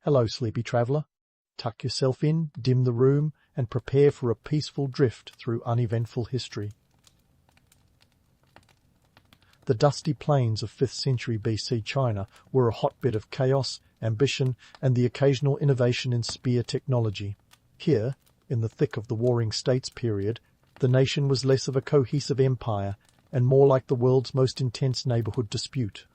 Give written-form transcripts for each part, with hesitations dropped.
Hello, sleepy traveller. Tuck yourself in, dim the room, and prepare for a peaceful drift through uneventful history. The dusty plains of 5th century BC China were a hotbed of chaos, ambition, and the occasional innovation in spear technology. Here, in the thick of the Warring States period, the nation was less of a cohesive empire and more like the world's most intense neighbourhood dispute.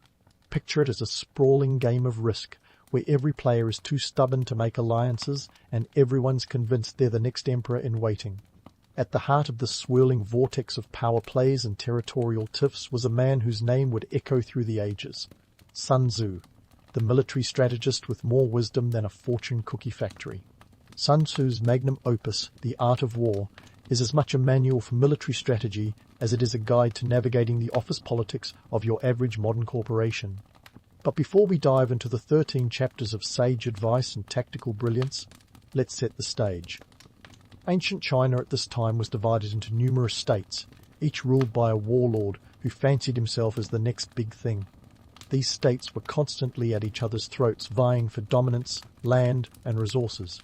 Picture it as a sprawling game of Risk, where every player is too stubborn to make alliances and everyone's convinced they're the next emperor in waiting. At the heart of the swirling vortex of power plays and territorial tiffs was a man whose name would echo through the ages. Sun Tzu, the military strategist with more wisdom than a fortune cookie factory. Sun Tzu's magnum opus, The Art of War, is as much a manual for military strategy as it is a guide to navigating the office politics of your average modern corporation. But before we dive into the 13 chapters of sage advice and tactical brilliance, let's set the stage. Ancient China at this time was divided into numerous states, each ruled by a warlord who fancied himself as the next big thing. These states were constantly at each other's throats, vying for dominance, land, and resources.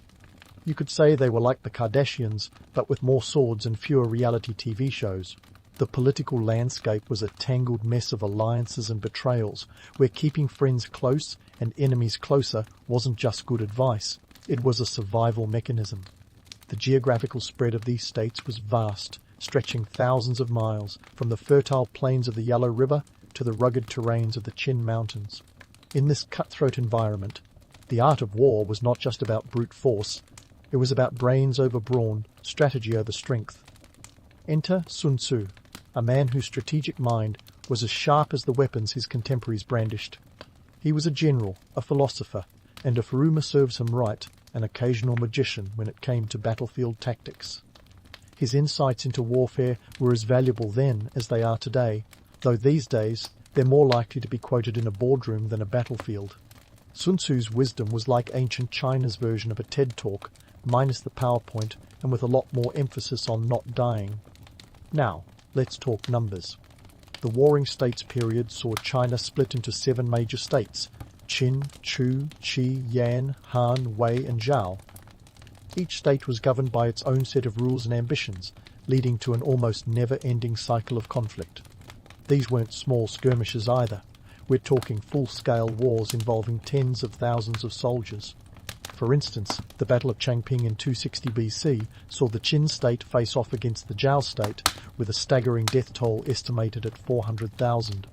You could say they were like the Kardashians, but with more swords and fewer reality TV shows. The political landscape was a tangled mess of alliances and betrayals, where keeping friends close and enemies closer wasn't just good advice, it was a survival mechanism. The geographical spread of these states was vast, stretching thousands of miles, from the fertile plains of the Yellow River to the rugged terrains of the Qin Mountains. In this cutthroat environment, the art of war was not just about brute force, it was about brains over brawn, strategy over strength. Enter Sun Tzu, a man whose strategic mind was as sharp as the weapons his contemporaries brandished. He was a general, a philosopher, and if rumour serves him right, an occasional magician when it came to battlefield tactics. His insights into warfare were as valuable then as they are today, though these days they're more likely to be quoted in a boardroom than a battlefield. Sun Tzu's wisdom was like ancient China's version of a TED Talk, minus the PowerPoint and with a lot more emphasis on not dying. Now, let's talk numbers. The Warring States period saw China split into 7 major states: Qin, Chu, Qi, Yan, Han, Wei, and Zhao. Each state was governed by its own set of rules and ambitions, leading to an almost never-ending cycle of conflict. These weren't small skirmishes either. We're talking full-scale wars involving tens of thousands of soldiers. For instance, the Battle of Changping in 260 BC saw the Qin state face off against the Zhao state, with a staggering death toll estimated at 400,000.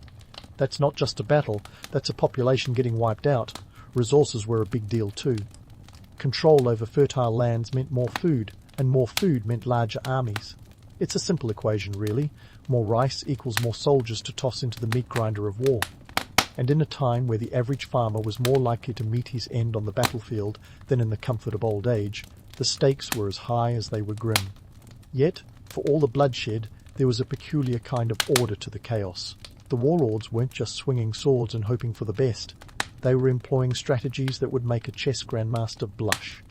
That's not just a battle, that's a population getting wiped out. Resources were a big deal too. Control over fertile lands meant more food, and more food meant larger armies. It's a simple equation really. More rice equals more soldiers to toss into the meat grinder of war. And in a time where the average farmer was more likely to meet his end on the battlefield than in the comfort of old age, the stakes were as high as they were grim. Yet, for all the bloodshed, there was a peculiar kind of order to the chaos. The warlords weren't just swinging swords and hoping for the best. They were employing strategies that would make a chess grandmaster blush.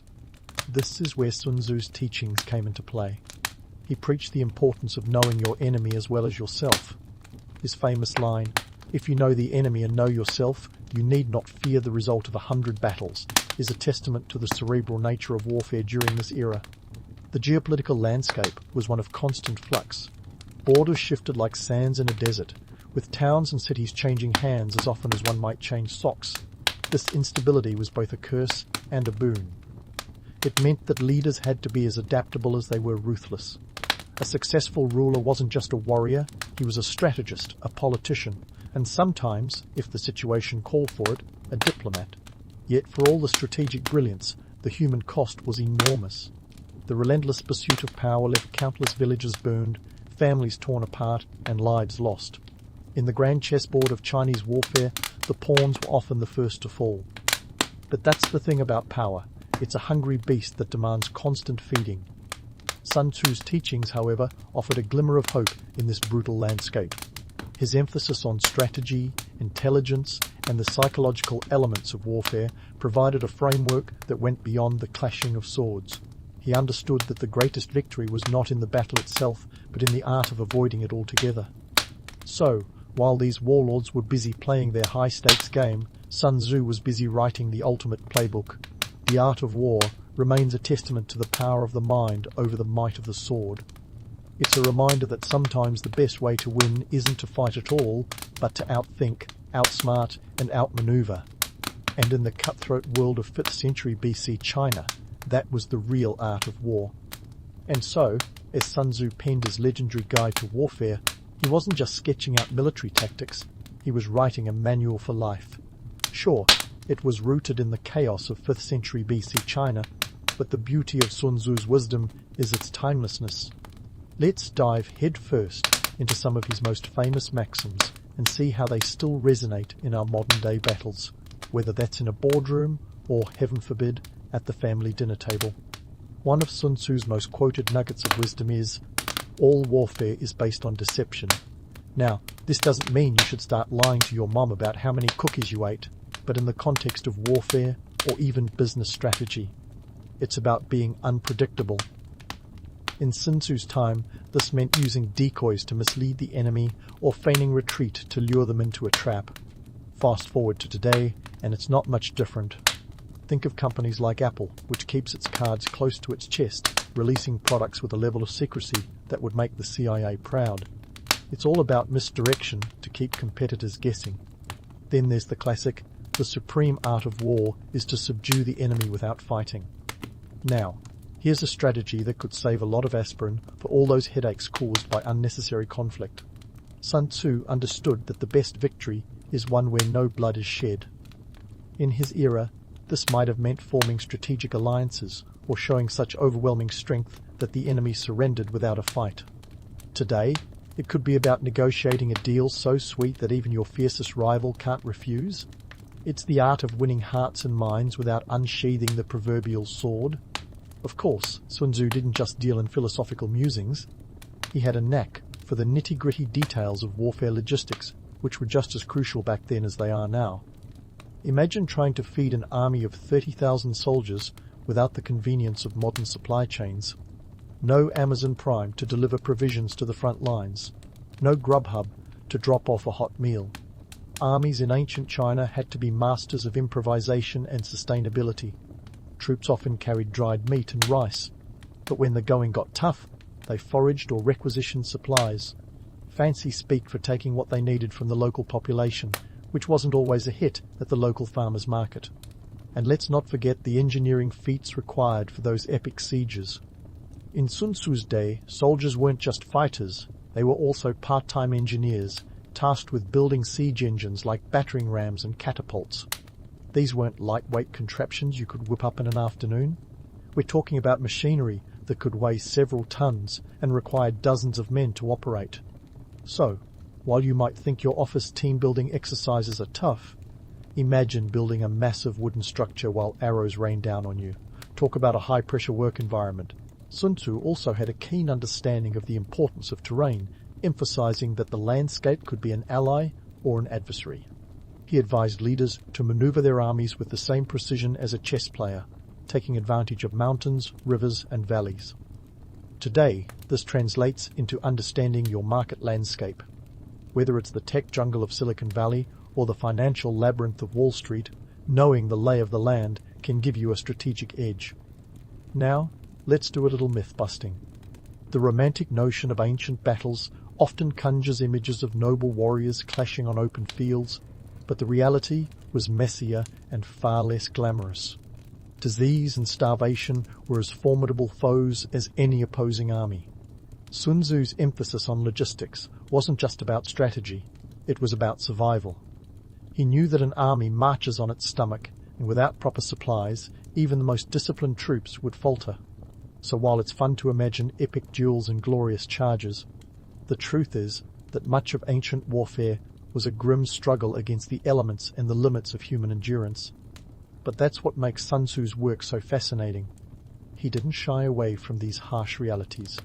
This is where Sun Tzu's teachings came into play. He preached the importance of knowing your enemy as well as yourself. His famous line, "If you know the enemy and know yourself, you need not fear the result of 100 battles," is a testament to the cerebral nature of warfare during this era. The geopolitical landscape was one of constant flux. Borders shifted like sands in a desert, with towns and cities changing hands as often as one might change socks. This instability was both a curse and a boon. It meant that leaders had to be as adaptable as they were ruthless. A successful ruler wasn't just a warrior, he was a strategist, a politician, and sometimes, if the situation called for it, a diplomat. Yet for all the strategic brilliance, the human cost was enormous. The relentless pursuit of power left countless villages burned, families torn apart, and lives lost. In the grand chessboard of Chinese warfare, the pawns were often the first to fall. But that's the thing about power. It's a hungry beast that demands constant feeding. Sun Tzu's teachings, however, offered a glimmer of hope in this brutal landscape. His emphasis on strategy, intelligence, and the psychological elements of warfare provided a framework that went beyond the clashing of swords. He understood that the greatest victory was not in the battle itself, but in the art of avoiding it altogether. So, While these warlords were busy playing their high-stakes game, Sun Tzu was busy writing the ultimate playbook. The art of war remains a testament to the power of the mind over the might of the sword. It's a reminder that sometimes the best way to win isn't to fight at all, but to outthink, outsmart, and outmaneuver. And in the cutthroat world of 5th century BC China, that was the real art of war. And so, as Sun Tzu penned his legendary guide to warfare, he wasn't just sketching out military tactics, he was writing a manual for life. Sure, it was rooted in the chaos of 5th century BC China, but the beauty of Sun Tzu's wisdom is its timelessness. Let's dive headfirst into some of his most famous maxims and see how they still resonate in our modern-day battles, whether that's in a boardroom or, heaven forbid, at the family dinner table. One of Sun Tzu's most quoted nuggets of wisdom is, "All warfare is based on deception." Now, this doesn't mean you should start lying to your mom about how many cookies you ate, but in the context of warfare or even business strategy, it's about being unpredictable. In Sun Tzu's time, this meant using decoys to mislead the enemy or feigning retreat to lure them into a trap. Fast forward to today, and it's not much different. Think of companies like Apple, which keeps its cards close to its chest, releasing products with a level of secrecy that would make the CIA proud. It's all about misdirection to keep competitors guessing. Then there's the classic, the supreme art of war is to subdue the enemy without fighting. Now, here's a strategy that could save a lot of aspirin for all those headaches caused by unnecessary conflict. Sun Tzu understood that the best victory is one where no blood is shed. In his era, this might have meant forming strategic alliances or showing such overwhelming strength that the enemy surrendered without a fight. Today, it could be about negotiating a deal so sweet that even your fiercest rival can't refuse. It's the art of winning hearts and minds without unsheathing the proverbial sword. Of course, Sun Tzu didn't just deal in philosophical musings. He had a knack for the nitty-gritty details of warfare logistics, which were just as crucial back then as they are now. Imagine trying to feed an army of 30,000 soldiers without the convenience of modern supply chains. No Amazon Prime to deliver provisions to the front lines. No Grubhub to drop off a hot meal. Armies in ancient China had to be masters of improvisation and sustainability. Troops often carried dried meat and rice, but when the going got tough, they foraged or requisitioned supplies. Fancy speak for taking what they needed from the local population, which wasn't always a hit at the local farmers' market. And let's not forget the engineering feats required for those epic sieges. In Sun Tzu's day, soldiers weren't just fighters, they were also part-time engineers, tasked with building siege engines like battering rams and catapults. These weren't lightweight contraptions you could whip up in an afternoon. We're talking about machinery that could weigh several tons and require dozens of men to operate. So, while you might think your office team-building exercises are tough, imagine building a massive wooden structure while arrows rain down on you. Talk about a high-pressure work environment. Sun Tzu also had a keen understanding of the importance of terrain, emphasizing that the landscape could be an ally or an adversary. He advised leaders to maneuver their armies with the same precision as a chess player, taking advantage of mountains, rivers, and valleys. Today, this translates into understanding your market landscape. Whether it's the tech jungle of Silicon Valley or the financial labyrinth of Wall Street, knowing the lay of the land can give you a strategic edge. Now, let's do a little myth-busting. The romantic notion of ancient battles often conjures images of noble warriors clashing on open fields, but the reality was messier and far less glamorous. Disease and starvation were as formidable foes as any opposing army. Sun Tzu's emphasis on logistics wasn't just about strategy, it was about survival. He knew that an army marches on its stomach, and without proper supplies, even the most disciplined troops would falter. So while it's fun to imagine epic duels and glorious charges, the truth is that much of ancient warfare was a grim struggle against the elements and the limits of human endurance. But that's what makes Sun Tzu's work so fascinating. He didn't shy away from these harsh realities.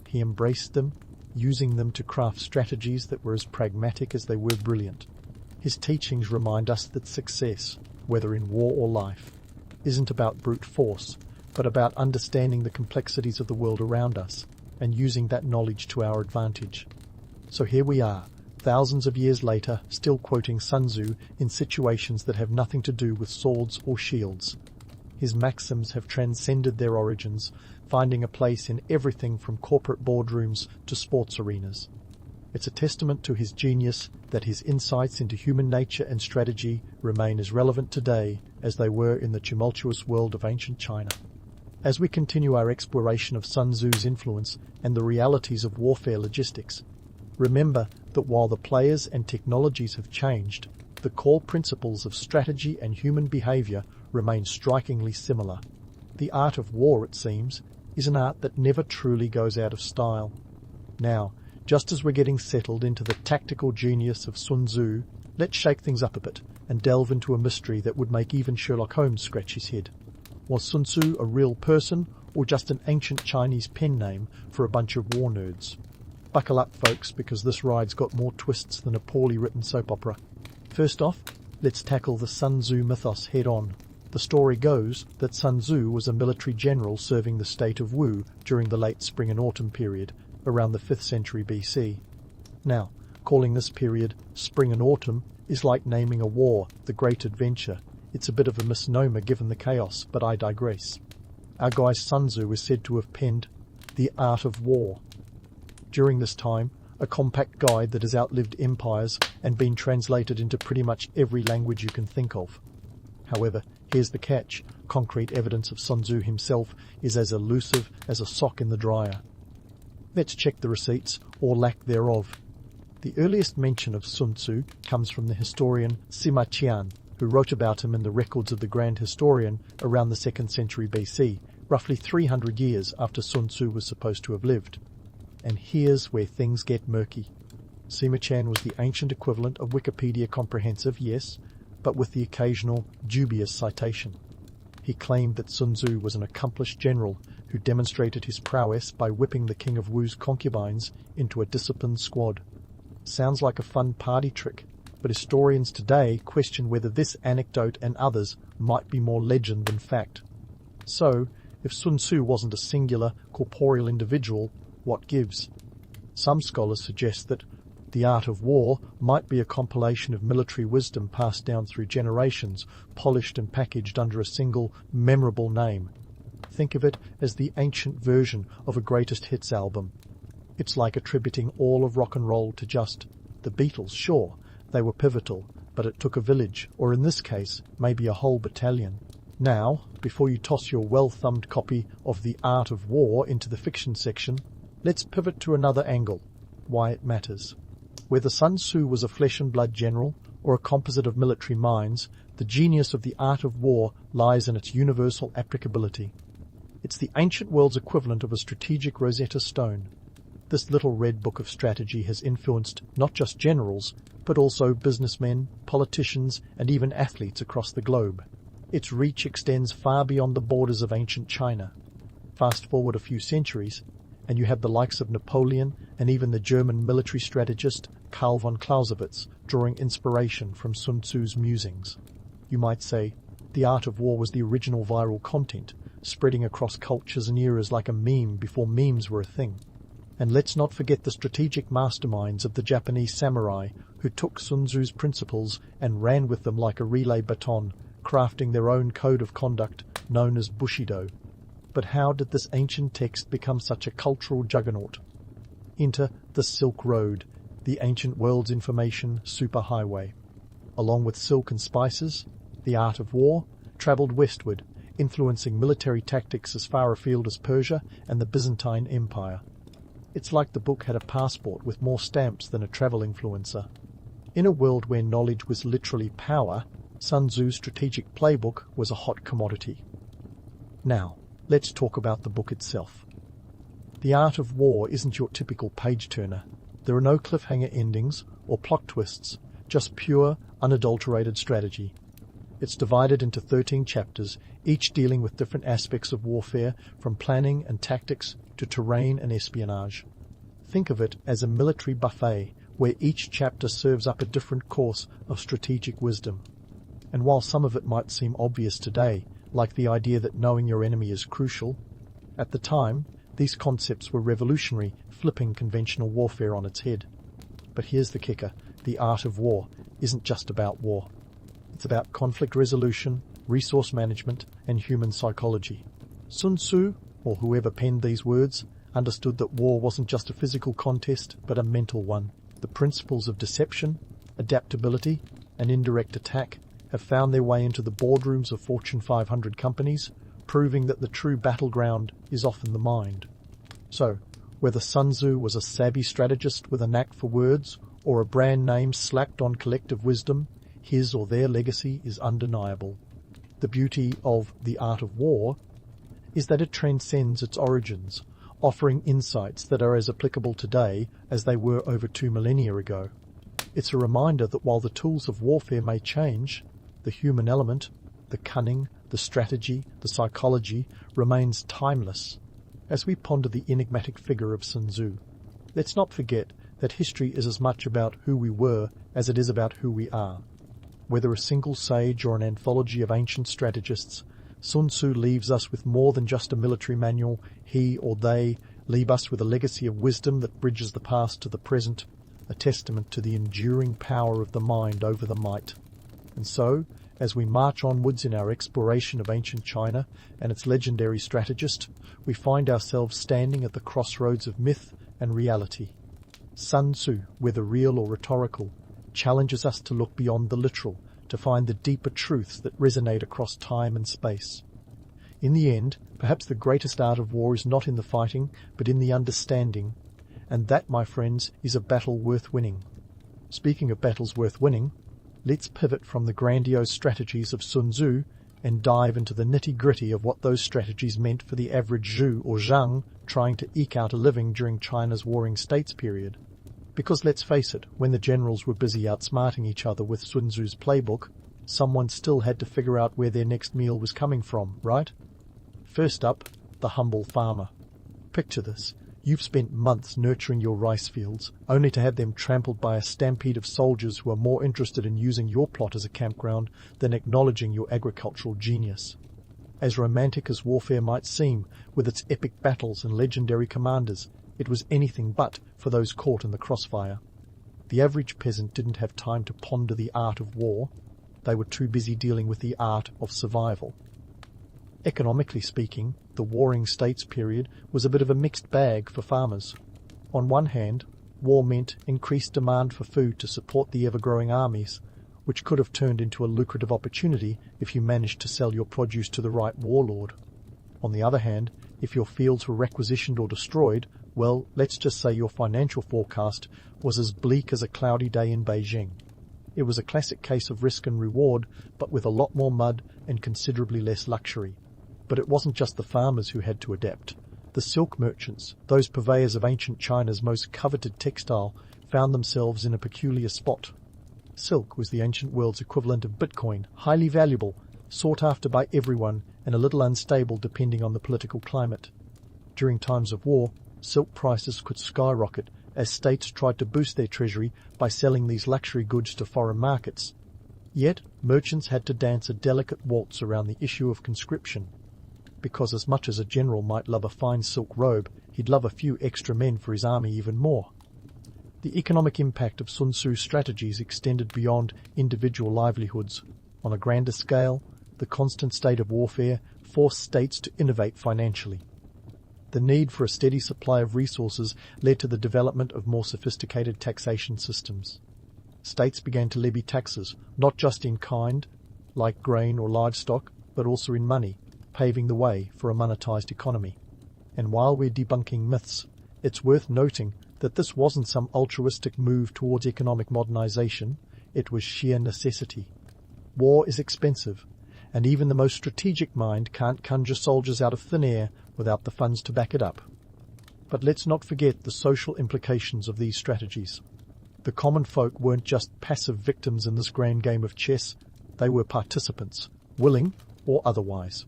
He embraced them, using them to craft strategies that were as pragmatic as they were brilliant. His teachings remind us that success, whether in war or life, isn't about brute force, but about understanding the complexities of the world around us and using that knowledge to our advantage. So here we are, thousands of years later still quoting Sun Tzu in situations that have nothing to do with swords or shields. His maxims have transcended their origins, finding a place in everything from corporate boardrooms to sports arenas. It's a testament to his genius that his insights into human nature and strategy remain as relevant today as they were in the tumultuous world of ancient China. As we continue our exploration of Sun Tzu's influence and the realities of warfare logistics, remember that while the players and technologies have changed, the core principles of strategy and human behavior remain strikingly similar. The art of war, it seems, is an art that never truly goes out of style. Now, just as we're getting settled into the tactical genius of Sun Tzu, let's shake things up a bit and delve into a mystery that would make even Sherlock Holmes scratch his head. Was Sun Tzu a real person or just an ancient Chinese pen name for a bunch of war nerds? Buckle up, folks, because this ride's got more twists than a poorly written soap opera. First off, let's tackle the Sun Tzu mythos head-on. The story goes that Sun Tzu was a military general serving the state of Wu during the late spring and autumn period, around the 5th century BC. Now, calling this period spring and autumn is like naming a war the Great Adventure. It's a bit of a misnomer given the chaos, but I digress. Our guy Sun Tzu is said to have penned The Art of War. During this time, a compact guide that has outlived empires and been translated into pretty much every language you can think of. However, here's the catch. Concrete evidence of Sun Tzu himself is as elusive as a sock in the dryer. Let's check the receipts, or lack thereof. The earliest mention of Sun Tzu comes from the historian Sima Qian, who wrote about him in the records of the Grand Historian around the 2nd century BC, roughly 300 years after Sun Tzu was supposed to have lived. And here's where things get murky. Sima Qian was the ancient equivalent of Wikipedia Comprehensive, yes, but with the occasional dubious citation. He claimed that Sun Tzu was an accomplished general who demonstrated his prowess by whipping the king of Wu's concubines into a disciplined squad. Sounds like a fun party trick, but historians today question whether this anecdote and others might be more legend than fact. So, if Sun Tzu wasn't a singular, corporeal individual, what gives? Some scholars suggest that The Art of War might be a compilation of military wisdom passed down through generations, polished and packaged under a single, memorable name. Think of it as the ancient version of a greatest hits album. It's like attributing all of rock and roll to just the Beatles. Sure, they were pivotal, but it took a village, or in this case, maybe a whole battalion. Now, before you toss your well-thumbed copy of The Art of War into the fiction section, let's pivot to another angle, why it matters. Whether Sun Tzu was a flesh-and-blood general or a composite of military minds, the genius of The Art of War lies in its universal applicability. It's the ancient world's equivalent of a strategic Rosetta Stone. This little red book of strategy has influenced not just generals, but also businessmen, politicians, and even athletes across the globe. Its reach extends far beyond the borders of ancient China. Fast forward a few centuries, and you have the likes of Napoleon and even the German military strategist Karl von Clausewitz drawing inspiration from Sun Tzu's musings. You might say, The Art of War was the original viral content, spreading across cultures and eras like a meme before memes were a thing. And let's not forget the strategic masterminds of the Japanese samurai who took Sun Tzu's principles and ran with them like a relay baton, crafting their own code of conduct known as Bushido. But how did this ancient text become such a cultural juggernaut? Enter the Silk Road, the ancient world's information superhighway. Along with silk and spices, The Art of War travelled westward, influencing military tactics as far afield as Persia and the Byzantine Empire. It's like the book had a passport with more stamps than a travel influencer. In a world where knowledge was literally power, Sun Tzu's strategic playbook was a hot commodity. Now, let's talk about the book itself. The Art of War isn't your typical page-turner. There are no cliffhanger endings or plot twists, just pure, unadulterated strategy. It's divided into 13 chapters, each dealing with different aspects of warfare, from planning and tactics to terrain and espionage. Think of it as a military buffet, where each chapter serves up a different course of strategic wisdom. And while some of it might seem obvious today, like the idea that knowing your enemy is crucial, at the time, these concepts were revolutionary, flipping conventional warfare on its head. But here's the kicker. The art of war isn't just about war. It's about conflict resolution, resource management, and human psychology. Sun Tzu, or whoever penned these words, understood that war wasn't just a physical contest, but a mental one. The principles of deception, adaptability, and indirect attack have found their way into the boardrooms of Fortune 500 companies, proving that the true battleground is often the mind. So, whether Sun Tzu was a savvy strategist with a knack for words, or a brand name slacked on collective wisdom, his or their legacy is undeniable. The beauty of The Art of War is that it transcends its origins, offering insights that are as applicable today as they were over 2 millennia ago. It's a reminder that while the tools of warfare may change, the human element, the cunning, the strategy, the psychology remains timeless. As we ponder the enigmatic figure of Sun Tzu, let's not forget that history is as much about who we were as it is about who we are. Whether a single sage or an anthology of ancient strategists, Sun Tzu leaves us with more than just a military manual. He or they leave us with a legacy of wisdom that bridges the past to the present, a testament to the enduring power of the mind over the might. And so, as we march onwards in our exploration of ancient China and its legendary strategist, we find ourselves standing at the crossroads of myth and reality. Sun Tzu, whether real or rhetorical, challenges us to look beyond the literal, to find the deeper truths that resonate across time and space. In the end, perhaps the greatest art of war is not in the fighting, but in the understanding, and that, my friends, is a battle worth winning. Speaking of battles worth winning, let's pivot from the grandiose strategies of Sun Tzu and dive into the nitty-gritty of what those strategies meant for the average Zhu or Zhang trying to eke out a living during China's warring states period. Because let's face it, when the generals were busy outsmarting each other with Sun Tzu's playbook, someone still had to figure out where their next meal was coming from, right? First up, the humble farmer. Picture this. You've spent months nurturing your rice fields, only to have them trampled by a stampede of soldiers who are more interested in using your plot as a campground than acknowledging your agricultural genius. As romantic as warfare might seem, with its epic battles and legendary commanders, it was anything but for those caught in the crossfire. The average peasant didn't have time to ponder the art of war. They were too busy dealing with the art of survival. Economically speaking, the warring states period was a bit of a mixed bag for farmers. On one hand, war meant increased demand for food to support the ever-growing armies, which could have turned into a lucrative opportunity if you managed to sell your produce to the right warlord. On the other hand, if your fields were requisitioned or destroyed, well, let's just say your financial forecast was as bleak as a cloudy day in Beijing. It was a classic case of risk and reward, but with a lot more mud and considerably less luxury. But it wasn't just the farmers who had to adapt. The silk merchants, those purveyors of ancient China's most coveted textile, found themselves in a peculiar spot. Silk was the ancient world's equivalent of Bitcoin, highly valuable, sought after by everyone, and a little unstable depending on the political climate. During times of war, silk prices could skyrocket as states tried to boost their treasury by selling these luxury goods to foreign markets. Yet, merchants had to dance a delicate waltz around the issue of conscription. Because as much as a general might love a fine silk robe, he'd love a few extra men for his army even more. The economic impact of Sun Tzu's strategies extended beyond individual livelihoods. On a grander scale, the constant state of warfare forced states to innovate financially. The need for a steady supply of resources led to the development of more sophisticated taxation systems. States began to levy taxes, not just in kind, like grain or livestock, but also in money, paving the way for a monetized economy. And while we're debunking myths, it's worth noting that this wasn't some altruistic move towards economic modernization, it was sheer necessity. War is expensive, and even the most strategic mind can't conjure soldiers out of thin air without the funds to back it up. But let's not forget the social implications of these strategies. The common folk weren't just passive victims in this grand game of chess, they were participants, willing or otherwise.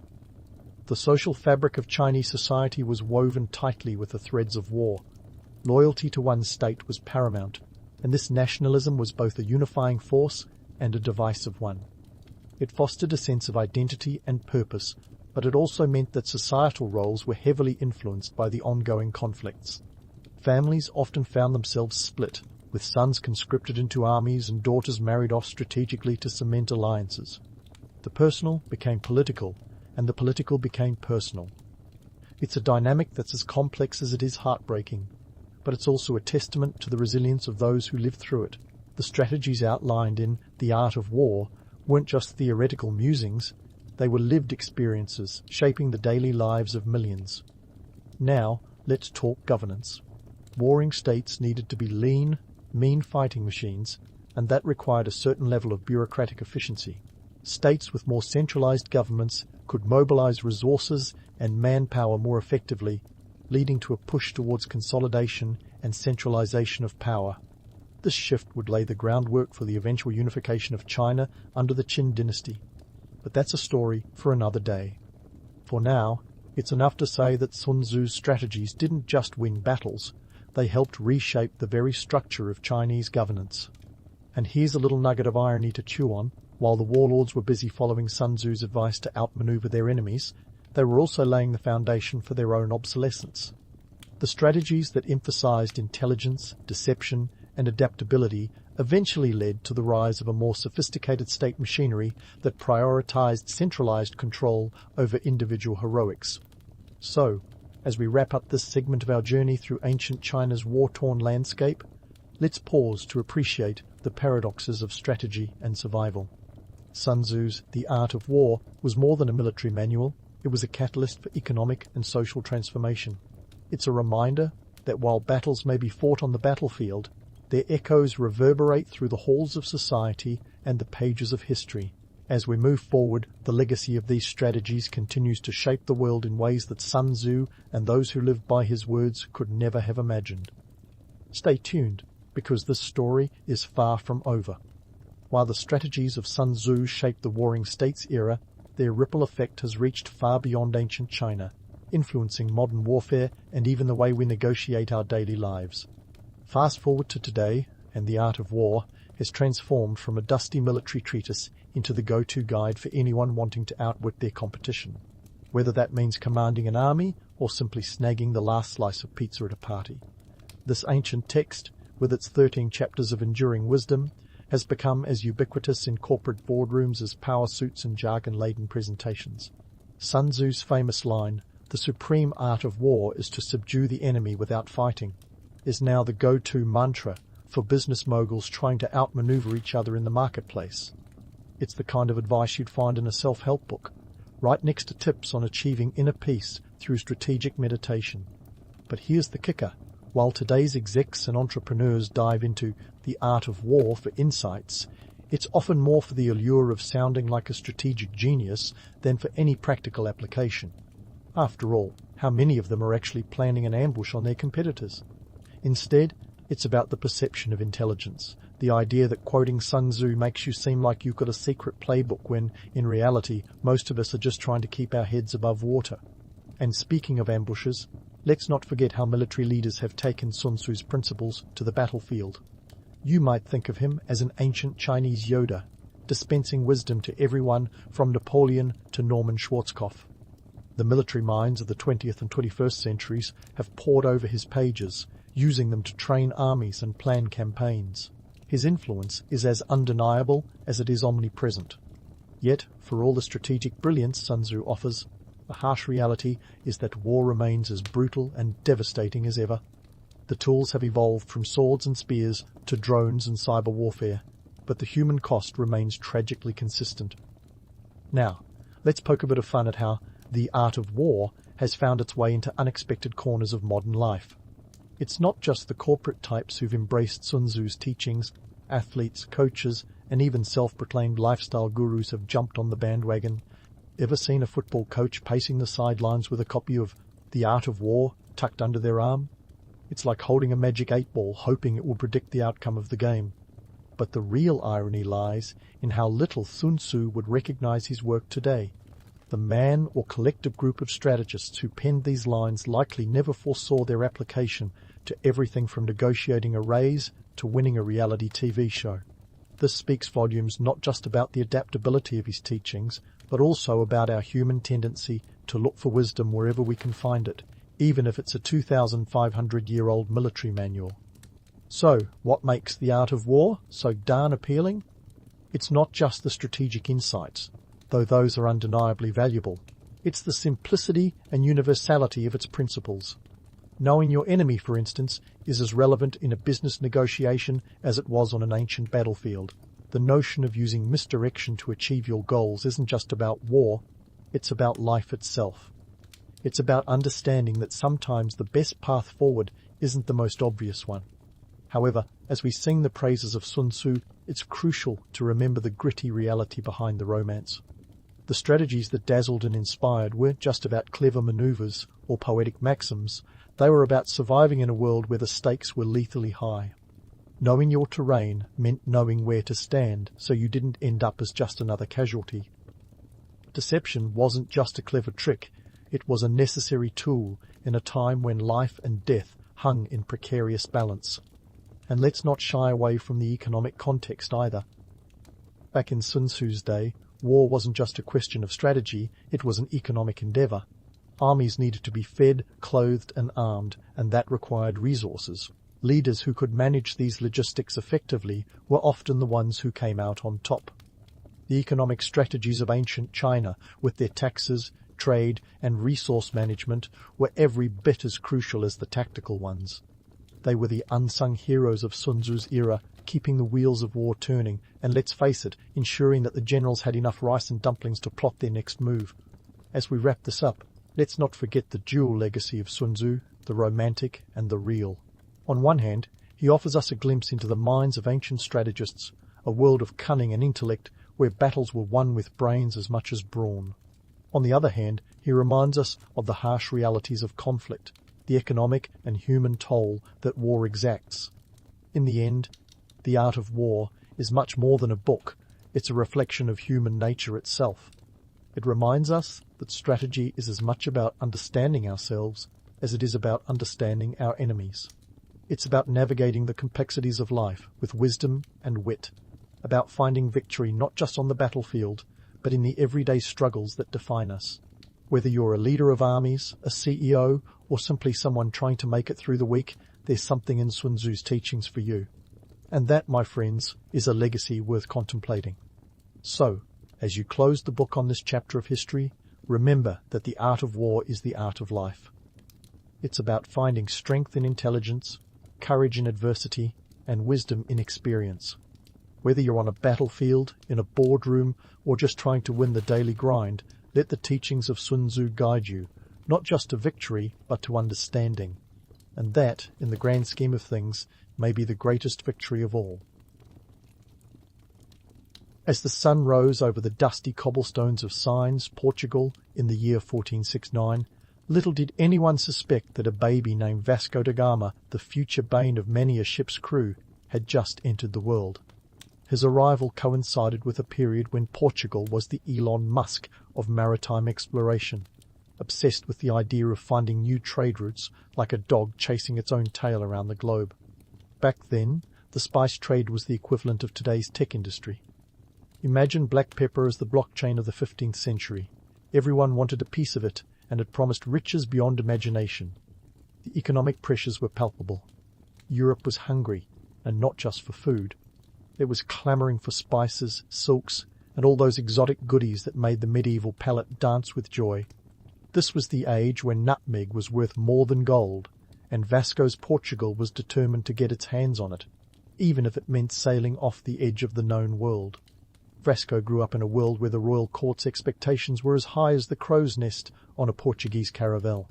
The social fabric of Chinese society was woven tightly with the threads of war. Loyalty to one's state was paramount, and this nationalism was both a unifying force and a divisive one. It fostered a sense of identity and purpose, but it also meant that societal roles were heavily influenced by the ongoing conflicts. Families often found themselves split, with sons conscripted into armies and daughters married off strategically to cement alliances. The personal became political, and the political became personal. It's a dynamic that's as complex as it is heartbreaking, but it's also a testament to the resilience of those who lived through it. The strategies outlined in The Art of War weren't just theoretical musings, they were lived experiences shaping the daily lives of millions. Now, let's talk governance. Warring states needed to be lean, mean fighting machines, and that required a certain level of bureaucratic efficiency. States with more centralized governments could mobilize resources and manpower more effectively, leading to a push towards consolidation and centralization of power. This shift would lay the groundwork for the eventual unification of China under the Qin dynasty. But that's a story for another day. For now, it's enough to say that Sun Tzu's strategies didn't just win battles, they helped reshape the very structure of Chinese governance. And here's a little nugget of irony to chew on. While the warlords were busy following Sun Tzu's advice to outmaneuver their enemies, they were also laying the foundation for their own obsolescence. The strategies that emphasized intelligence, deception, and adaptability eventually led to the rise of a more sophisticated state machinery that prioritized centralized control over individual heroics. So, as we wrap up this segment of our journey through ancient China's war-torn landscape, let's pause to appreciate the paradoxes of strategy and survival. Sun Tzu's The Art of War was more than a military manual, it was a catalyst for economic and social transformation. It's a reminder that while battles may be fought on the battlefield, their echoes reverberate through the halls of society and the pages of history. As we move forward, the legacy of these strategies continues to shape the world in ways that Sun Tzu and those who lived by his words could never have imagined. Stay tuned, because this story is far from over. While the strategies of Sun Tzu shaped the Warring States era, their ripple effect has reached far beyond ancient China, influencing modern warfare and even the way we negotiate our daily lives. Fast forward to today, and The Art of War has transformed from a dusty military treatise into the go-to guide for anyone wanting to outwit their competition, whether that means commanding an army or simply snagging the last slice of pizza at a party. This ancient text, with its 13 chapters of enduring wisdom, has become as ubiquitous in corporate boardrooms as power suits and jargon-laden presentations. Sun Tzu's famous line, "The supreme art of war is to subdue the enemy without fighting," is now the go-to mantra for business moguls trying to outmaneuver each other in the marketplace. It's the kind of advice you'd find in a self-help book, right next to tips on achieving inner peace through strategic meditation. But here's the kicker. While today's execs and entrepreneurs dive into the art of war for insights, it's often more for the allure of sounding like a strategic genius than for any practical application. After all, how many of them are actually planning an ambush on their competitors? Instead, it's about the perception of intelligence, the idea that quoting Sun Tzu makes you seem like you've got a secret playbook when, in reality, most of us are just trying to keep our heads above water. And speaking of ambushes, let's not forget how military leaders have taken Sun Tzu's principles to the battlefield. You might think of him as an ancient Chinese Yoda, dispensing wisdom to everyone from Napoleon to Norman Schwarzkopf. The military minds of the 20th and 21st centuries have pored over his pages, using them to train armies and plan campaigns. His influence is as undeniable as it is omnipresent. Yet, for all the strategic brilliance Sun Tzu offers, the harsh reality is that war remains as brutal and devastating as ever. The tools have evolved from swords and spears to drones and cyber warfare, but the human cost remains tragically consistent. Now, let's poke a bit of fun at how The Art of War has found its way into unexpected corners of modern life. It's not just the corporate types who've embraced Sun Tzu's teachings. Athletes, coaches, and even self-proclaimed lifestyle gurus have jumped on the bandwagon. Ever seen a football coach pacing the sidelines with a copy of The Art of War tucked under their arm? It's like holding a magic 8-ball hoping it will predict the outcome of the game. But the real irony lies in how little Sun Tzu would recognize his work today. The man or collective group of strategists who penned these lines likely never foresaw their application to everything from negotiating a raise to winning a reality TV show. This speaks volumes not just about the adaptability of his teachings, but also about our human tendency to look for wisdom wherever we can find it, even if it's a 2,500-year-old military manual. So, what makes the art of war so darn appealing? It's not just the strategic insights, though those are undeniably valuable. It's the simplicity and universality of its principles. Knowing your enemy, for instance, is as relevant in a business negotiation as it was on an ancient battlefield. The notion of using misdirection to achieve your goals isn't just about war, it's about life itself. It's about understanding that sometimes the best path forward isn't the most obvious one. However, as we sing the praises of Sun Tzu, it's crucial to remember the gritty reality behind the romance. The strategies that dazzled and inspired weren't just about clever maneuvers or poetic maxims, they were about surviving in a world where the stakes were lethally high. Knowing your terrain meant knowing where to stand, so you didn't end up as just another casualty. Deception wasn't just a clever trick, it was a necessary tool in a time when life and death hung in precarious balance. And let's not shy away from the economic context either. Back in Sun Tzu's day, war wasn't just a question of strategy, it was an economic endeavour. Armies needed to be fed, clothed and armed, and that required resources. Leaders who could manage these logistics effectively were often the ones who came out on top. The economic strategies of ancient China, with their taxes, trade and resource management, were every bit as crucial as the tactical ones. They were the unsung heroes of Sun Tzu's era, keeping the wheels of war turning, and let's face it, ensuring that the generals had enough rice and dumplings to plot their next move. As we wrap this up, let's not forget the dual legacy of Sun Tzu, the romantic and the real. On one hand, he offers us a glimpse into the minds of ancient strategists, a world of cunning and intellect where battles were won with brains as much as brawn. On the other hand, he reminds us of the harsh realities of conflict, the economic and human toll that war exacts. In the end, The Art of War is much more than a book, it's a reflection of human nature itself. It reminds us that strategy is as much about understanding ourselves as it is about understanding our enemies. It's about navigating the complexities of life with wisdom and wit, about finding victory not just on the battlefield, but in the everyday struggles that define us. Whether you're a leader of armies, a CEO, or simply someone trying to make it through the week, there's something in Sun Tzu's teachings for you. And that, my friends, is a legacy worth contemplating. So, as you close the book on this chapter of history, remember that the art of war is the art of life. It's about finding strength in intelligence, courage in adversity, and wisdom in experience. Whether you're on a battlefield, in a boardroom, or just trying to win the daily grind, let the teachings of Sun Tzu guide you, not just to victory, but to understanding. And that, in the grand scheme of things, may be the greatest victory of all. As the sun rose over the dusty cobblestones of Sines, Portugal, in the year 1469, little did anyone suspect that a baby named Vasco da Gama, the future bane of many a ship's crew, had just entered the world. His arrival coincided with a period when Portugal was the Elon Musk of maritime exploration, obsessed with the idea of finding new trade routes like a dog chasing its own tail around the globe. Back then, the spice trade was the equivalent of today's tech industry. Imagine black pepper as the blockchain of the 15th century. Everyone wanted a piece of it, and it promised riches beyond imagination. The economic pressures were palpable. Europe was hungry, and not just for food. It was clamouring for spices, silks, and all those exotic goodies that made the medieval palate dance with joy. This was the age when nutmeg was worth more than gold, and Vasco's Portugal was determined to get its hands on it, even if it meant sailing off the edge of the known world. Vasco grew up in a world where the royal court's expectations were as high as the crow's nest on a Portuguese caravel.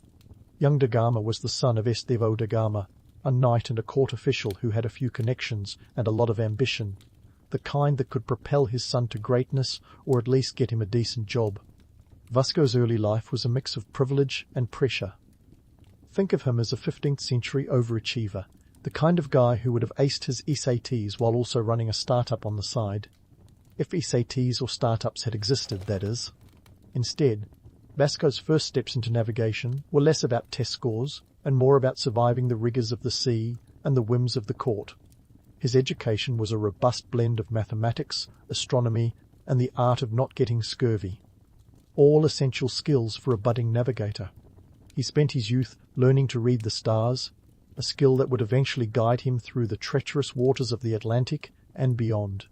Young da Gama was the son of Estevão da Gama, a knight and a court official who had a few connections and a lot of ambition, the kind that could propel his son to greatness or at least get him a decent job. Vasco's early life was a mix of privilege and pressure. Think of him as a 15th century overachiever, the kind of guy who would have aced his SATs while also running a startup on the side. If SATs or startups had existed, that is. Instead, Vasco's first steps into navigation were less about test scores and more about surviving the rigours of the sea and the whims of the court. His education was a robust blend of mathematics, astronomy, and the art of not getting scurvy. All essential skills for a budding navigator. He spent his youth learning to read the stars, a skill that would eventually guide him through the treacherous waters of the Atlantic and beyond.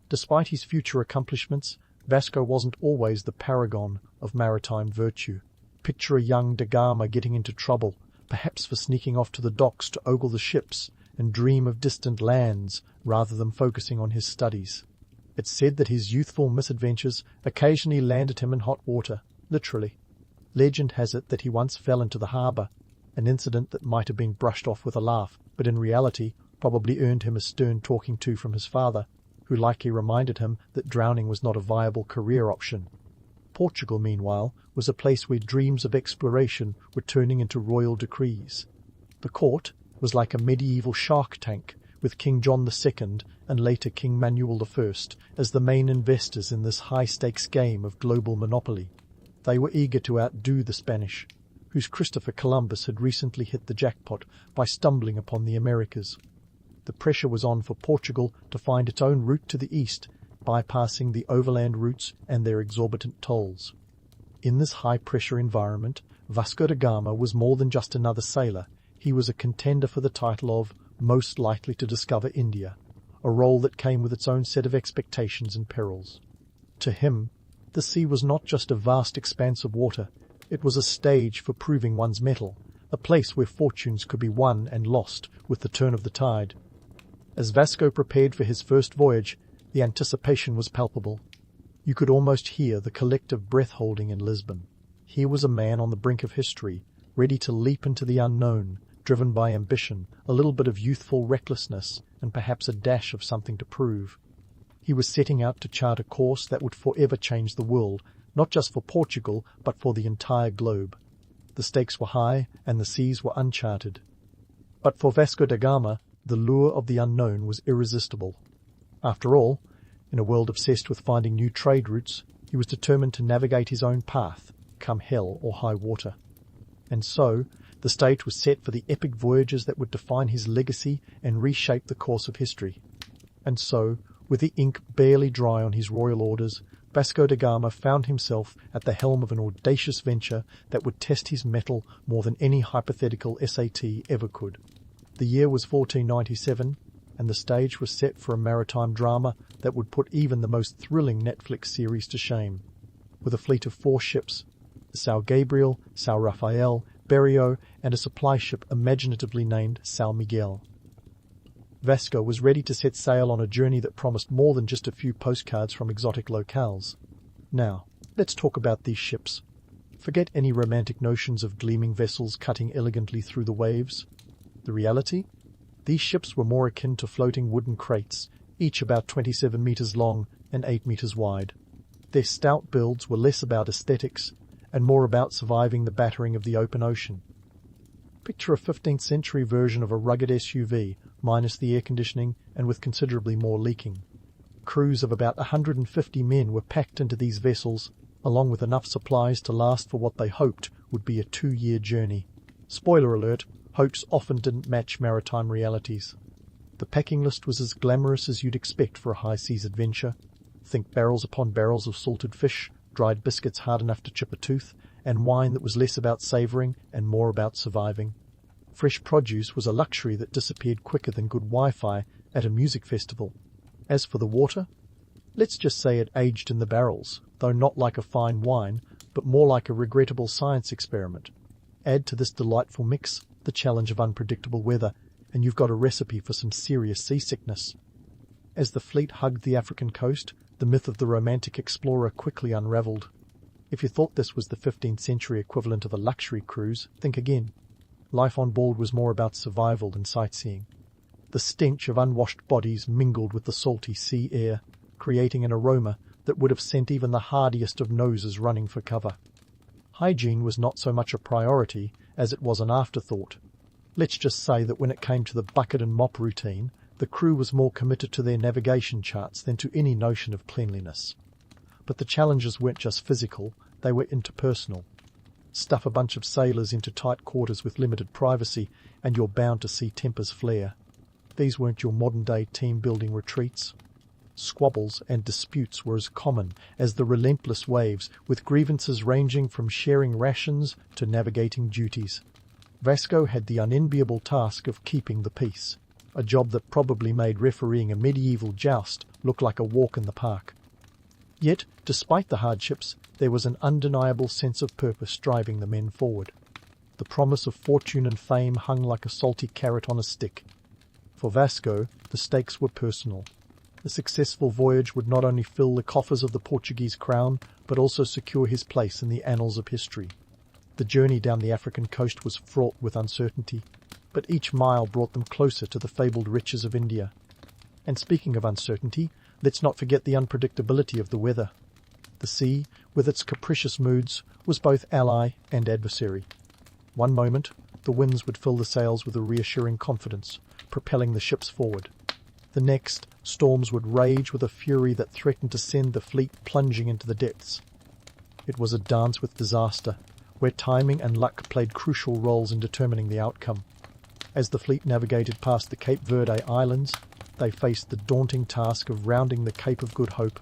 Despite his future accomplishments, Vasco wasn't always the paragon of maritime virtue. Picture a young Gama getting into trouble, perhaps for sneaking off to the docks to ogle the ships and dream of distant lands rather than focusing on his studies. It's said that his youthful misadventures occasionally landed him in hot water, literally. Legend has it that he once fell into the harbour, an incident that might have been brushed off with a laugh, but in reality probably earned him a stern talking to from his father, who likely reminded him that drowning was not a viable career option. Portugal, meanwhile, was a place where dreams of exploration were turning into royal decrees. The court was like a medieval shark tank, with King John II and later King Manuel I as the main investors in this high-stakes game of global monopoly. They were eager to outdo the Spanish, whose Christopher Columbus had recently hit the jackpot by stumbling upon the Americas. The pressure was on for Portugal to find its own route to the east, bypassing the overland routes and their exorbitant tolls. In this high-pressure environment, Vasco da Gama was more than just another sailor. He was a contender for the title of most likely to discover India, a role that came with its own set of expectations and perils. To him, the sea was not just a vast expanse of water, it was a stage for proving one's mettle, a place where fortunes could be won and lost with the turn of the tide. As Vasco prepared for his first voyage, the anticipation was palpable. You could almost hear the collective breath-holding in Lisbon. Here was a man on the brink of history, ready to leap into the unknown, driven by ambition, a little bit of youthful recklessness, and perhaps a dash of something to prove. He was setting out to chart a course that would forever change the world, not just for Portugal, but for the entire globe. The stakes were high, and the seas were uncharted. But for Vasco da Gama, the lure of the unknown was irresistible. After all, in a world obsessed with finding new trade routes, he was determined to navigate his own path, come hell or high water. And so, the stage was set for the epic voyages that would define his legacy and reshape the course of history. And so, with the ink barely dry on his royal orders, Vasco da Gama found himself at the helm of an audacious venture that would test his mettle more than any hypothetical SAT ever could. The year was 1497, and the stage was set for a maritime drama that would put even the most thrilling Netflix series to shame. With a fleet of 4 ships, the São Gabriel, São Rafael, Berrio, and a supply ship imaginatively named São Miguel. Vasco was ready to set sail on a journey that promised more than just a few postcards from exotic locales. Now, let's talk about these ships. Forget any romantic notions of gleaming vessels cutting elegantly through the waves. The reality? These ships were more akin to floating wooden crates, each about 27 meters long and 8 meters wide. Their stout builds were less about aesthetics and more about surviving the battering of the open ocean. Picture a 15th century version of a rugged SUV, minus the air conditioning and with considerably more leaking. Crews of about 150 men were packed into these vessels, along with enough supplies to last for what they hoped would be a 2-year journey. Spoiler alert, hopes often didn't match maritime realities. The packing list was as glamorous as you'd expect for a high-seas adventure. Think barrels upon barrels of salted fish, dried biscuits hard enough to chip a tooth, and wine that was less about savouring and more about surviving. Fresh produce was a luxury that disappeared quicker than good Wi-Fi at a music festival. As for the water, let's just say it aged in the barrels, though not like a fine wine, but more like a regrettable science experiment. Add to this delightful mix the challenge of unpredictable weather, and you've got a recipe for some serious seasickness. As the fleet hugged the African coast, the myth of the romantic explorer quickly unravelled. If you thought this was the 15th century equivalent of a luxury cruise, think again. Life on board was more about survival than sightseeing. The stench of unwashed bodies mingled with the salty sea air, creating an aroma that would have sent even the hardiest of noses running for cover. Hygiene was not so much a priority as it was an afterthought. Let's just say that when it came to the bucket and mop routine, the crew was more committed to their navigation charts than to any notion of cleanliness. But the challenges weren't just physical, they were interpersonal. Stuff a bunch of sailors into tight quarters with limited privacy, and you're bound to see tempers flare. These weren't your modern-day team-building retreats. Squabbles and disputes were as common as the relentless waves, with grievances ranging from sharing rations to navigating duties. Vasco had the unenviable task of keeping the peace, a job that probably made refereeing a medieval joust look like a walk in the park. Yet, despite the hardships, there was an undeniable sense of purpose driving the men forward. The promise of fortune and fame hung like a salty carrot on a stick. For Vasco, the stakes were personal. A successful voyage would not only fill the coffers of the Portuguese crown, but also secure his place in the annals of history. The journey down the African coast was fraught with uncertainty, but each mile brought them closer to the fabled riches of India. And speaking of uncertainty, let's not forget the unpredictability of the weather. The sea, with its capricious moods, was both ally and adversary. One moment, the winds would fill the sails with a reassuring confidence, propelling the ships forward. The next, storms would rage with a fury that threatened to send the fleet plunging into the depths. It was a dance with disaster, where timing and luck played crucial roles in determining the outcome. As the fleet navigated past the Cape Verde Islands, they faced the daunting task of rounding the Cape of Good Hope,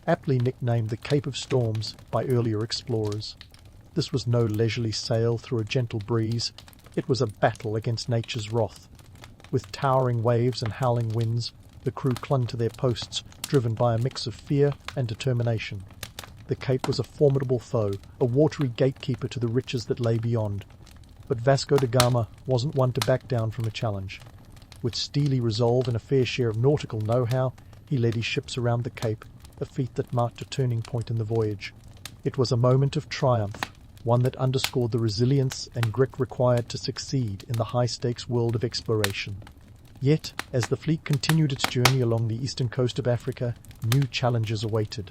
aptly nicknamed the Cape of Storms by earlier explorers. This was no leisurely sail through a gentle breeze. It was a battle against nature's wrath. With towering waves and howling winds, the crew clung to their posts, driven by a mix of fear and determination. The Cape was a formidable foe, a watery gatekeeper to the riches that lay beyond. But Vasco da Gama wasn't one to back down from a challenge. With steely resolve and a fair share of nautical know-how, he led his ships around the Cape, a feat that marked a turning point in the voyage. It was a moment of triumph, one that underscored the resilience and grit required to succeed in the high-stakes world of exploration. Yet, as the fleet continued its journey along the eastern coast of Africa, new challenges awaited.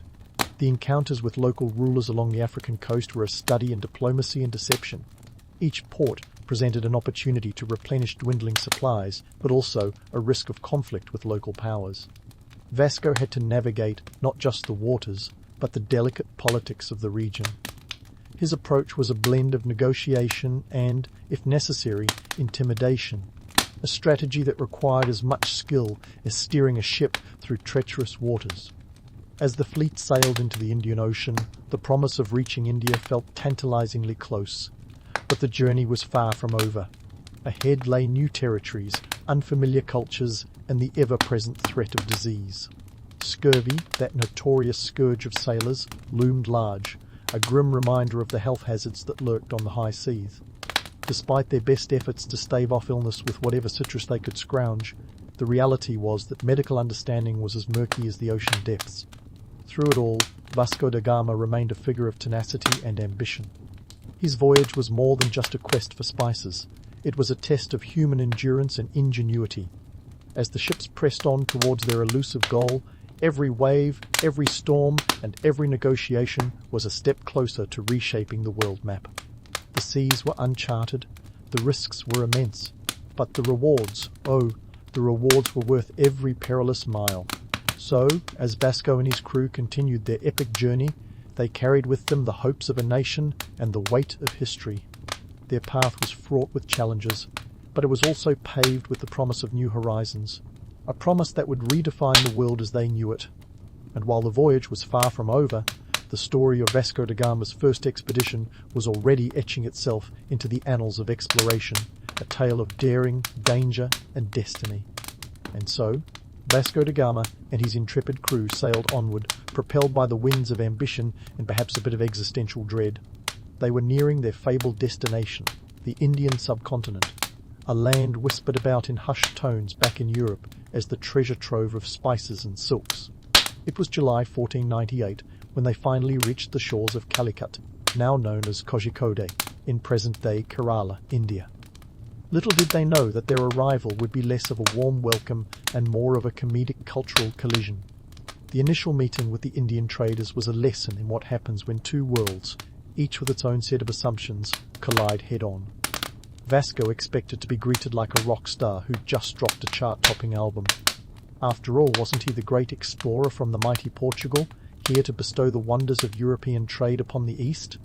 The encounters with local rulers along the African coast were a study in diplomacy and deception. Each port presented an opportunity to replenish dwindling supplies, but also a risk of conflict with local powers. Vasco had to navigate not just the waters, but the delicate politics of the region. His approach was a blend of negotiation and, if necessary, intimidation, a strategy that required as much skill as steering a ship through treacherous waters. As the fleet sailed into the Indian Ocean, the promise of reaching India felt tantalizingly close. But the journey was far from over. Ahead lay new territories, unfamiliar cultures, and the ever-present threat of disease. Scurvy, that notorious scourge of sailors, loomed large, a grim reminder of the health hazards that lurked on the high seas. Despite their best efforts to stave off illness with whatever citrus they could scrounge, the reality was that medical understanding was as murky as the ocean depths. Through it all, Vasco da Gama remained a figure of tenacity and ambition. His voyage was more than just a quest for spices. It was a test of human endurance and ingenuity. As the ships pressed on towards their elusive goal, every wave, every storm, and every negotiation was a step closer to reshaping the world map. The seas were uncharted, the risks were immense, but the rewards, the rewards were worth every perilous mile. So, as Vasco and his crew continued their epic journey, they carried with them the hopes of a nation and the weight of history. Their path was fraught with challenges, but it was also paved with the promise of new horizons, a promise that would redefine the world as they knew it. And while the voyage was far from over, the story of Vasco da Gama's first expedition was already etching itself into the annals of exploration, a tale of daring, danger, and destiny. And so, Vasco da Gama and his intrepid crew sailed onward, propelled by the winds of ambition and perhaps a bit of existential dread. They were nearing their fabled destination, the Indian subcontinent, a land whispered about in hushed tones back in Europe as the treasure trove of spices and silks. It was July 1498 when they finally reached the shores of Calicut, now known as Kozhikode, in present-day Kerala, India. Little did they know that their arrival would be less of a warm welcome and more of a comedic cultural collision. The initial meeting with the Indian traders was a lesson in what happens when two worlds, each with its own set of assumptions, collide head-on. Vasco expected to be greeted like a rock star who'd just dropped a chart-topping album. After all, wasn't he the great explorer from the mighty Portugal, here to bestow the wonders of European trade upon the East?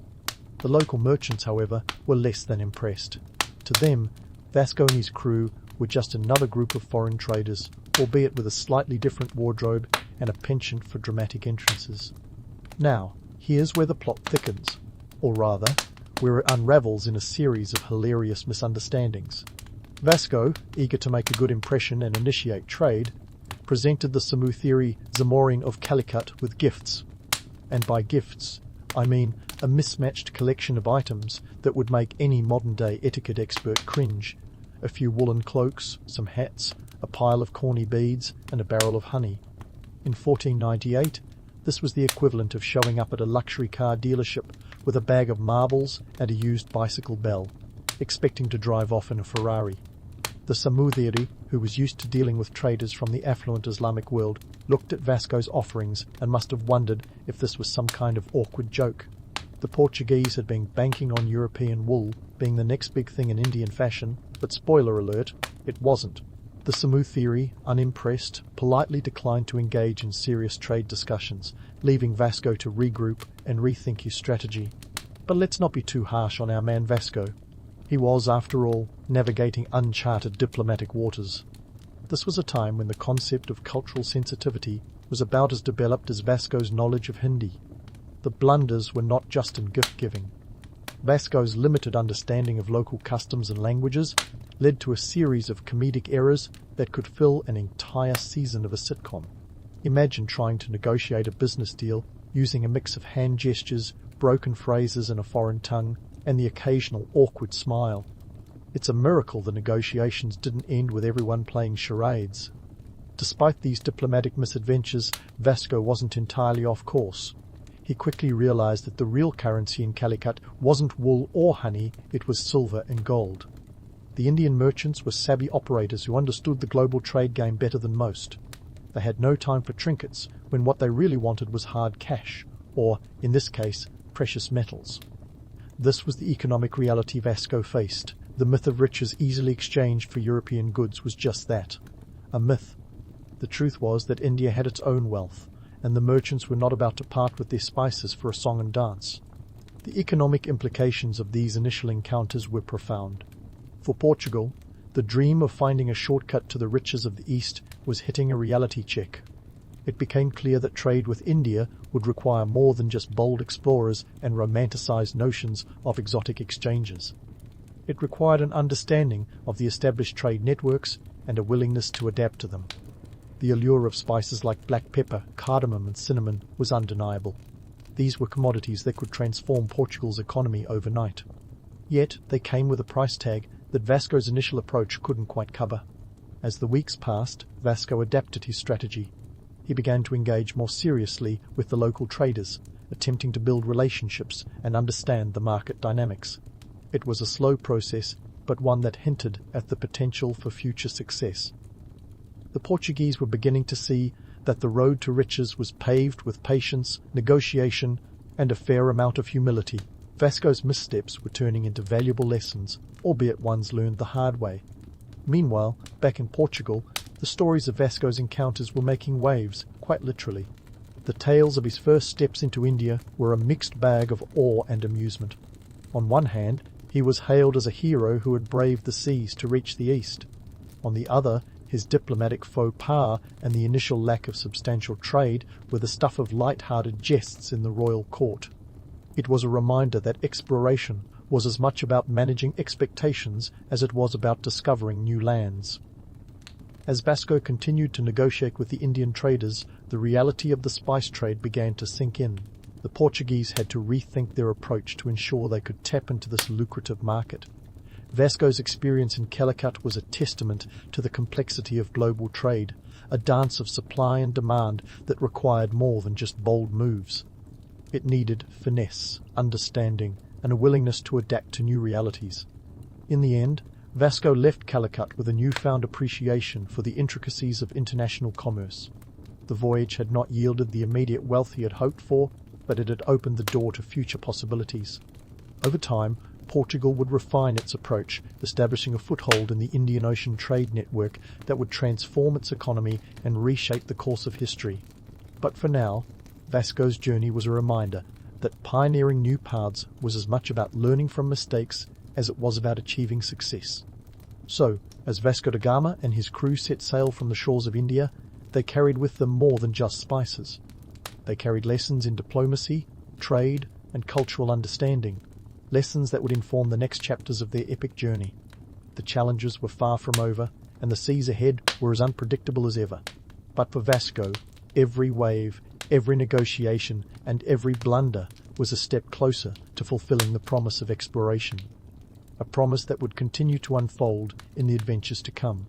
The local merchants, however, were less than impressed. To them, Vasco and his crew were just another group of foreign traders, albeit with a slightly different wardrobe and a penchant for dramatic entrances. Now, here's where the plot thickens, or rather, where it unravels in a series of hilarious misunderstandings. Vasco, eager to make a good impression and initiate trade, presented the Samoothiri Zamorin of Calicut with gifts. And by gifts, I mean a mismatched collection of items that would make any modern-day etiquette expert cringe. A few woolen cloaks, some hats, a pile of corny beads, and a barrel of honey. In 1498, this was the equivalent of showing up at a luxury car dealership with a bag of marbles and a used bicycle bell, expecting to drive off in a Ferrari. The Samoothiri, who was used to dealing with traders from the affluent Islamic world, looked at Vasco's offerings and must have wondered if this was some kind of awkward joke. The Portuguese had been banking on European wool being the next big thing in Indian fashion, but spoiler alert, it wasn't. The Samoothiri, unimpressed, politely declined to engage in serious trade discussions, leaving Vasco to regroup and rethink his strategy. But let's not be too harsh on our man Vasco. He was, after all, navigating uncharted diplomatic waters. This was a time when the concept of cultural sensitivity was about as developed as Vasco's knowledge of Hindi. The blunders were not just in gift-giving. Vasco's limited understanding of local customs and languages led to a series of comedic errors that could fill an entire season of a sitcom. Imagine trying to negotiate a business deal using a mix of hand gestures, broken phrases in a foreign tongue, and the occasional awkward smile. It's a miracle the negotiations didn't end with everyone playing charades. Despite these diplomatic misadventures, Vasco wasn't entirely off course. He quickly realized that the real currency in Calicut wasn't wool or honey, it was silver and gold. The Indian merchants were savvy operators who understood the global trade game better than most. They had no time for trinkets when what they really wanted was hard cash, or, in this case, precious metals. This was the economic reality Vasco faced. The myth of riches easily exchanged for European goods was just that, a myth. The truth was that India had its own wealth, and the merchants were not about to part with their spices for a song and dance. The economic implications of these initial encounters were profound. For Portugal, the dream of finding a shortcut to the riches of the East was hitting a reality check. It became clear that trade with India would require more than just bold explorers and romanticized notions of exotic exchanges. It required an understanding of the established trade networks and a willingness to adapt to them. The allure of spices like black pepper, cardamom and cinnamon was undeniable. These were commodities that could transform Portugal's economy overnight. Yet they came with a price tag that Vasco's initial approach couldn't quite cover. As the weeks passed, Vasco adapted his strategy. He began to engage more seriously with the local traders, attempting to build relationships and understand the market dynamics. It was a slow process, but one that hinted at the potential for future success. The Portuguese were beginning to see that the road to riches was paved with patience, negotiation, and a fair amount of humility. Vasco's missteps were turning into valuable lessons, albeit ones learned the hard way. Meanwhile, back in Portugal, the stories of Vasco's encounters were making waves, quite literally. The tales of his first steps into India were a mixed bag of awe and amusement. On one hand, he was hailed as a hero who had braved the seas to reach the East. On the other, his diplomatic faux pas and the initial lack of substantial trade were the stuff of light-hearted jests in the royal court. It was a reminder that exploration was as much about managing expectations as it was about discovering new lands. As Vasco continued to negotiate with the Indian traders, the reality of the spice trade began to sink in. The Portuguese had to rethink their approach to ensure they could tap into this lucrative market. Vasco's experience in Calicut was a testament to the complexity of global trade, a dance of supply and demand that required more than just bold moves. It needed finesse, understanding, and a willingness to adapt to new realities. In the end, Vasco left Calicut with a newfound appreciation for the intricacies of international commerce. The voyage had not yielded the immediate wealth he had hoped for, but it had opened the door to future possibilities. Over time, Portugal would refine its approach, establishing a foothold in the Indian Ocean trade network that would transform its economy and reshape the course of history. But for now, Vasco's journey was a reminder that pioneering new paths was as much about learning from mistakes as it was about achieving success. So, as Vasco da Gama and his crew set sail from the shores of India, they carried with them more than just spices. They carried lessons in diplomacy, trade, and cultural understanding. lessons that would inform the next chapters of their epic journey. The challenges were far from over, and the seas ahead were as unpredictable as ever. But for Vasco, every wave, every negotiation, and every blunder was a step closer to fulfilling the promise of exploration. A promise that would continue to unfold in the adventures to come.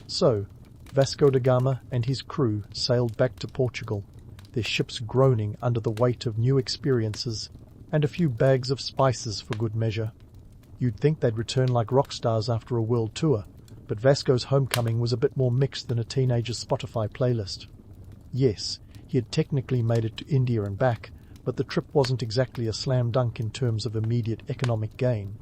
So, Vasco da Gama and his crew sailed back to Portugal, their ships groaning under the weight of new experiences and a few bags of spices for good measure. You'd think they'd return like rock stars after a world tour, but Vasco's homecoming was a bit more mixed than a teenager's Spotify playlist. Yes, he had technically made it to India and back, but the trip wasn't exactly a slam dunk in terms of immediate economic gain.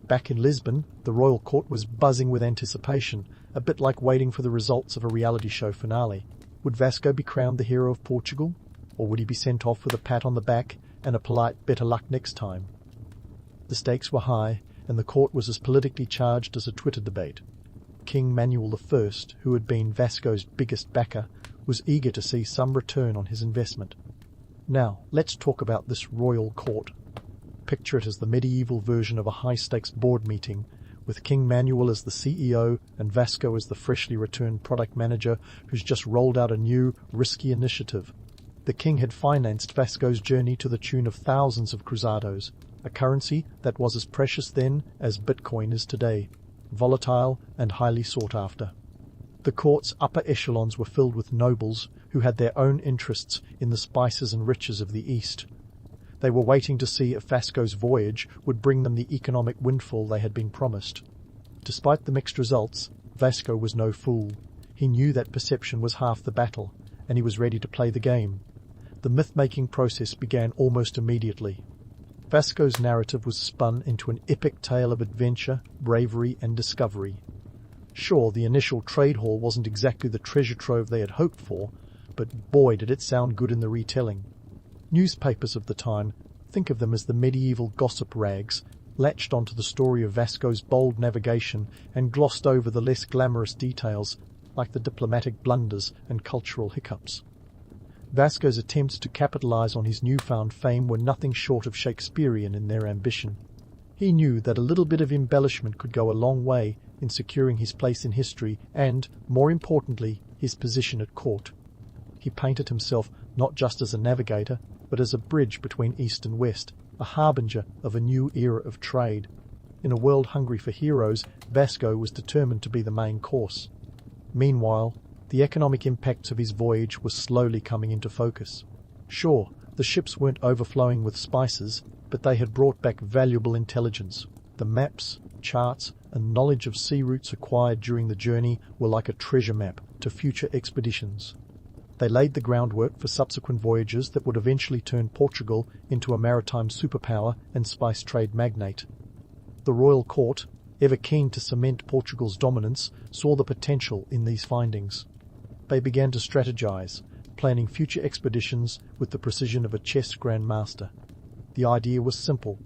Back in Lisbon, the royal court was buzzing with anticipation, a bit like waiting for the results of a reality show finale. Would Vasco be crowned the hero of Portugal, or would he be sent off with a pat on the back and a polite better luck next time? The stakes were high, and the court was as politically charged as a Twitter debate. King Manuel I, who had been Vasco's biggest backer, was eager to see some return on his investment. Now, let's talk about this royal court. Picture it as the medieval version of a high-stakes board meeting, with King Manuel as the CEO and Vasco as the freshly returned product manager who's just rolled out a new, risky initiative. The king had financed Vasco's journey to the tune of thousands of cruzados, a currency that was as precious then as Bitcoin is today, volatile and highly sought after. The court's upper echelons were filled with nobles who had their own interests in the spices and riches of the East. They were waiting to see if Vasco's voyage would bring them the economic windfall they had been promised. Despite the mixed results, Vasco was no fool. He knew that perception was half the battle, and he was ready to play the game. The myth-making process began almost immediately. Vasco's narrative was spun into an epic tale of adventure, bravery, and discovery. Sure, the initial trade haul wasn't exactly the treasure trove they had hoped for, but boy did it sound good in the retelling. Newspapers of the time, think of them as the medieval gossip rags, latched onto the story of Vasco's bold navigation and glossed over the less glamorous details, like the diplomatic blunders and cultural hiccups. Vasco's attempts to capitalize on his newfound fame were nothing short of Shakespearean in their ambition. He knew that a little bit of embellishment could go a long way in securing his place in history and, more importantly, his position at court. He painted himself not just as a navigator, but as a bridge between East and West, a harbinger of a new era of trade. In a world hungry for heroes, Vasco was determined to be the main course. Meanwhile, the economic impacts of his voyage were slowly coming into focus. Sure, the ships weren't overflowing with spices, but they had brought back valuable intelligence. The maps, charts, and knowledge of sea routes acquired during the journey were like a treasure map to future expeditions. They laid the groundwork for subsequent voyages that would eventually turn Portugal into a maritime superpower and spice trade magnate. The royal court, ever keen to cement Portugal's dominance, saw the potential in these findings. They began to strategize, planning future expeditions with the precision of a chess grandmaster. The idea was simple: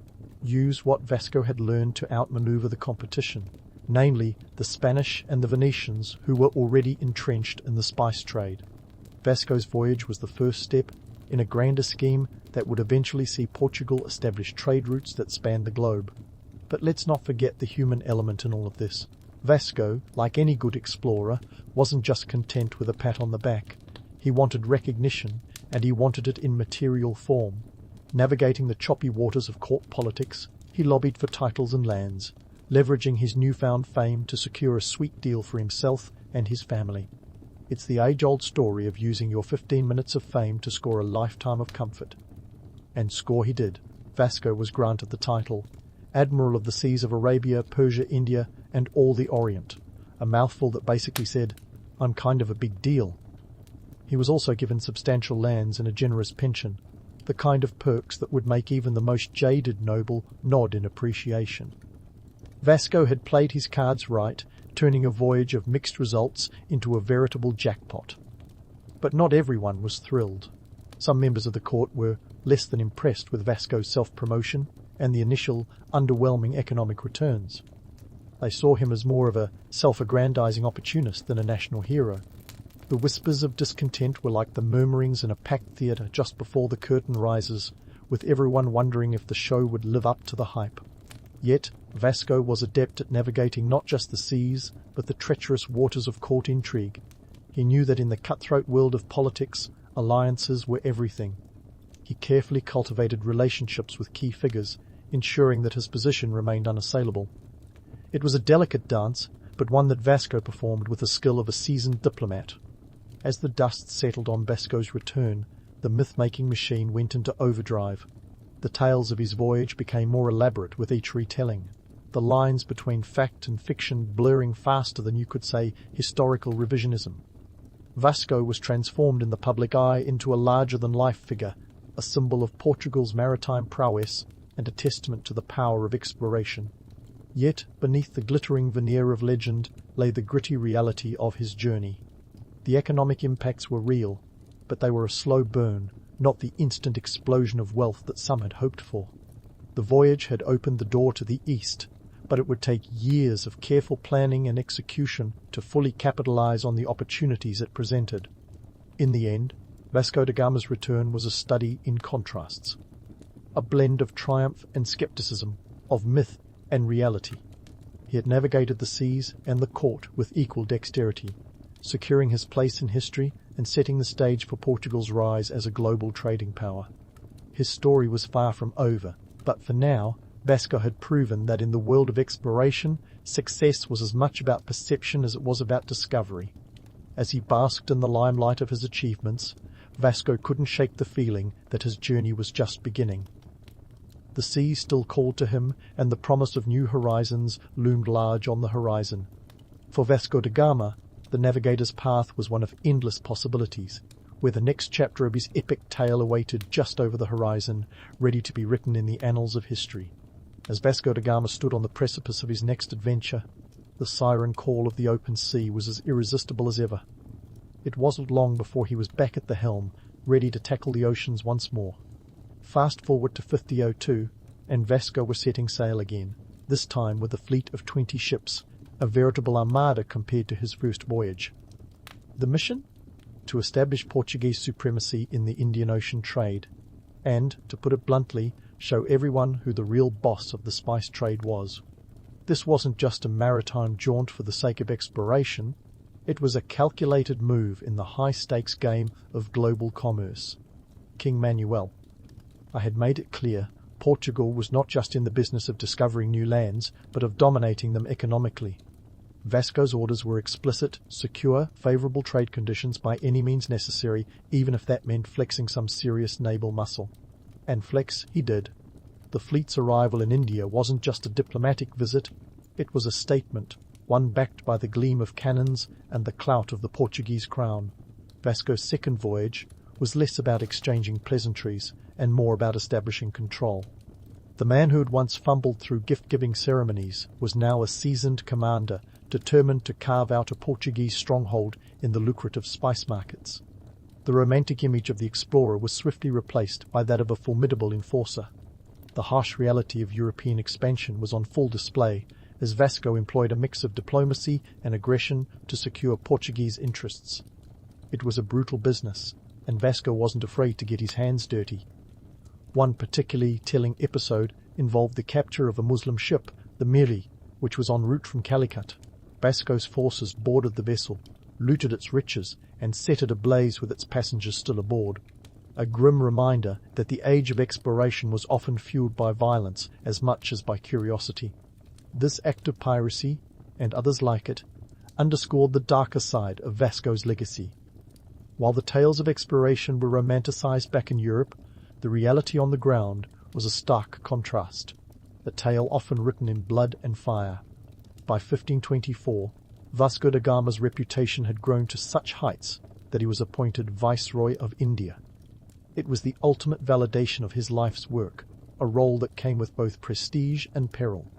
use what Vasco had learned to outmaneuver the competition, namely the Spanish and the Venetians, who were already entrenched in the spice trade. Vasco's voyage was the first step in a grander scheme that would eventually see Portugal establish trade routes that spanned the globe. But let's not forget the human element in all of this. Vasco, like any good explorer, wasn't just content with a pat on the back. He wanted recognition, and he wanted it in material form. Navigating the choppy waters of court politics, he lobbied for titles and lands, leveraging his newfound fame to secure a sweet deal for himself and his family. It's the age-old story of using your 15 minutes of fame to score a lifetime of comfort. And score he did. Vasco was granted the title Admiral of the Seas of Arabia, Persia, India, and all the Orient, a mouthful that basically said, "I'm kind of a big deal." He was also given substantial lands and a generous pension, the kind of perks that would make even the most jaded noble nod in appreciation. Vasco had played his cards right, turning a voyage of mixed results into a veritable jackpot. But not everyone was thrilled. Some members of the court were less than impressed with Vasco's self-promotion and the initial underwhelming economic returns. They saw him as more of a self-aggrandizing opportunist than a national hero. The whispers of discontent were like the murmurings in a packed theatre just before the curtain rises, with everyone wondering if the show would live up to the hype. Yet, Vasco was adept at navigating not just the seas, but the treacherous waters of court intrigue. He knew that in the cutthroat world of politics, alliances were everything. He carefully cultivated relationships with key figures, ensuring that his position remained unassailable. It was a delicate dance, but one that Vasco performed with the skill of a seasoned diplomat. As the dust settled on Vasco's return, the myth-making machine went into overdrive. The tales of his voyage became more elaborate with each retelling, the lines between fact and fiction blurring faster than you could say historical revisionism. Vasco was transformed in the public eye into a larger-than-life figure, a symbol of Portugal's maritime prowess and a testament to the power of exploration. Yet, beneath the glittering veneer of legend lay the gritty reality of his journey. The economic impacts were real, but they were a slow burn, not the instant explosion of wealth that some had hoped for. The voyage had opened the door to the east, but it would take years of careful planning and execution to fully capitalize on the opportunities it presented. In the end, Vasco da Gama's return was a study in contrasts. A blend of triumph and skepticism, of myth and reality. He had navigated the seas and the court with equal dexterity, securing his place in history and setting the stage for Portugal's rise as a global trading power. His story was far from over, but for now, Vasco had proven that in the world of exploration, success was as much about perception as it was about discovery. As he basked in the limelight of his achievements, Vasco couldn't shake the feeling that his journey was just beginning. The sea still called to him, and the promise of new horizons loomed large on the horizon. For Vasco da Gama, the navigator's path was one of endless possibilities, where the next chapter of his epic tale awaited just over the horizon, ready to be written in the annals of history. As Vasco da Gama stood on the precipice of his next adventure, the siren call of the open sea was as irresistible as ever. It wasn't long before he was back at the helm, ready to tackle the oceans once more. Fast forward to 5002, and Vasco was setting sail again, this time with a fleet of 20 ships, a veritable armada compared to his first voyage. The mission? To establish Portuguese supremacy in the Indian Ocean trade, and, to put it bluntly, show everyone who the real boss of the spice trade was. This wasn't just a maritime jaunt for the sake of exploration, it was a calculated move in the high-stakes game of global commerce. King Manuel. I had made it clear Portugal was not just in the business of discovering new lands, but of dominating them economically. Vasco's orders were explicit: secure favourable trade conditions by any means necessary, even if that meant flexing some serious naval muscle. And flex he did. The fleet's arrival in India wasn't just a diplomatic visit, it was a statement, one backed by the gleam of cannons and the clout of the Portuguese crown. Vasco's second voyage was less about exchanging pleasantries and more about establishing control. The man who had once fumbled through gift-giving ceremonies was now a seasoned commander, determined to carve out a Portuguese stronghold in the lucrative spice markets. The romantic image of the explorer was swiftly replaced by that of a formidable enforcer. The harsh reality of European expansion was on full display, as Vasco employed a mix of diplomacy and aggression to secure Portuguese interests. It was a brutal business, and Vasco wasn't afraid to get his hands dirty. One particularly telling episode involved the capture of a Muslim ship, the Miri, which was en route from Calicut. Vasco's forces boarded the vessel, looted its riches, and set it ablaze with its passengers still aboard. A grim reminder that the age of exploration was often fueled by violence as much as by curiosity. This act of piracy, and others like it, underscored the darker side of Vasco's legacy. While the tales of exploration were romanticized back in Europe, the reality on the ground was a stark contrast, a tale often written in blood and fire. By 1524, Vasco da Gama's reputation had grown to such heights that he was appointed Viceroy of India. It was the ultimate validation of his life's work, a role that came with both prestige and peril.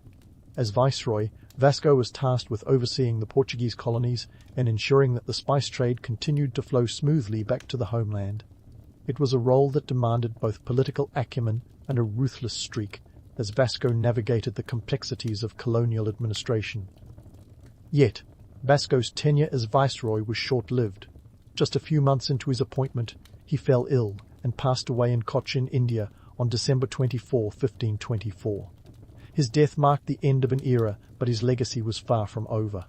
As Viceroy, Vasco was tasked with overseeing the Portuguese colonies and ensuring that the spice trade continued to flow smoothly back to the homeland. It was a role that demanded both political acumen and a ruthless streak, as Vasco navigated the complexities of colonial administration. Yet, Vasco's tenure as Viceroy was short-lived. Just a few months into his appointment, he fell ill and passed away in Cochin, India, on December 24, 1524. His death marked the end of an era, but his legacy was far from over.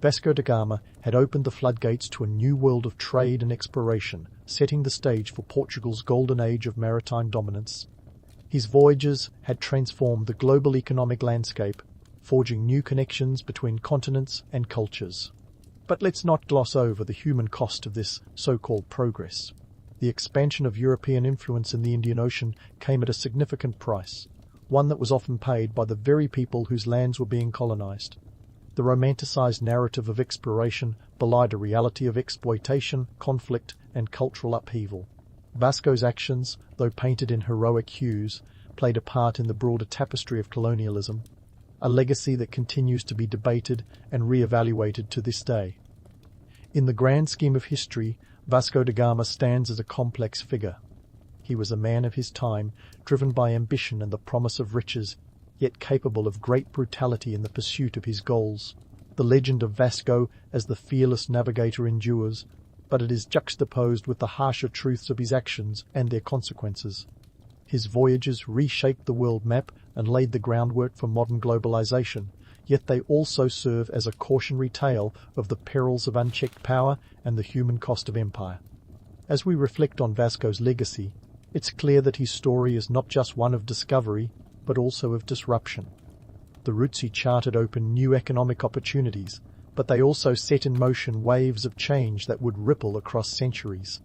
Vasco da Gama had opened the floodgates to a new world of trade and exploration, setting the stage for Portugal's golden age of maritime dominance. His voyages had transformed the global economic landscape, forging new connections between continents and cultures. But let's not gloss over the human cost of this so-called progress. The expansion of European influence in the Indian Ocean came at a significant price, one that was often paid by the very people whose lands were being colonized. The romanticized narrative of exploration belied a reality of exploitation, conflict, and cultural upheaval. Vasco's actions, though painted in heroic hues, played a part in the broader tapestry of colonialism, a legacy that continues to be debated and re-evaluated to this day. In the grand scheme of history, Vasco da Gama stands as a complex figure. He was a man of his time, driven by ambition and the promise of riches, yet capable of great brutality in the pursuit of his goals. The legend of Vasco as the fearless navigator endures, but it is juxtaposed with the harsher truths of his actions and their consequences. His voyages reshaped the world map and laid the groundwork for modern globalization, yet they also serve as a cautionary tale of the perils of unchecked power and the human cost of empire. As we reflect on Vasco's legacy, it's clear that his story is not just one of discovery, but also of disruption. The routes he charted opened new economic opportunities, but they also set in motion waves of change that would ripple across centuries.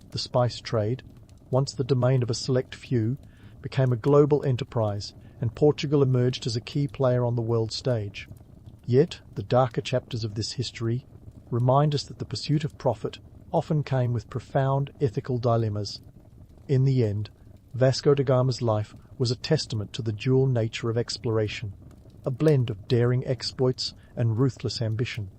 The spice trade, once the domain of a select few, became a global enterprise, and Portugal emerged as a key player on the world stage. Yet, the darker chapters of this history remind us that the pursuit of profit often came with profound ethical dilemmas. In the end, Vasco da Gama's life was a testament to the dual nature of exploration, a blend of daring exploits and ruthless ambition.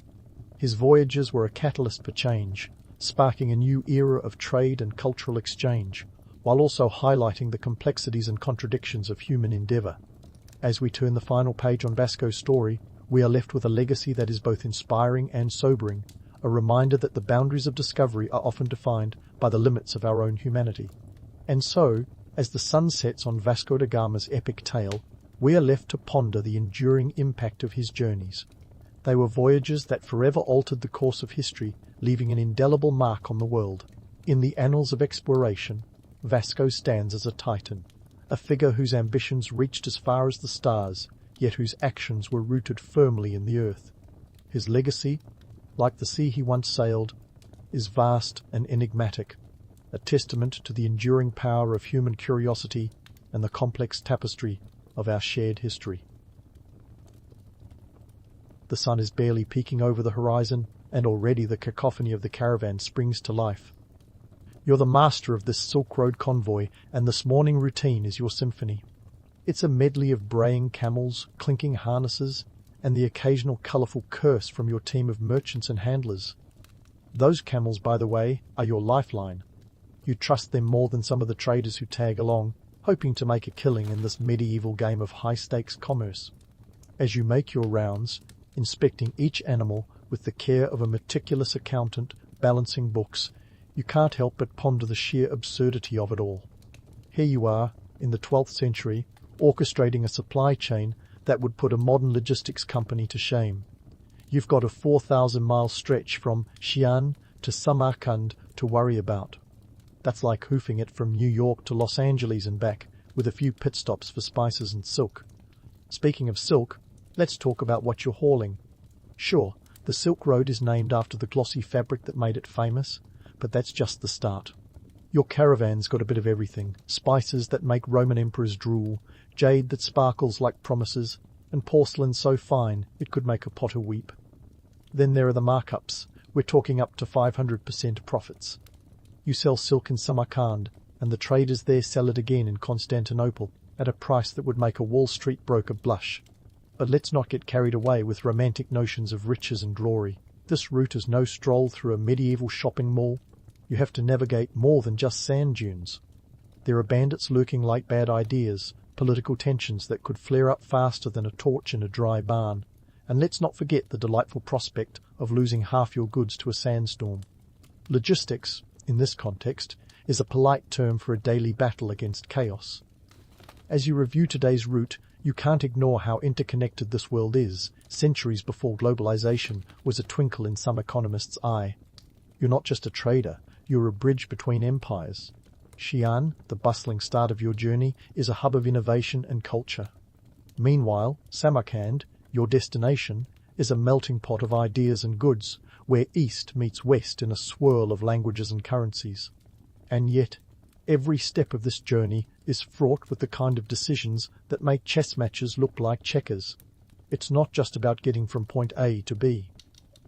His voyages were a catalyst for change, sparking a new era of trade and cultural exchange, while also highlighting the complexities and contradictions of human endeavour. As we turn the final page on Vasco's story, we are left with a legacy that is both inspiring and sobering, a reminder that the boundaries of discovery are often defined by the limits of our own humanity. And so, as the sun sets on Vasco da Gama's epic tale, we are left to ponder the enduring impact of his journeys. They were voyages that forever altered the course of history, leaving an indelible mark on the world. In the annals of exploration, Vasco stands as a titan, a figure whose ambitions reached as far as the stars, yet whose actions were rooted firmly in the earth. His legacy, like the sea he once sailed, is vast and enigmatic, a testament to the enduring power of human curiosity and the complex tapestry of our shared history. The sun is barely peeking over the horizon, and already the cacophony of the caravan springs to life. You're the master of this Silk Road convoy, and this morning routine is your symphony. It's a medley of braying camels, clinking harnesses, and the occasional colourful curse from your team of merchants and handlers. Those camels, by the way, are your lifeline. You trust them more than some of the traders who tag along, hoping to make a killing in this medieval game of high-stakes commerce. As you make your rounds, inspecting each animal with the care of a meticulous accountant balancing books, you can't help but ponder the sheer absurdity of it all. Here you are, in the 12th century, orchestrating a supply chain that would put a modern logistics company to shame. You've got a 4,000-mile stretch from Xi'an to Samarkand to worry about. That's like hoofing it from New York to Los Angeles and back, with a few pit stops for spices and silk. Speaking of silk, let's talk about what you're hauling. Sure, the Silk Road is named after the glossy fabric that made it famous, but that's just the start. Your caravan's got a bit of everything: spices that make Roman emperors drool, jade that sparkles like promises, and porcelain so fine it could make a potter weep. Then there are the markups. We're talking up to 500% profits. You sell silk in Samarkand, and the traders there sell it again in Constantinople at a price that would make a Wall Street broker blush. But let's not get carried away with romantic notions of riches and glory. This route is no stroll through a medieval shopping mall. You have to navigate more than just sand dunes. There are bandits lurking like bad ideas, political tensions that could flare up faster than a torch in a dry barn, and let's not forget the delightful prospect of losing half your goods to a sandstorm. Logistics, in this context, is a polite term for a daily battle against chaos. As you review today's route, you can't ignore how interconnected this world is. Centuries before globalization was a twinkle in some economist's eye. You're not just a trader, you're a bridge between empires. Xi'an, the bustling start of your journey, is a hub of innovation and culture. Meanwhile, Samarkand, your destination, is a melting pot of ideas and goods, where East meets West in a swirl of languages and currencies. And yet, every step of this journey is fraught with the kind of decisions that make chess matches look like checkers. It's not just about getting from point A to B.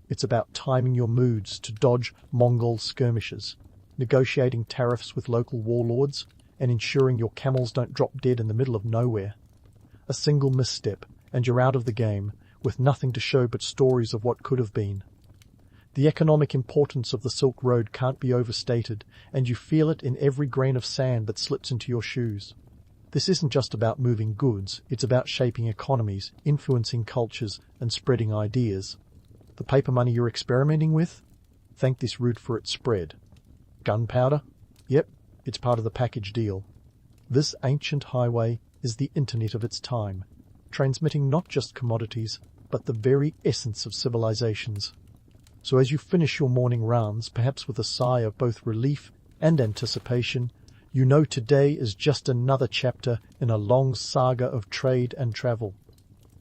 It's about timing your moves to dodge Mongol skirmishes, negotiating tariffs with local warlords, and ensuring your camels don't drop dead in the middle of nowhere. A single misstep, and you're out of the game, with nothing to show but stories of what could have been. The economic importance of the Silk Road can't be overstated, and you feel it in every grain of sand that slips into your shoes. This isn't just about moving goods, it's about shaping economies, influencing cultures, and spreading ideas. The paper money you're experimenting with? Thank this route for its spread. Gunpowder? Yep, it's part of the package deal. This ancient highway is the internet of its time, transmitting not just commodities, but the very essence of civilizations. So as you finish your morning rounds, perhaps with a sigh of both relief and anticipation, you know today is just another chapter in a long saga of trade and travel.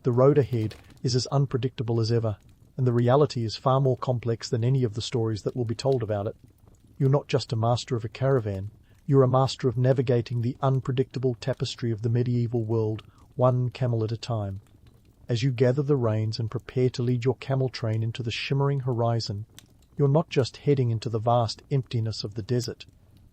The road ahead is as unpredictable as ever, and the reality is far more complex than any of the stories that will be told about it. You're not just a master of a caravan, you're a master of navigating the unpredictable tapestry of the medieval world, one camel at a time. As you gather the reins and prepare to lead your camel train into the shimmering horizon, you're not just heading into the vast emptiness of the desert.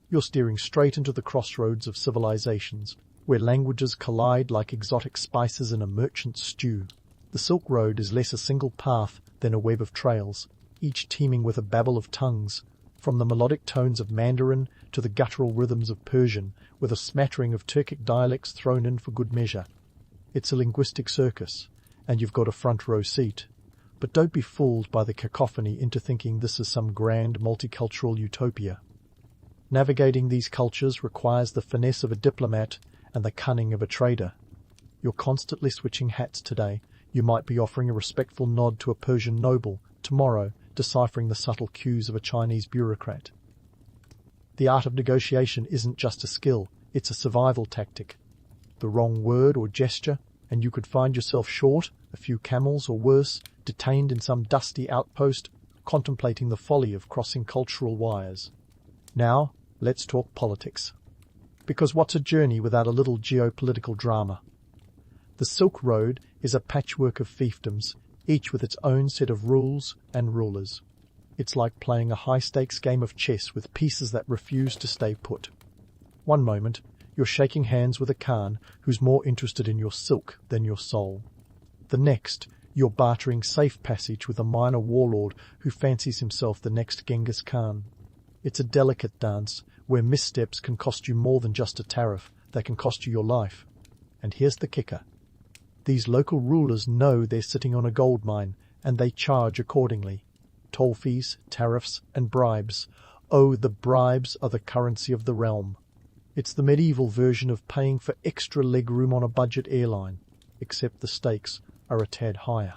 You're steering straight into the crossroads of civilizations, where languages collide like exotic spices in a merchant's stew. The Silk Road is less a single path than a web of trails, each teeming with a babble of tongues, from the melodic tones of Mandarin to the guttural rhythms of Persian, with a smattering of Turkic dialects thrown in for good measure. It's a linguistic circus, and you've got a front row seat. But don't be fooled by the cacophony into thinking this is some grand multicultural utopia. Navigating these cultures requires the finesse of a diplomat and the cunning of a trader. You're constantly switching hats today. You might be offering a respectful nod to a Persian noble, tomorrow deciphering the subtle cues of a Chinese bureaucrat. The art of negotiation isn't just a skill, it's a survival tactic. The wrong word or gesture, and you could find yourself short, a few camels or worse, detained in some dusty outpost, contemplating the folly of crossing cultural wires. Now, let's talk politics. Because what's a journey without a little geopolitical drama? The Silk Road is a patchwork of fiefdoms, each with its own set of rules and rulers. It's like playing a high-stakes game of chess with pieces that refuse to stay put. One moment, you're shaking hands with a Khan who's more interested in your silk than your soul. The next, you're bartering safe passage with a minor warlord who fancies himself the next Genghis Khan. It's a delicate dance where missteps can cost you more than just a tariff, they can cost you your life. And here's the kicker. These local rulers know they're sitting on a gold mine, and they charge accordingly. Toll fees, tariffs, and bribes. Oh, the bribes are the currency of the realm. It's the medieval version of paying for extra legroom on a budget airline, except the stakes are a tad higher.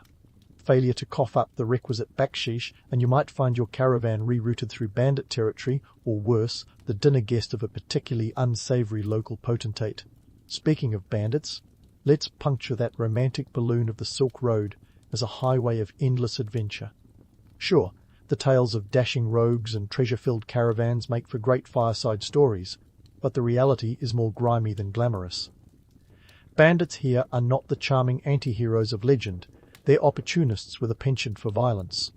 Failure to cough up the requisite baksheesh, and you might find your caravan rerouted through bandit territory, or worse, the dinner guest of a particularly unsavoury local potentate. Speaking of bandits, let's puncture that romantic balloon of the Silk Road as a highway of endless adventure. Sure, the tales of dashing rogues and treasure-filled caravans make for great fireside stories, but the reality is more grimy than glamorous. Bandits here are not the charming anti-heroes of legend. They're opportunists with a penchant for violence.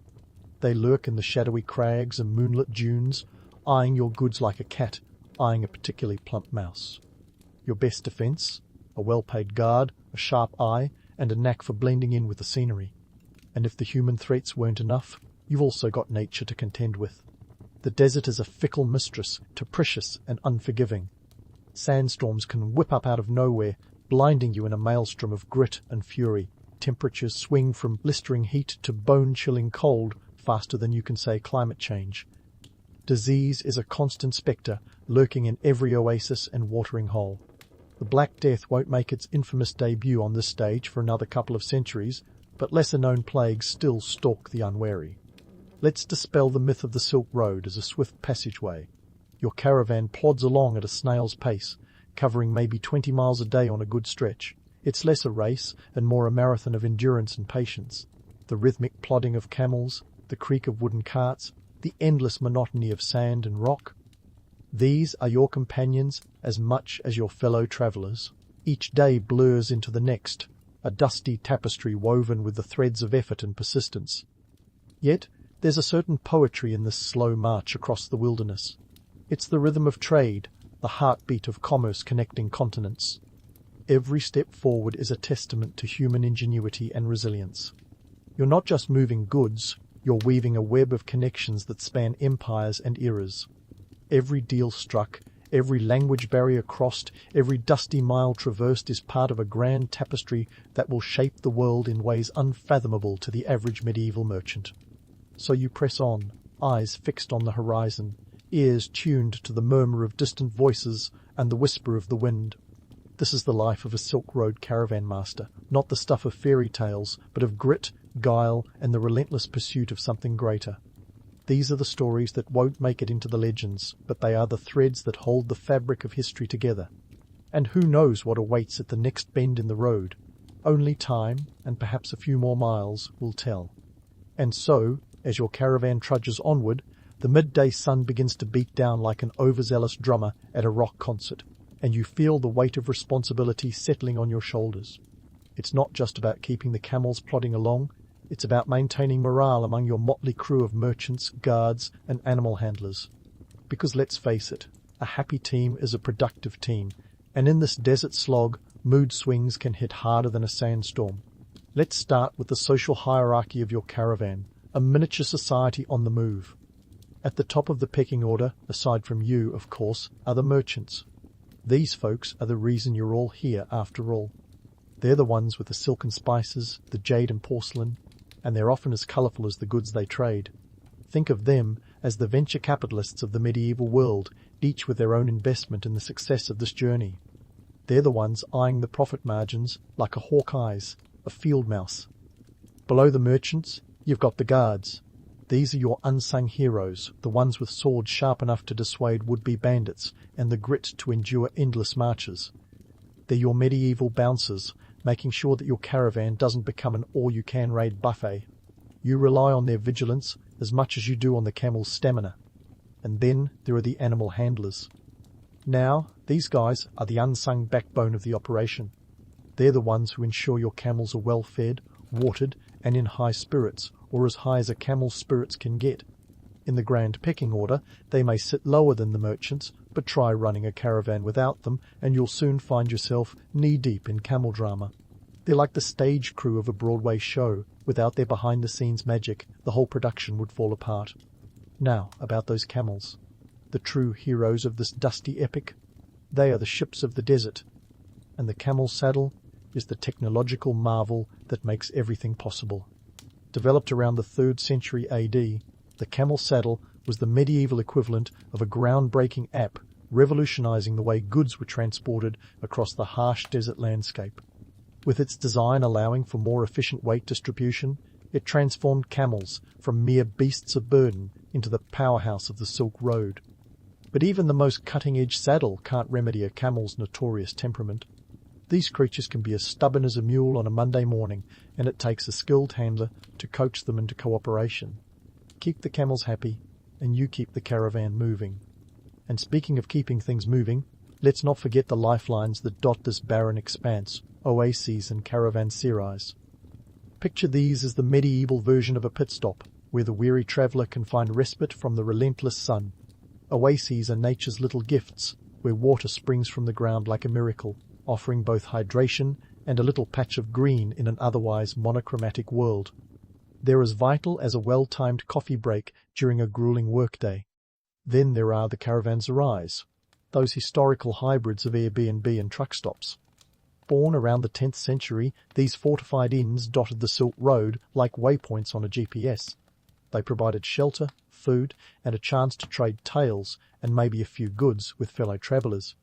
They lurk in the shadowy crags and moonlit dunes, eyeing your goods like a cat eyeing a particularly plump mouse. Your best defence? A well-paid guard, a sharp eye, and a knack for blending in with the scenery. And if the human threats weren't enough, you've also got nature to contend with. The desert is a fickle mistress, capricious and unforgiving. Sandstorms can whip up out of nowhere, blinding you in a maelstrom of grit and fury. Temperatures swing from blistering heat to bone-chilling cold faster than you can say climate change. Disease is a constant spectre, lurking in every oasis and watering hole. The Black Death won't make its infamous debut on this stage for another couple of centuries, but lesser-known plagues still stalk the unwary. Let's dispel the myth of the Silk Road as a swift passageway. Your caravan plods along at a snail's pace, covering maybe 20 miles a day on a good stretch. It's less a race and more a marathon of endurance and patience. The rhythmic plodding of camels, the creak of wooden carts, the endless monotony of sand and rock. These are your companions as much as your fellow travellers. Each day blurs into the next, a dusty tapestry woven with the threads of effort and persistence. Yet there's a certain poetry in this slow march across the wilderness. It's the rhythm of trade, the heartbeat of commerce connecting continents. Every step forward is a testament to human ingenuity and resilience. You're not just moving goods, you're weaving a web of connections that span empires and eras. Every deal struck, every language barrier crossed, every dusty mile traversed is part of a grand tapestry that will shape the world in ways unfathomable to the average medieval merchant. So you press on, eyes fixed on the horizon, ears tuned to the murmur of distant voices and the whisper of the wind. This is the life of a Silk Road caravan master, not the stuff of fairy tales, but of grit, guile, and the relentless pursuit of something greater. These are the stories that won't make it into the legends, but they are the threads that hold the fabric of history together. And who knows what awaits at the next bend in the road? Only time, and perhaps a few more miles, will tell. And so, as your caravan trudges onward, the midday sun begins to beat down like an overzealous drummer at a rock concert, and you feel the weight of responsibility settling on your shoulders. It's not just about keeping the camels plodding along, it's about maintaining morale among your motley crew of merchants, guards, and animal handlers. Because let's face it, a happy team is a productive team, and in this desert slog, mood swings can hit harder than a sandstorm. Let's start with the social hierarchy of your caravan, a miniature society on the move. At the top of the pecking order, aside from you, of course, are the merchants. These folks are the reason you're all here, after all. They're the ones with the silk and spices, the jade and porcelain, and they're often as colourful as the goods they trade. Think of them as the venture capitalists of the medieval world, each with their own investment in the success of this journey. They're the ones eyeing the profit margins like a hawk eyes, a field mouse. Below the merchants, you've got the guards. These are your unsung heroes, the ones with swords sharp enough to dissuade would-be bandits and the grit to endure endless marches. They're your medieval bouncers, making sure that your caravan doesn't become an all-you-can-raid buffet. You rely on their vigilance as much as you do on the camel's stamina. And then there are the animal handlers. Now, these guys are the unsung backbone of the operation. They're the ones who ensure your camels are well-fed, watered, and in high spirits, or as high as a camel's spirits can get. In the grand pecking order, they may sit lower than the merchants, but try running a caravan without them, and you'll soon find yourself knee-deep in camel drama. They're like the stage crew of a Broadway show. Without their behind-the-scenes magic, the whole production would fall apart. Now, about those camels. The true heroes of this dusty epic. They are the ships of the desert. And the camel saddle is the technological marvel that makes everything possible. Developed around the 3rd century AD, the camel saddle was the medieval equivalent of a groundbreaking app, revolutionizing the way goods were transported across the harsh desert landscape. With its design allowing for more efficient weight distribution, it transformed camels from mere beasts of burden into the powerhouse of the Silk Road. But even the most cutting-edge saddle can't remedy a camel's notorious temperament. These creatures can be as stubborn as a mule on a Monday morning, and it takes a skilled handler to coach them into cooperation. Keep the camels happy, and you keep the caravan moving. And speaking of keeping things moving, let's not forget the lifelines that dot this barren expanse, oases and caravanserais. Picture these as the medieval version of a pit stop, where the weary traveller can find respite from the relentless sun. Oases are nature's little gifts, where water springs from the ground like a miracle, offering both hydration and a little patch of green in an otherwise monochromatic world. They're as vital as a well-timed coffee break during a grueling workday. Then there are the caravanserais, those historical hybrids of Airbnb and truck stops. Born around the 10th century, these fortified inns dotted the Silk Road like waypoints on a GPS. They provided shelter, food and a chance to trade tales and maybe a few goods with fellow travellers.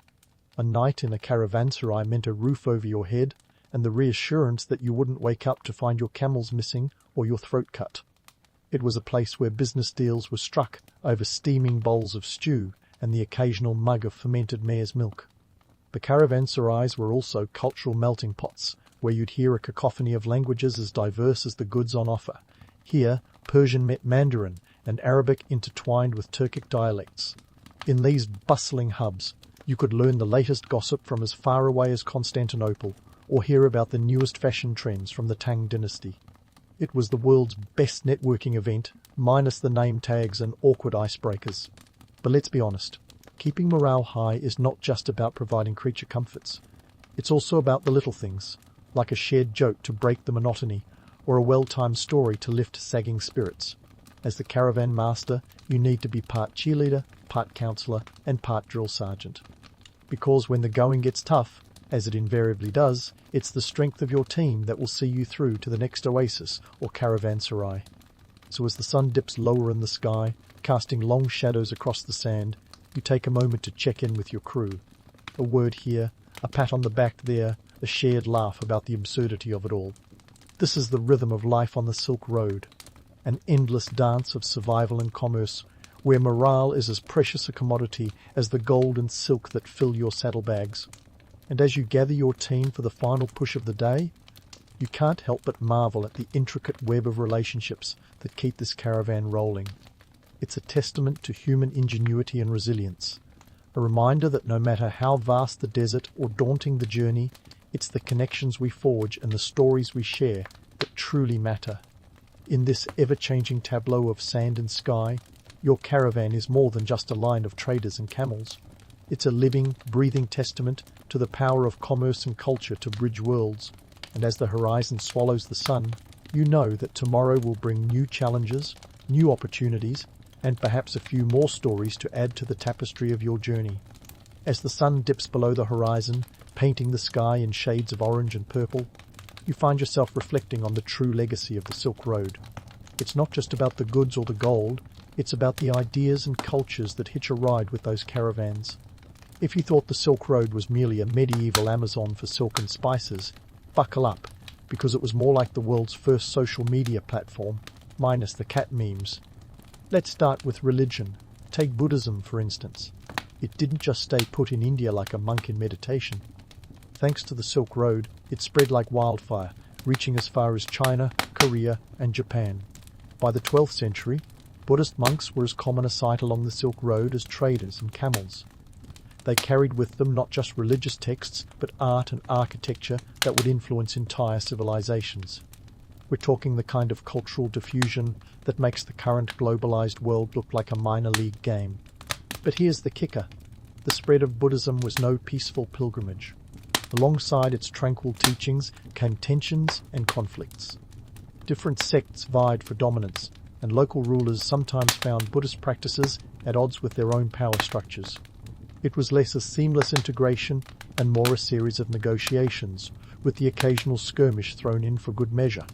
A night in a caravanserai meant a roof over your head and the reassurance that you wouldn't wake up to find your camels missing or your throat cut. It was a place where business deals were struck over steaming bowls of stew and the occasional mug of fermented mare's milk. The caravanserais were also cultural melting pots, where you'd hear a cacophony of languages as diverse as the goods on offer. Here, Persian met Mandarin, and Arabic intertwined with Turkic dialects. In these bustling hubs, you could learn the latest gossip from as far away as Constantinople, or hear about the newest fashion trends from the Tang dynasty. It was the world's best networking event, minus the name tags and awkward icebreakers. But let's be honest, keeping morale high is not just about providing creature comforts. It's also about the little things, like a shared joke to break the monotony, or a well-timed story to lift sagging spirits. As the caravan master, you need to be part cheerleader, part counsellor, and part drill sergeant. Because when the going gets tough, as it invariably does, it's the strength of your team that will see you through to the next oasis or caravanserai. So as the sun dips lower in the sky, casting long shadows across the sand, you take a moment to check in with your crew. A word here, a pat on the back there, a shared laugh about the absurdity of it all. This is the rhythm of life on the Silk Road, an endless dance of survival and commerce, where morale is as precious a commodity as the gold and silk that fill your saddlebags. And as you gather your team for the final push of the day, you can't help but marvel at the intricate web of relationships that keep this caravan rolling. It's a testament to human ingenuity and resilience, a reminder that no matter how vast the desert or daunting the journey, it's the connections we forge and the stories we share that truly matter. In this ever-changing tableau of sand and sky, your caravan is more than just a line of traders and camels. It's a living, breathing testament to the power of commerce and culture to bridge worlds. And as the horizon swallows the sun, you know that tomorrow will bring new challenges, new opportunities, and perhaps a few more stories to add to the tapestry of your journey. As the sun dips below the horizon, painting the sky in shades of orange and purple, you find yourself reflecting on the true legacy of the Silk Road. It's not just about the goods or the gold, it's about the ideas and cultures that hitch a ride with those caravans. If you thought the Silk Road was merely a medieval Amazon for silk and spices, buckle up, because it was more like the world's first social media platform, minus the cat memes. Let's start with religion. Take Buddhism, for instance. It didn't just stay put in India like a monk in meditation. Thanks to the Silk Road, it spread like wildfire, reaching as far as China, Korea, and Japan. By the 12th century, Buddhist monks were as common a sight along the Silk Road as traders and camels. They carried with them not just religious texts, but art and architecture that would influence entire civilizations. We're talking the kind of cultural diffusion that makes the current globalized world look like a minor league game. But here's the kicker. The spread of Buddhism was no peaceful pilgrimage. Alongside its tranquil teachings came tensions and conflicts. Different sects vied for dominance, and local rulers sometimes found Buddhist practices at odds with their own power structures. It was less a seamless integration and more a series of negotiations, with the occasional skirmish thrown in for good measure.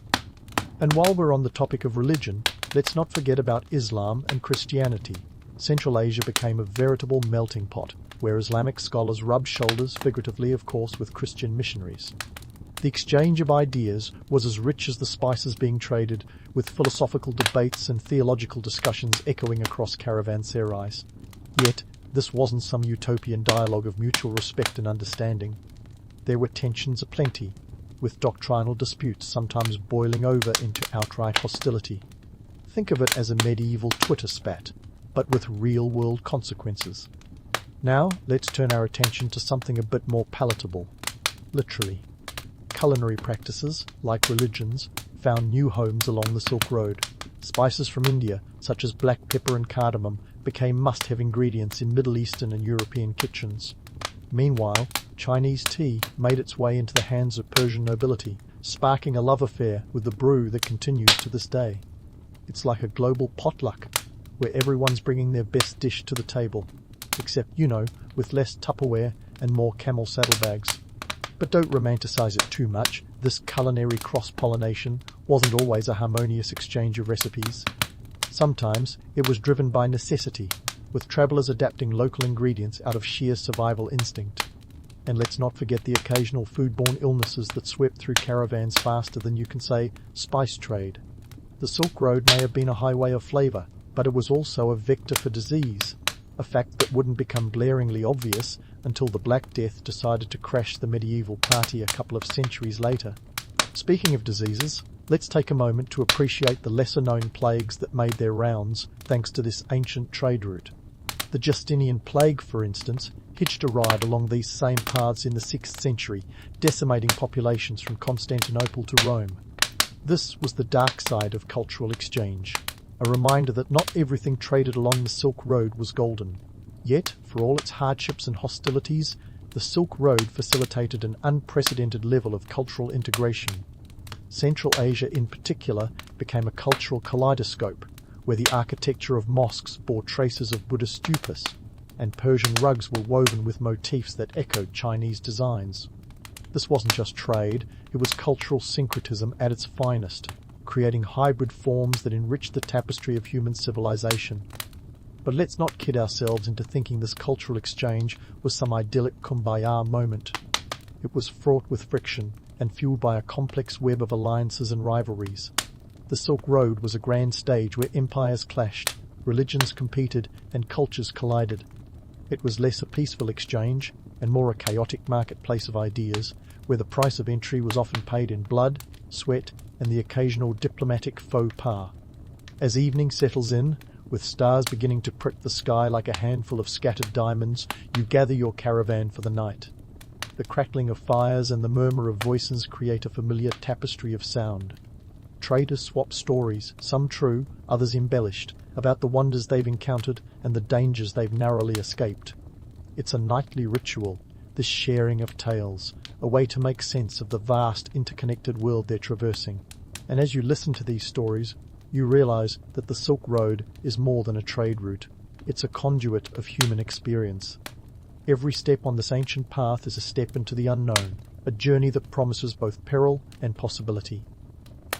And while we're on the topic of religion, let's not forget about Islam and Christianity. Central Asia became a veritable melting pot, where Islamic scholars rubbed shoulders, figuratively of course, with Christian missionaries. The exchange of ideas was as rich as the spices being traded, with philosophical debates and theological discussions echoing across caravanserais. Yet, this wasn't some utopian dialogue of mutual respect and understanding. There were tensions aplenty, with doctrinal disputes sometimes boiling over into outright hostility. Think of it as a medieval Twitter spat, but with real-world consequences. Now, let's turn our attention to something a bit more palatable. Literally. Culinary practices, like religions, found new homes along the Silk Road. Spices from India, such as black pepper and cardamom, became must-have ingredients in Middle Eastern and European kitchens. Meanwhile, Chinese tea made its way into the hands of Persian nobility, sparking a love affair with the brew that continues to this day. It's like a global potluck, where everyone's bringing their best dish to the table, except, with less Tupperware and more camel saddlebags. But don't romanticize it too much. This culinary cross-pollination wasn't always a harmonious exchange of recipes. Sometimes it was driven by necessity, with travelers adapting local ingredients out of sheer survival instinct. And let's not forget the occasional foodborne illnesses that swept through caravans faster than you can say spice trade. The Silk Road may have been a highway of flavour, but it was also a vector for disease, a fact that wouldn't become blaringly obvious until the Black Death decided to crash the medieval party a couple of centuries later. Speaking of diseases, let's take a moment to appreciate the lesser-known plagues that made their rounds thanks to this ancient trade route. The Justinian plague, for instance, hitched a ride along these same paths in the 6th century, decimating populations from Constantinople to Rome. This was the dark side of cultural exchange, a reminder that not everything traded along the Silk Road was golden. Yet, for all its hardships and hostilities, the Silk Road facilitated an unprecedented level of cultural integration. Central Asia in particular became a cultural kaleidoscope, where the architecture of mosques bore traces of Buddhist stupas, and Persian rugs were woven with motifs that echoed Chinese designs. This wasn't just trade, it was cultural syncretism at its finest, creating hybrid forms that enriched the tapestry of human civilization. But let's not kid ourselves into thinking this cultural exchange was some idyllic kumbaya moment. It was fraught with friction and fueled by a complex web of alliances and rivalries. The Silk Road was a grand stage where empires clashed, religions competed, and cultures collided. It was less a peaceful exchange and more a chaotic marketplace of ideas, where the price of entry was often paid in blood, sweat, and the occasional diplomatic faux pas. As evening settles in, with stars beginning to prick the sky like a handful of scattered diamonds, you gather your caravan for the night. The crackling of fires and the murmur of voices create a familiar tapestry of sound. Traders swap stories, some true, others embellished, about the wonders they've encountered and the dangers they've narrowly escaped. It's a nightly ritual, this sharing of tales, a way to make sense of the vast interconnected world they're traversing. And as you listen to these stories, you realize that the Silk Road is more than a trade route. It's a conduit of human experience. Every step on this ancient path is a step into the unknown, a journey that promises both peril and possibility.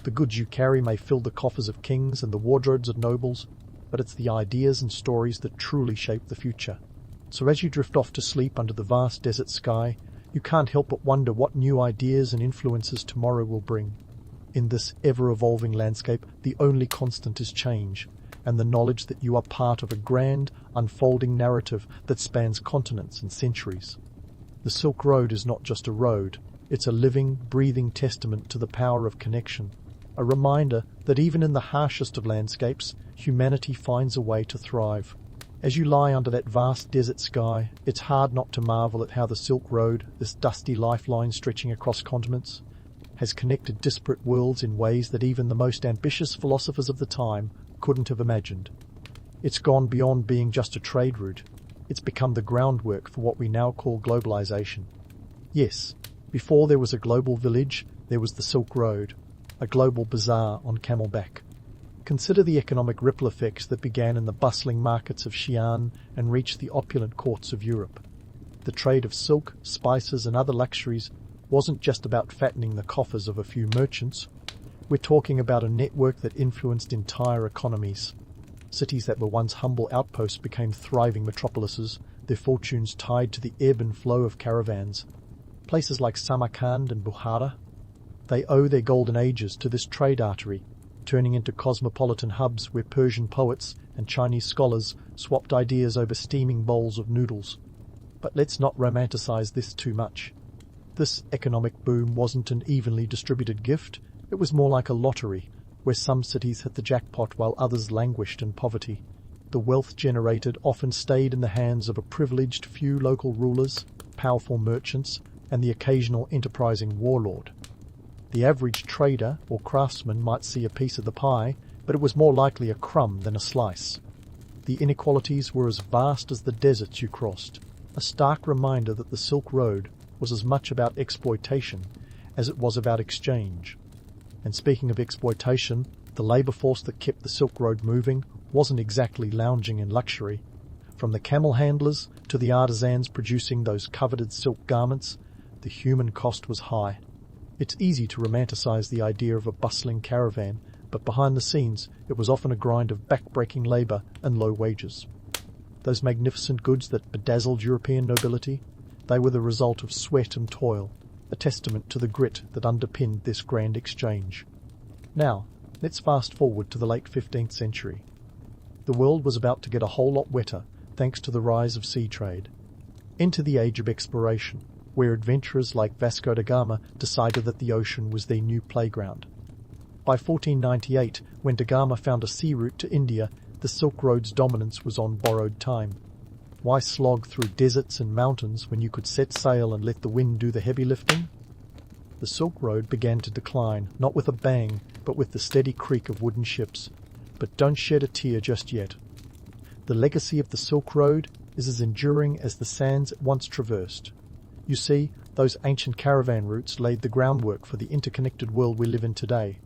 The goods you carry may fill the coffers of kings and the wardrobes of nobles, but it's the ideas and stories that truly shape the future. So as you drift off to sleep under the vast desert sky, you can't help but wonder what new ideas and influences tomorrow will bring. In this ever-evolving landscape, the only constant is change, and the knowledge that you are part of a grand, unfolding narrative that spans continents and centuries. The Silk Road is not just a road, it's a living, breathing testament to the power of connection, a reminder that even in the harshest of landscapes, humanity finds a way to thrive. As you lie under that vast desert sky, it's hard not to marvel at how the Silk Road, this dusty lifeline stretching across continents, has connected disparate worlds in ways that even the most ambitious philosophers of the time couldn't have imagined. It's gone beyond being just a trade route. It's become the groundwork for what we now call globalization. Yes, before there was a global village, there was the Silk Road, a global bazaar on camelback. Consider the economic ripple effects that began in the bustling markets of Xi'an and reached the opulent courts of Europe. The trade of silk, spices, and other luxuries wasn't just about fattening the coffers of a few merchants. We're talking about a network that influenced entire economies. Cities that were once humble outposts became thriving metropolises, their fortunes tied to the ebb and flow of caravans. Places like Samarkand and Bukhara, they owe their golden ages to this trade artery, turning into cosmopolitan hubs where Persian poets and Chinese scholars swapped ideas over steaming bowls of noodles. But let's not romanticize this too much. This economic boom wasn't an evenly distributed gift, it was more like a lottery, where some cities hit the jackpot while others languished in poverty. The wealth generated often stayed in the hands of a privileged few local rulers, powerful merchants, and the occasional enterprising warlord. The average trader or craftsman might see a piece of the pie, but it was more likely a crumb than a slice. The inequalities were as vast as the deserts you crossed, a stark reminder that the Silk Road was as much about exploitation as it was about exchange. And speaking of exploitation, the labour force that kept the Silk Road moving wasn't exactly lounging in luxury. From the camel handlers to the artisans producing those coveted silk garments, the human cost was high. It's easy to romanticize the idea of a bustling caravan, but behind the scenes it was often a grind of back-breaking labour and low wages. Those magnificent goods that bedazzled European nobility, they were the result of sweat and toil, a testament to the grit that underpinned this grand exchange. Now, let's fast forward to the late 15th century. The world was about to get a whole lot wetter thanks to the rise of sea trade. Enter the age of exploration, where adventurers like Vasco da Gama decided that the ocean was their new playground. By 1498, when da Gama found a sea route to India, the Silk Road's dominance was on borrowed time. Why slog through deserts and mountains when you could set sail and let the wind do the heavy lifting? The Silk Road began to decline, not with a bang, but with the steady creak of wooden ships. But don't shed a tear just yet. The legacy of the Silk Road is as enduring as the sands it once traversed. You see, those ancient caravan routes laid the groundwork for the interconnected world we live in today.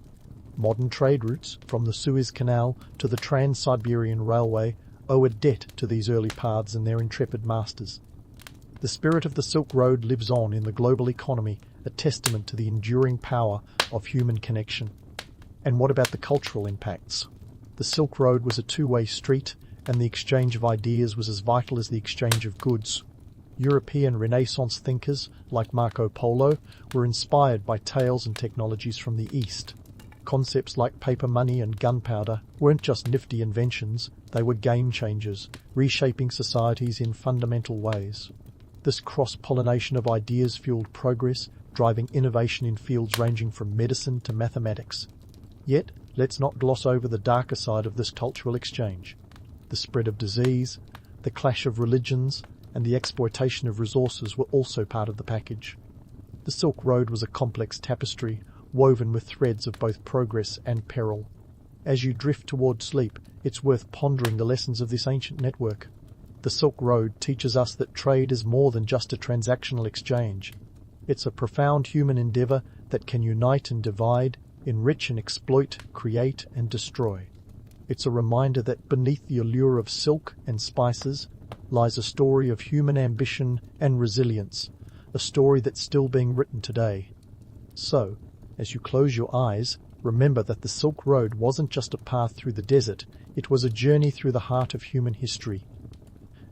Modern trade routes, from the Suez Canal to the Trans-Siberian Railway, owe a debt to these early paths and their intrepid masters. The spirit of the Silk Road lives on in the global economy, a testament to the enduring power of human connection. And what about the cultural impacts? The Silk Road was a two-way street, and the exchange of ideas was as vital as the exchange of goods. European Renaissance thinkers, like Marco Polo, were inspired by tales and technologies from the East. Concepts like paper money and gunpowder weren't just nifty inventions, they were game changers, reshaping societies in fundamental ways. This cross-pollination of ideas fueled progress, driving innovation in fields ranging from medicine to mathematics. Yet, let's not gloss over the darker side of this cultural exchange. The spread of disease, the clash of religions, and the exploitation of resources were also part of the package. The Silk Road was a complex tapestry, woven with threads of both progress and peril. As you drift toward sleep, it's worth pondering the lessons of this ancient network. The Silk Road teaches us that trade is more than just a transactional exchange. It's a profound human endeavor that can unite and divide, enrich and exploit, create and destroy. It's a reminder that beneath the allure of silk and spices lies a story of human ambition and resilience, a story that's still being written today. So, as you close your eyes, remember that the Silk Road wasn't just a path through the desert, it was a journey through the heart of human history.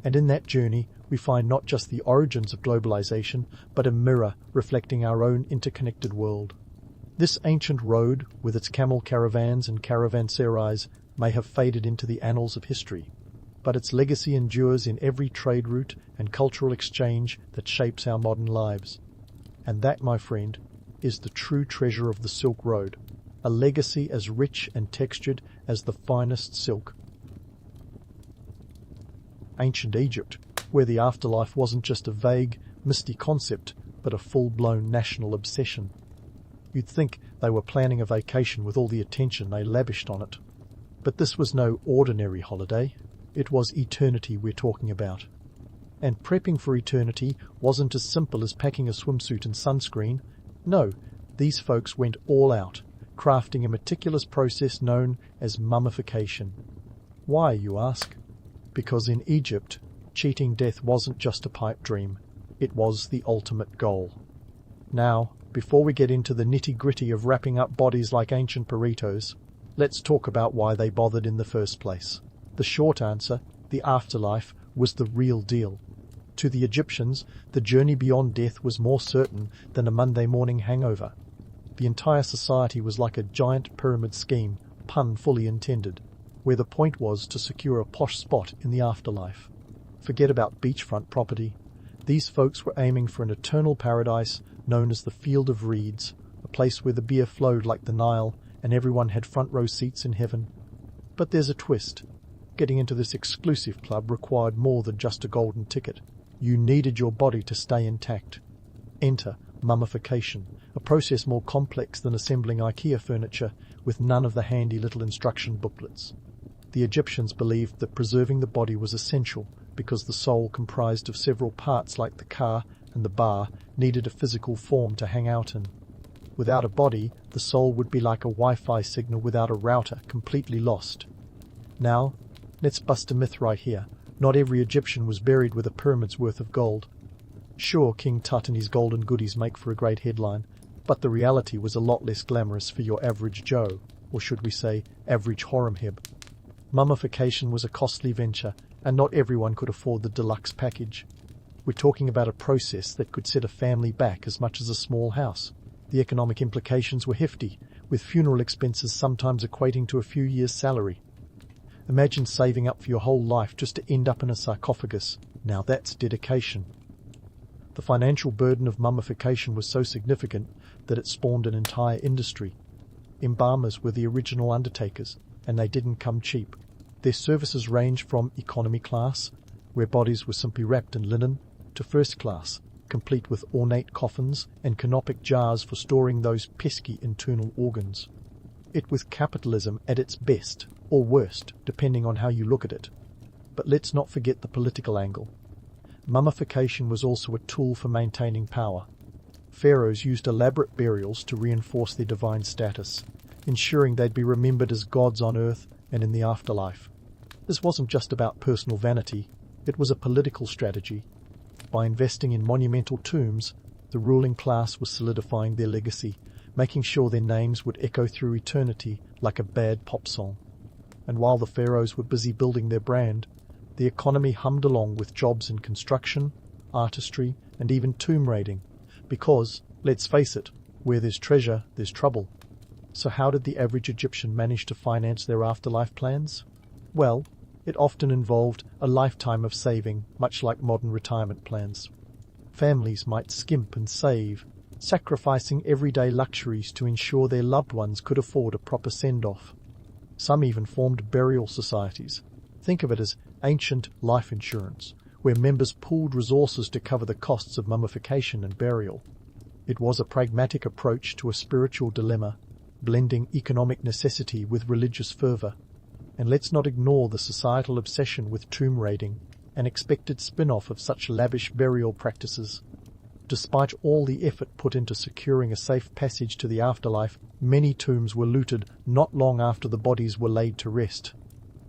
And in that journey, we find not just the origins of globalization, but a mirror reflecting our own interconnected world. This ancient road, with its camel caravans and caravanserais, may have faded into the annals of history, but its legacy endures in every trade route and cultural exchange that shapes our modern lives. And that, my friend, is the true treasure of the Silk Road, a legacy as rich and textured as the finest silk. Ancient Egypt, where the afterlife wasn't just a vague, misty concept, but a full-blown national obsession. You'd think they were planning a vacation with all the attention they lavished on it. But this was no ordinary holiday. It was eternity we're talking about. And prepping for eternity wasn't as simple as packing a swimsuit and sunscreen. No, these folks went all out, crafting a meticulous process known as mummification. Why, you ask? Because in Egypt, cheating death wasn't just a pipe dream. It was the ultimate goal. Now, before we get into the nitty-gritty of wrapping up bodies like ancient burritos, let's talk about why they bothered in the first place. The short answer, the afterlife, was the real deal. To the Egyptians, the journey beyond death was more certain than a Monday morning hangover. The entire society was like a giant pyramid scheme, pun fully intended, where the point was to secure a posh spot in the afterlife. Forget about beachfront property. These folks were aiming for an eternal paradise known as the Field of Reeds, a place where the beer flowed like the Nile and everyone had front row seats in heaven. But there's a twist. Getting into this exclusive club required more than just a golden ticket. You needed your body to stay intact. Enter mummification, a process more complex than assembling IKEA furniture with none of the handy little instruction booklets. The Egyptians believed that preserving the body was essential because the soul, comprised of several parts like the car and the bar, needed a physical form to hang out in. Without a body, the soul would be like a Wi-Fi signal without a router, completely lost. Now, let's bust a myth right here. Not every Egyptian was buried with a pyramid's worth of gold. Sure, King Tut and his golden goodies make for a great headline, but the reality was a lot less glamorous for your average Joe. or should we say, average horem-heb. Mummification was a costly venture, and not everyone could afford the deluxe package. We're talking about a process that could set a family back as much as a small house. The economic implications were hefty, with funeral expenses sometimes equating to a few years' salary. Imagine saving up for your whole life just to end up in a sarcophagus. Now that's dedication. The financial burden of mummification was so significant that it spawned an entire industry. Embalmers were the original undertakers, and they didn't come cheap. Their services ranged from economy class, where bodies were simply wrapped in linen, to first class, complete with ornate coffins and canopic jars for storing those pesky internal organs. It was capitalism at its best, or worst, depending on how you look at it. But let's not forget the political angle. Mummification was also a tool for maintaining power. Pharaohs used elaborate burials to reinforce their divine status, ensuring they'd be remembered as gods on earth and in the afterlife. This wasn't just about personal vanity, it was a political strategy. By investing in monumental tombs, the ruling class was solidifying their legacy, making sure their names would echo through eternity like a bad pop song. And while the pharaohs were busy building their brand, the economy hummed along with jobs in construction, artistry, and even tomb raiding. Because, let's face it, where there's treasure, there's trouble. So how did the average Egyptian manage to finance their afterlife plans? Well, it often involved a lifetime of saving, much like modern retirement plans. Families might skimp and save, sacrificing everyday luxuries to ensure their loved ones could afford a proper send-off. Some even formed burial societies. Think of it as ancient life insurance, where members pooled resources to cover the costs of mummification and burial. It was a pragmatic approach to a spiritual dilemma, blending economic necessity with religious fervor. And let's not ignore the societal obsession with tomb raiding, an expected spin-off of such lavish burial practices. Despite all the effort put into securing a safe passage to the afterlife, many tombs were looted not long after the bodies were laid to rest.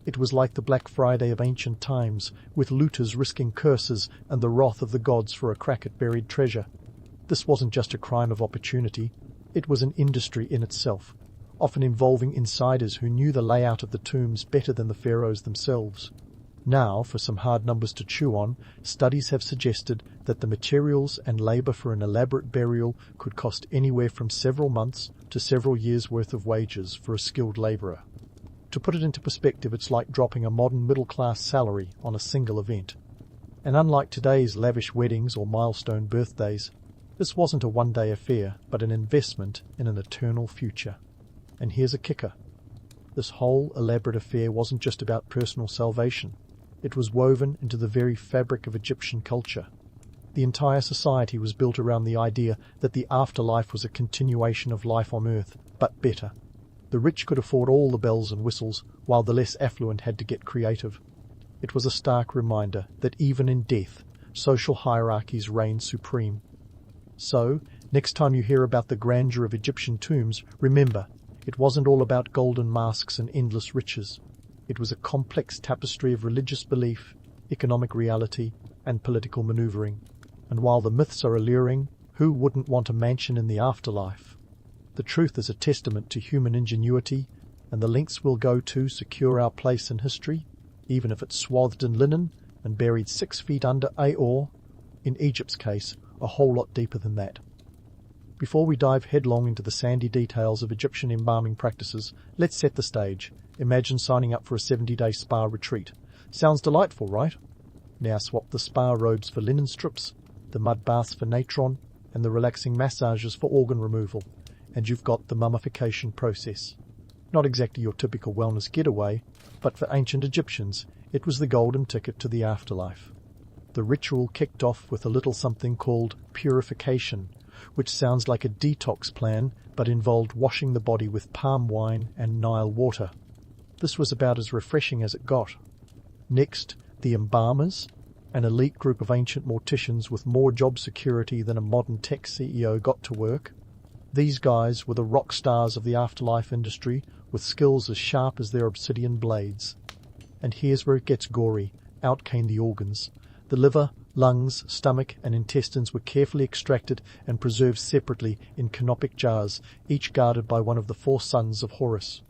It was like the Black Friday of ancient times, with looters risking curses and the wrath of the gods for a crack at buried treasure. This wasn't just a crime of opportunity, it was an industry in itself, often involving insiders who knew the layout of the tombs better than the pharaohs themselves. Now, for some hard numbers to chew on, studies have suggested that the materials and labor for an elaborate burial could cost anywhere from several months to several years' worth of wages for a skilled laborer. To put it into perspective, it's like dropping a modern middle-class salary on a single event. And unlike today's lavish weddings or milestone birthdays, this wasn't a one-day affair, but an investment in an eternal future. And here's a kicker. This whole elaborate affair wasn't just about personal salvation. It was woven into the very fabric of Egyptian culture. The entire society was built around the idea that the afterlife was a continuation of life on earth, but better. The rich could afford all the bells and whistles, while the less affluent had to get creative. It was a stark reminder that even in death, social hierarchies reigned supreme. So, next time you hear about the grandeur of Egyptian tombs, remember, it wasn't all about golden masks and endless riches. It was a complex tapestry of religious belief, economic reality, and political maneuvering. And while the myths are alluring, who wouldn't want a mansion in the afterlife? The truth is a testament to human ingenuity, and the lengths we'll go to secure our place in history, even if it's swathed in linen and buried 6 feet under or, in Egypt's case, a whole lot deeper than that. Before we dive headlong into the sandy details of Egyptian embalming practices, let's set the stage. Imagine signing up for a 70-day spa retreat. Sounds delightful, right? Now swap the spa robes for linen strips, the mud baths for natron, and the relaxing massages for organ removal, and you've got the mummification process. Not exactly your typical wellness getaway, but for ancient Egyptians, it was the golden ticket to the afterlife. The ritual kicked off with a little something called purification, which sounds like a detox plan, but involved washing the body with palm wine and Nile water. This was about as refreshing as it got. Next, the embalmers, an elite group of ancient morticians with more job security than a modern tech CEO, got to work. These guys were the rock stars of the afterlife industry, with skills as sharp as their obsidian blades. And here's where it gets gory. Out came the organs. The liver, lungs, stomach, and intestines were carefully extracted and preserved separately in canopic jars, each guarded by one of the 4 sons of Horus.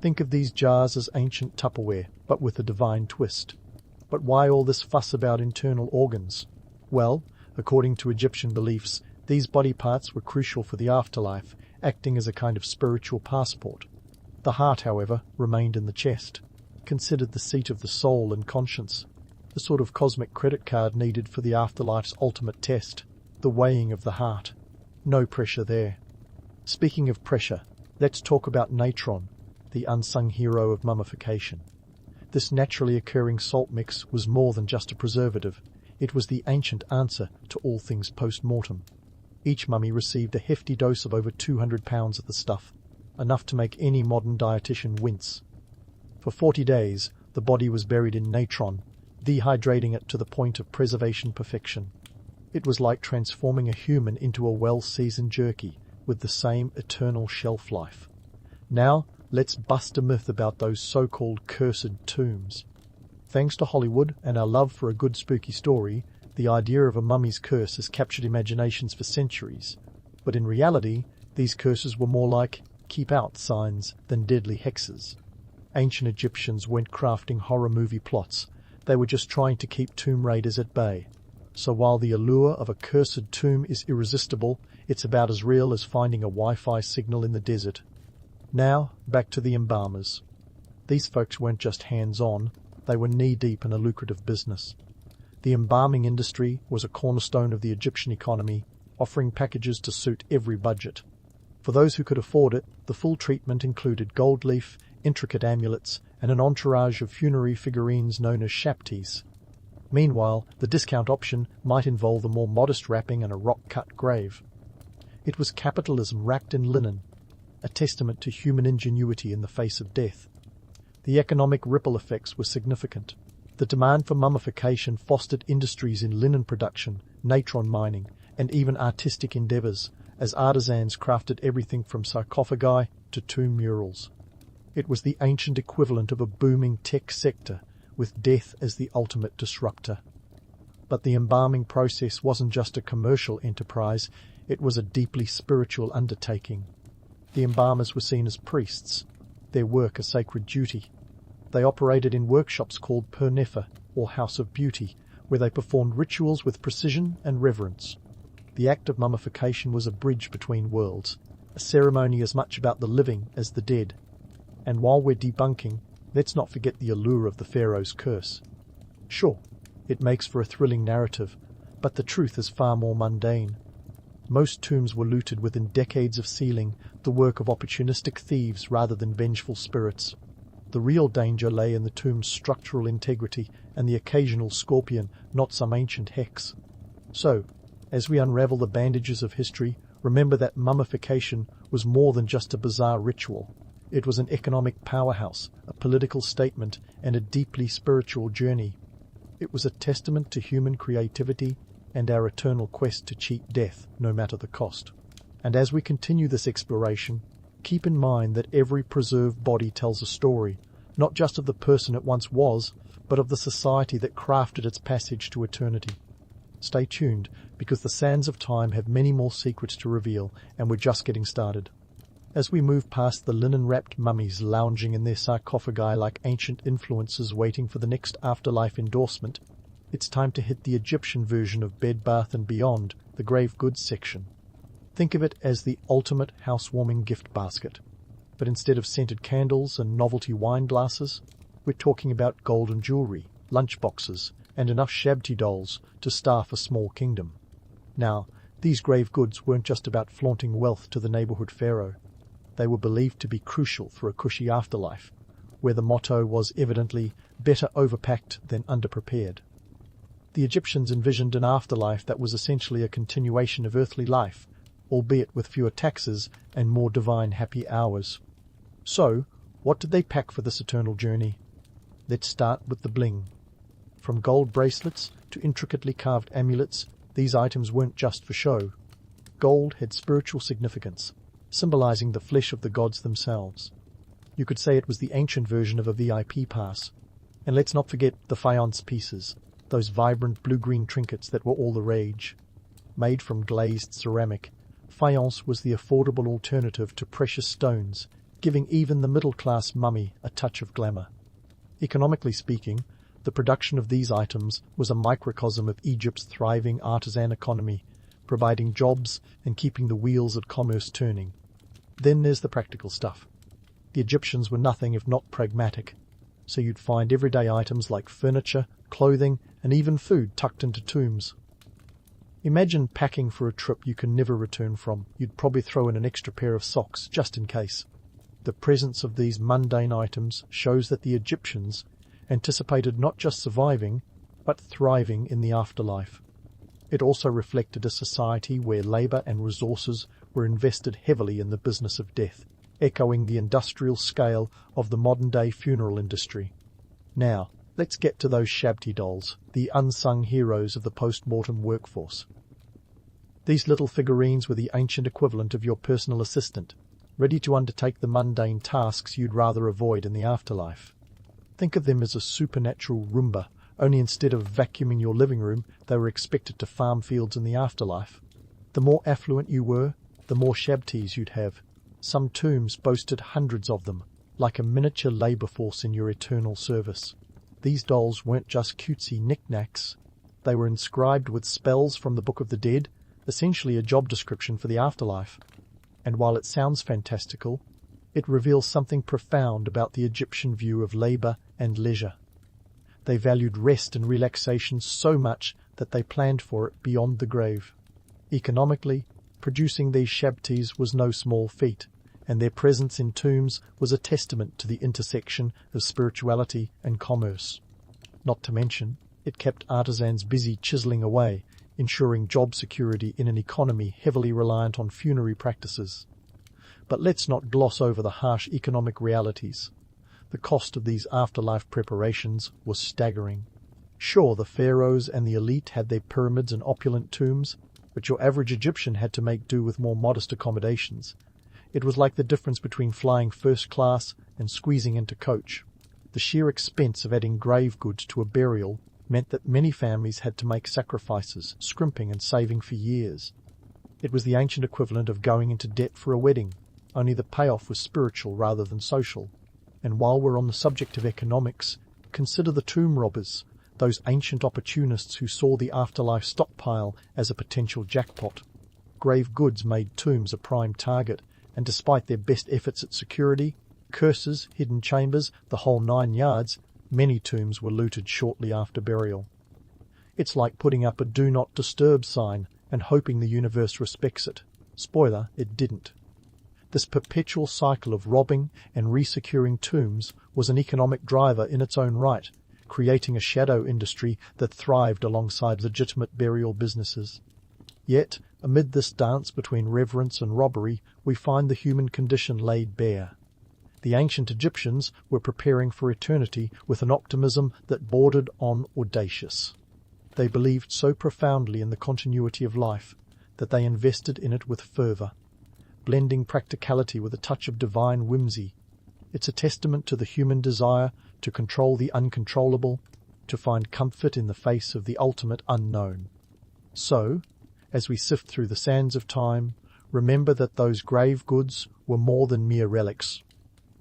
Think of these jars as ancient Tupperware, but with a divine twist. But why all this fuss about internal organs? Well, according to Egyptian beliefs, these body parts were crucial for the afterlife, acting as a kind of spiritual passport. The heart, however, remained in the chest, considered the seat of the soul and conscience, the sort of cosmic credit card needed for the afterlife's ultimate test, the weighing of the heart. No pressure there. Speaking of pressure, let's talk about natron, the unsung hero of mummification. This naturally occurring salt mix was more than just a preservative. It was the ancient answer to all things post-mortem. Each mummy received a hefty dose of over 200 pounds of the stuff, enough to make any modern dietitian wince. For 40 days, the body was buried in natron, dehydrating it to the point of preservation perfection. It was like transforming a human into a well-seasoned jerky with the same eternal shelf life. Now, let's bust a myth about those so-called cursed tombs. Thanks to Hollywood and our love for a good spooky story, the idea of a mummy's curse has captured imaginations for centuries. But in reality, these curses were more like keep out signs than deadly hexes. Ancient Egyptians weren't crafting horror movie plots. They were just trying to keep tomb raiders at bay. So while the allure of a cursed tomb is irresistible, it's about as real as finding a Wi-Fi signal in the desert. Now, back to the embalmers. These folks weren't just hands-on, they were knee-deep in a lucrative business. The embalming industry was a cornerstone of the Egyptian economy, offering packages to suit every budget. For those who could afford it, the full treatment included gold leaf, intricate amulets, and an entourage of funerary figurines known as shaptis. Meanwhile, the discount option might involve a more modest wrapping and a rock-cut grave. It was capitalism wrapped in linen, a testament to human ingenuity in the face of death. The economic ripple effects were significant. The demand for mummification fostered industries in linen production, natron mining, and even artistic endeavors, as artisans crafted everything from sarcophagi to tomb murals. It was the ancient equivalent of a booming tech sector, with death as the ultimate disruptor. But the embalming process wasn't just a commercial enterprise, it was a deeply spiritual undertaking. The embalmers were seen as priests, their work a sacred duty. They operated in workshops called pernefa, or House of Beauty, where they performed rituals with precision and reverence. The act of mummification was a bridge between worlds, a ceremony as much about the living as the dead. And while we're debunking, let's not forget the allure of the Pharaoh's curse. Sure, it makes for a thrilling narrative, but the truth is far more mundane. Most tombs were looted within decades of sealing, the work of opportunistic thieves rather than vengeful spirits. The real danger lay in the tomb's structural integrity and the occasional scorpion, not some ancient hex. So, as we unravel the bandages of history, remember that mummification was more than just a bizarre ritual. It was an economic powerhouse, a political statement, and a deeply spiritual journey. It was a testament to human creativity and our eternal quest to cheat death, no matter the cost. And as we continue this exploration, keep in mind that every preserved body tells a story, not just of the person it once was, but of the society that crafted its passage to eternity. Stay tuned, because the sands of time have many more secrets to reveal, and we're just getting started. As we move past the linen-wrapped mummies lounging in their sarcophagi like ancient influencers waiting for the next afterlife endorsement, it's time to hit the Egyptian version of Bed Bath & Beyond, the grave goods section. Think of it as the ultimate housewarming gift basket. But instead of scented candles and novelty wine glasses, we're talking about golden jewelry, lunchboxes, and enough shabty dolls to staff a small kingdom. Now, these grave goods weren't just about flaunting wealth to the neighborhood pharaoh. They were believed to be crucial for a cushy afterlife, where the motto was evidently better overpacked than underprepared. The Egyptians envisioned an afterlife that was essentially a continuation of earthly life, albeit with fewer taxes and more divine happy hours. So, what did they pack for this eternal journey? Let's start with the bling. From gold bracelets to intricately carved amulets, these items weren't just for show. Gold had spiritual significance, symbolizing the flesh of the gods themselves. You could say it was the ancient version of a VIP pass. And let's not forget the faience pieces, those vibrant blue-green trinkets that were all the rage. Made from glazed ceramic, faience was the affordable alternative to precious stones, giving even the middle-class mummy a touch of glamour. Economically speaking, the production of these items was a microcosm of Egypt's thriving artisan economy, providing jobs and keeping the wheels of commerce turning. Then there's the practical stuff. The Egyptians were nothing if not pragmatic, so you'd find everyday items like furniture, clothing, and even food tucked into tombs. Imagine packing for a trip you can never return from. You'd probably throw in an extra pair of socks just in case. The presence of these mundane items shows that the Egyptians anticipated not just surviving, but thriving in the afterlife. It also reflected a society where labour and resources were invested heavily in the business of death, echoing the industrial scale of the modern-day funeral industry. Now, let's get to those shabty dolls, the unsung heroes of the post-mortem workforce. These little figurines were the ancient equivalent of your personal assistant, ready to undertake the mundane tasks you'd rather avoid in the afterlife. Think of them as a supernatural Roomba, only instead of vacuuming your living room, they were expected to farm fields in the afterlife. The more affluent you were, the more shabties you'd have. Some tombs boasted hundreds of them, like a miniature labour force in your eternal service. These dolls weren't just cutesy knickknacks. They were inscribed with spells from the Book of the Dead, essentially a job description for the afterlife. And while it sounds fantastical, it reveals something profound about the Egyptian view of labour and leisure. They valued rest and relaxation so much that they planned for it beyond the grave. Economically, producing these shabties was no small feat, and their presence in tombs was a testament to the intersection of spirituality and commerce. Not to mention, it kept artisans busy chiselling away, ensuring job security in an economy heavily reliant on funerary practices. But let's not gloss over the harsh economic realities. The cost of these afterlife preparations was staggering. Sure, the pharaohs and the elite had their pyramids and opulent tombs, but your average Egyptian had to make do with more modest accommodations. It was like the difference between flying first class and squeezing into coach. The sheer expense of adding grave goods to a burial meant that many families had to make sacrifices, scrimping and saving for years. It was the ancient equivalent of going into debt for a wedding, only the payoff was spiritual rather than social. And while we're on the subject of economics, consider the tomb robbers, those ancient opportunists who saw the afterlife stockpile as a potential jackpot. Grave goods made tombs a prime target, and despite their best efforts at security, curses, hidden chambers, the whole 9 yards, many tombs were looted shortly after burial. It's like putting up a "Do Not Disturb" sign and hoping the universe respects it. Spoiler, it didn't. This perpetual cycle of robbing and resecuring tombs was an economic driver in its own right, creating a shadow industry that thrived alongside legitimate burial businesses. Yet, amid this dance between reverence and robbery, we find the human condition laid bare. The ancient Egyptians were preparing for eternity with an optimism that bordered on audacious. They believed so profoundly in the continuity of life that they invested in it with fervour, blending practicality with a touch of divine whimsy. It's a testament to the human desire to control the uncontrollable, to find comfort in the face of the ultimate unknown. So, as we sift through the sands of time, remember that those grave goods were more than mere relics.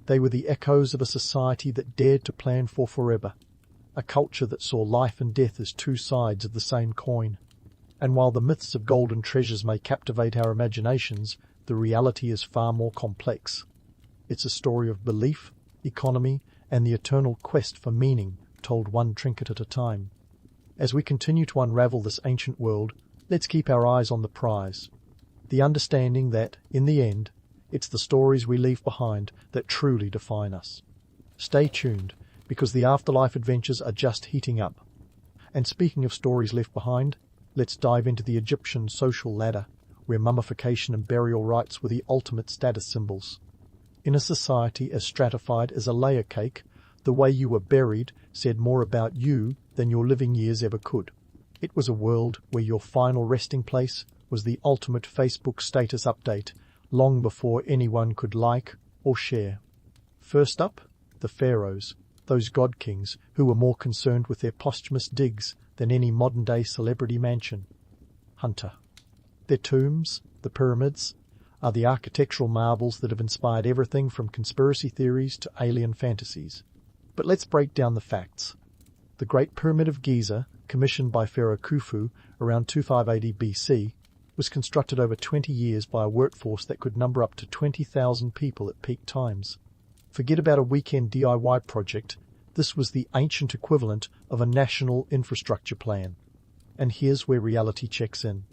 They were the echoes of a society that dared to plan for forever, a culture that saw life and death as two sides of the same coin. And while the myths of golden treasures may captivate our imaginations, the reality is far more complex. It's a story of belief, economy, and the eternal quest for meaning, told one trinket at a time. As we continue to unravel this ancient world, let's keep our eyes on the prize. The understanding that, in the end, it's the stories we leave behind that truly define us. Stay tuned, because the afterlife adventures are just heating up. And speaking of stories left behind, let's dive into the Egyptian social ladder, where mummification and burial rites were the ultimate status symbols. In a society as stratified as a layer cake, the way you were buried said more about you than your living years ever could. It was a world where your final resting place was the ultimate Facebook status update, long before anyone could like or share. First up, the pharaohs, those god kings who were more concerned with their posthumous digs than any modern-day celebrity mansion. Hunter. Their tombs, the pyramids, are the architectural marvels that have inspired everything from conspiracy theories to alien fantasies. But let's break down the facts. The Great Pyramid of Giza, commissioned by Pharaoh Khufu around 2580 BC, was constructed over 20 years by a workforce that could number up to 20,000 people at peak times. Forget about a weekend DIY project. This was the ancient equivalent of a national infrastructure plan. And here's where reality checks in.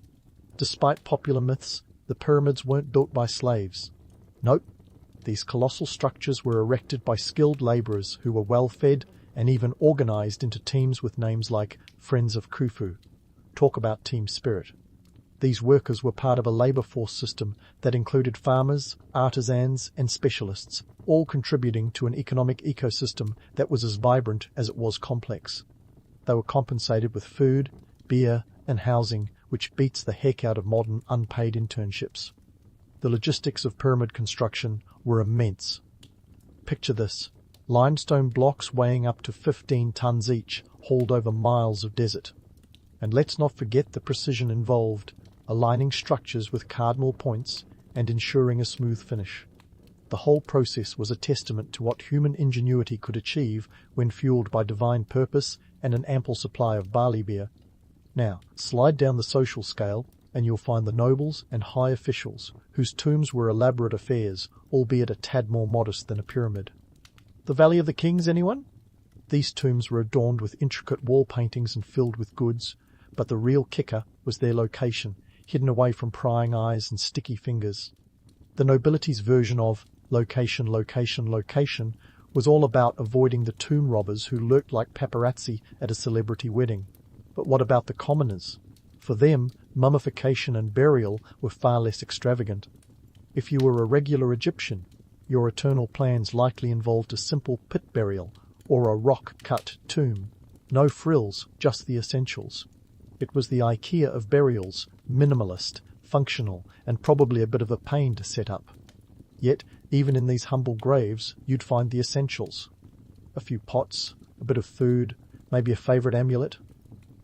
Despite popular myths, the pyramids weren't built by slaves. Nope, these colossal structures were erected by skilled labourers who were well-fed and even organised into teams with names like Friends of Khufu. Talk about team spirit. These workers were part of a labour force system that included farmers, artisans and specialists, all contributing to an economic ecosystem that was as vibrant as it was complex. They were compensated with food, beer and housing, which beats the heck out of modern unpaid internships. The logistics of pyramid construction were immense. Picture this: limestone blocks weighing up to 15 tons each, hauled over miles of desert. And let's not forget the precision involved, aligning structures with cardinal points and ensuring a smooth finish. The whole process was a testament to what human ingenuity could achieve when fueled by divine purpose and an ample supply of barley beer. Now, slide down the social scale and you'll find the nobles and high officials, whose tombs were elaborate affairs, albeit a tad more modest than a pyramid. The Valley of the Kings, anyone? These tombs were adorned with intricate wall paintings and filled with goods, but the real kicker was their location, hidden away from prying eyes and sticky fingers. The nobility's version of location, location, location was all about avoiding the tomb robbers who lurked like paparazzi at a celebrity wedding. But what about the commoners? For them, mummification and burial were far less extravagant. If you were a regular Egyptian, your eternal plans likely involved a simple pit burial or a rock-cut tomb. No frills, just the essentials. It was the IKEA of burials, minimalist, functional, and probably a bit of a pain to set up. Yet, even in these humble graves, you'd find the essentials. A few pots, a bit of food, maybe a favourite amulet.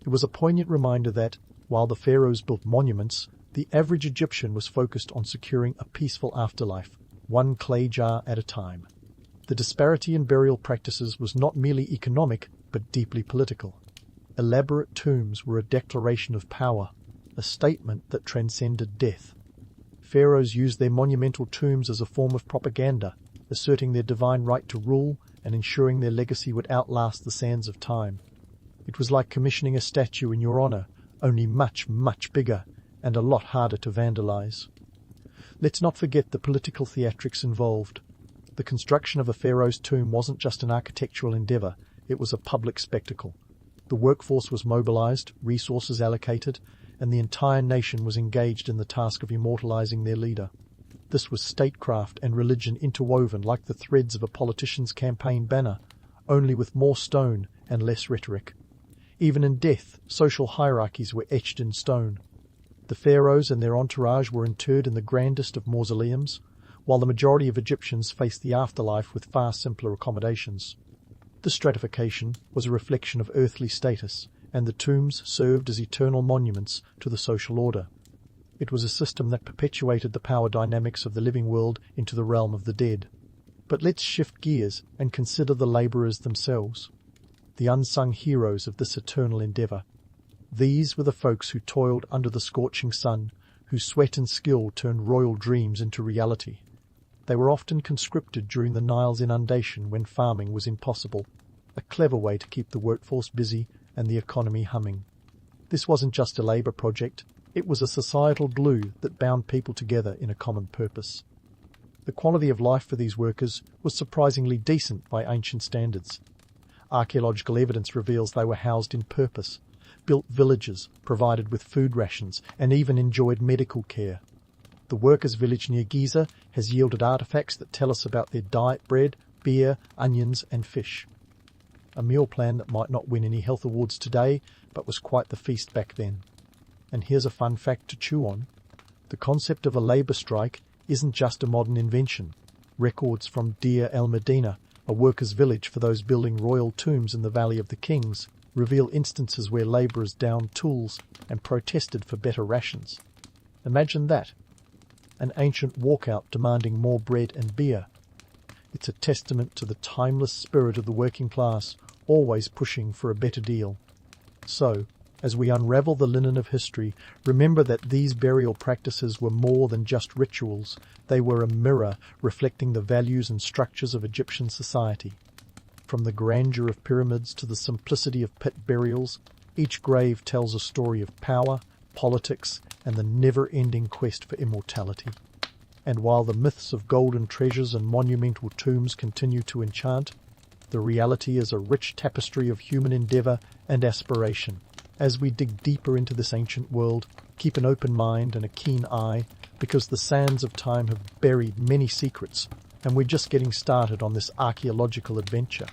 It was a poignant reminder that, while the pharaohs built monuments, the average Egyptian was focused on securing a peaceful afterlife, one clay jar at a time. The disparity in burial practices was not merely economic, but deeply political. Elaborate tombs were a declaration of power, a statement that transcended death. Pharaohs used their monumental tombs as a form of propaganda, asserting their divine right to rule and ensuring their legacy would outlast the sands of time. It was like commissioning a statue in your honour, only much, much bigger and a lot harder to vandalize. Let's not forget the political theatrics involved. The construction of a pharaoh's tomb wasn't just an architectural endeavour, it was a public spectacle. The workforce was mobilized, resources allocated, and the entire nation was engaged in the task of immortalizing their leader. This was statecraft and religion interwoven like the threads of a politician's campaign banner, only with more stone and less rhetoric. Even in death, social hierarchies were etched in stone. The pharaohs and their entourage were interred in the grandest of mausoleums, while the majority of Egyptians faced the afterlife with far simpler accommodations. This stratification was a reflection of earthly status, and the tombs served as eternal monuments to the social order. It was a system that perpetuated the power dynamics of the living world into the realm of the dead. But let's shift gears and consider the labourers themselves, the unsung heroes of this eternal endeavour. These were the folks who toiled under the scorching sun, whose sweat and skill turned royal dreams into reality. They were often conscripted during the Nile's inundation when farming was impossible, a clever way to keep the workforce busy and the economy humming. This wasn't just a labour project, it was a societal glue that bound people together in a common purpose. The quality of life for these workers was surprisingly decent by ancient standards. Archaeological evidence reveals they were housed in purpose, built villages, provided with food rations, and even enjoyed medical care. The workers' village near Giza has yielded artefacts that tell us about their diet: bread, beer, onions and fish. A meal plan that might not win any health awards today, but was quite the feast back then. And here's a fun fact to chew on. The concept of a labour strike isn't just a modern invention. Records from Deir el-Medina, a workers' village for those building royal tombs in the Valley of the Kings, reveal instances where labourers downed tools and protested for better rations. Imagine that. an ancient walkout demanding more bread and beer. It's a testament to the timeless spirit of the working class, always pushing for a better deal. So, as we unravel the linen of history, remember that these burial practices were more than just rituals. They were a mirror reflecting the values and structures of Egyptian society. From the grandeur of pyramids to the simplicity of pit burials, each grave tells a story of power, politics, and the never-ending quest for immortality. And while the myths of golden treasures and monumental tombs continue to enchant, the reality is a rich tapestry of human endeavour and aspiration. As we dig deeper into this ancient world, keep an open mind and a keen eye, because the sands of time have buried many secrets, and we're just getting started on this archaeological adventure.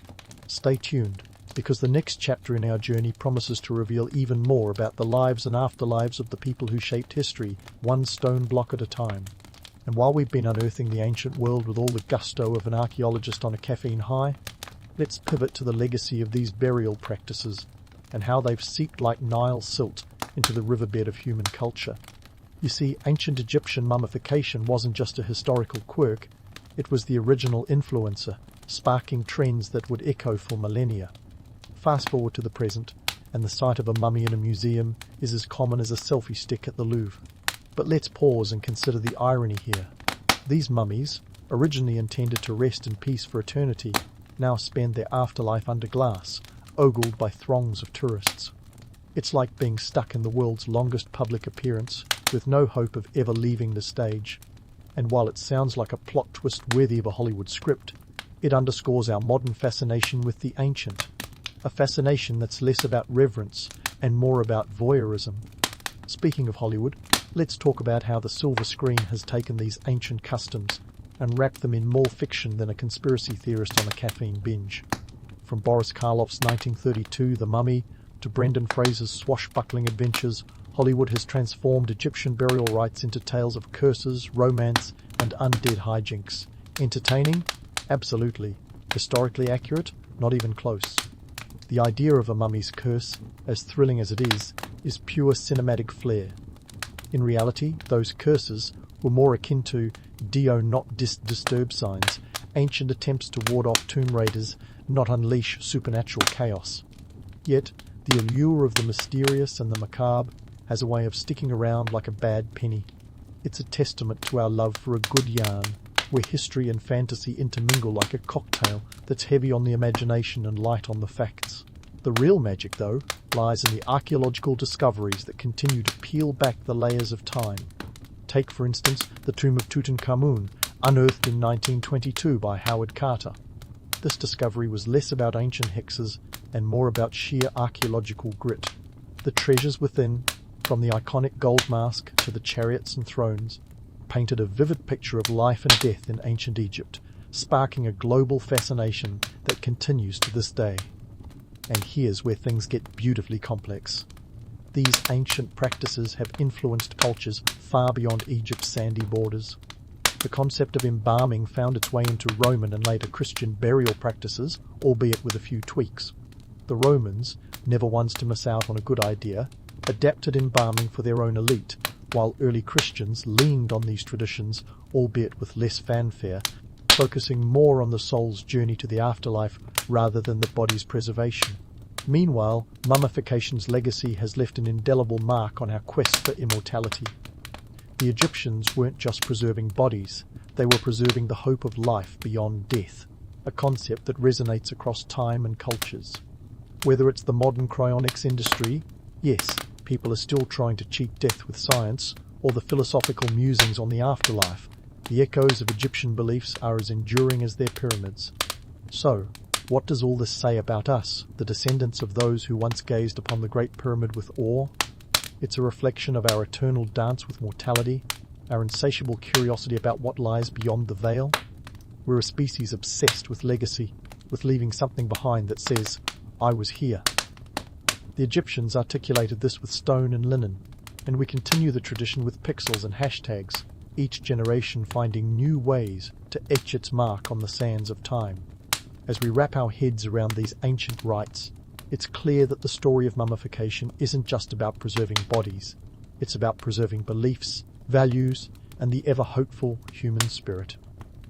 Stay tuned, because the next chapter in our journey promises to reveal even more about the lives and afterlives of the people who shaped history, one stone block at a time. And while we've been unearthing the ancient world with all the gusto of an archaeologist on a caffeine high, let's pivot to the legacy of these burial practices and how they've seeped like Nile silt into the riverbed of human culture. You see, ancient Egyptian mummification wasn't just a historical quirk, it was the original influencer, sparking trends that would echo for millennia. Fast forward to the present, and the sight of a mummy in a museum is as common as a selfie stick at the Louvre. But let's pause and consider the irony here. These mummies, originally intended to rest in peace for eternity, now spend their afterlife under glass, ogled by throngs of tourists. It's like being stuck in the world's longest public appearance, with no hope of ever leaving the stage. And while it sounds like a plot twist worthy of a Hollywood script, it underscores our modern fascination with the ancient. A fascination that's less about reverence and more about voyeurism. Speaking of Hollywood, let's talk about how the silver screen has taken these ancient customs and wrapped them in more fiction than a conspiracy theorist on a caffeine binge. From Boris Karloff's 1932 The Mummy to Brendan Fraser's swashbuckling adventures, Hollywood has transformed Egyptian burial rites into tales of curses, romance, and undead hijinks. Entertaining? Absolutely. Historically accurate? Not even close. The idea of a mummy's curse, as thrilling as it is pure cinematic flair. In reality, those curses were more akin to Not-So-Glamorous signs, ancient attempts to ward off tomb raiders, not unleash supernatural chaos. Yet, the allure of the mysterious and the macabre has a way of sticking around like a bad penny. It's a testament to our love for a good yarn, where history and fantasy intermingle like a cocktail that's heavy on the imagination and light on the facts. The real magic, though, lies in the archaeological discoveries that continue to peel back the layers of time. Take, for instance, the tomb of Tutankhamun, unearthed in 1922 by Howard Carter. This discovery was less about ancient hexes and more about sheer archaeological grit. The treasures within, from the iconic gold mask to the chariots and thrones, painted a vivid picture of life and death in ancient Egypt, sparking a global fascination that continues to this day. And here's where things get beautifully complex. These ancient practices have influenced cultures far beyond Egypt's sandy borders. The concept of embalming found its way into Roman and later Christian burial practices, albeit with a few tweaks. The Romans, never ones to miss out on a good idea, adapted embalming for their own elite, while early Christians leaned on these traditions, albeit with less fanfare, focusing more on the soul's journey to the afterlife rather than the body's preservation. Meanwhile, mummification's legacy has left an indelible mark on our quest for immortality. The Egyptians weren't just preserving bodies, they were preserving the hope of life beyond death, a concept that resonates across time and cultures. Whether it's the modern cryonics industry, yes, people are still trying to cheat death with science, or the philosophical musings on the afterlife, the echoes of Egyptian beliefs are as enduring as their pyramids. So, what does all this say about us, the descendants of those who once gazed upon the Great Pyramid with awe? It's a reflection of our eternal dance with mortality, our insatiable curiosity about what lies beyond the veil. We're a species obsessed with legacy, with leaving something behind that says, "I was here." The Egyptians articulated this with stone and linen, and we continue the tradition with pixels and hashtags, each generation finding new ways to etch its mark on the sands of time. As we wrap our heads around these ancient rites, it's clear that the story of mummification isn't just about preserving bodies. It's about preserving beliefs, values, and the ever-hopeful human spirit.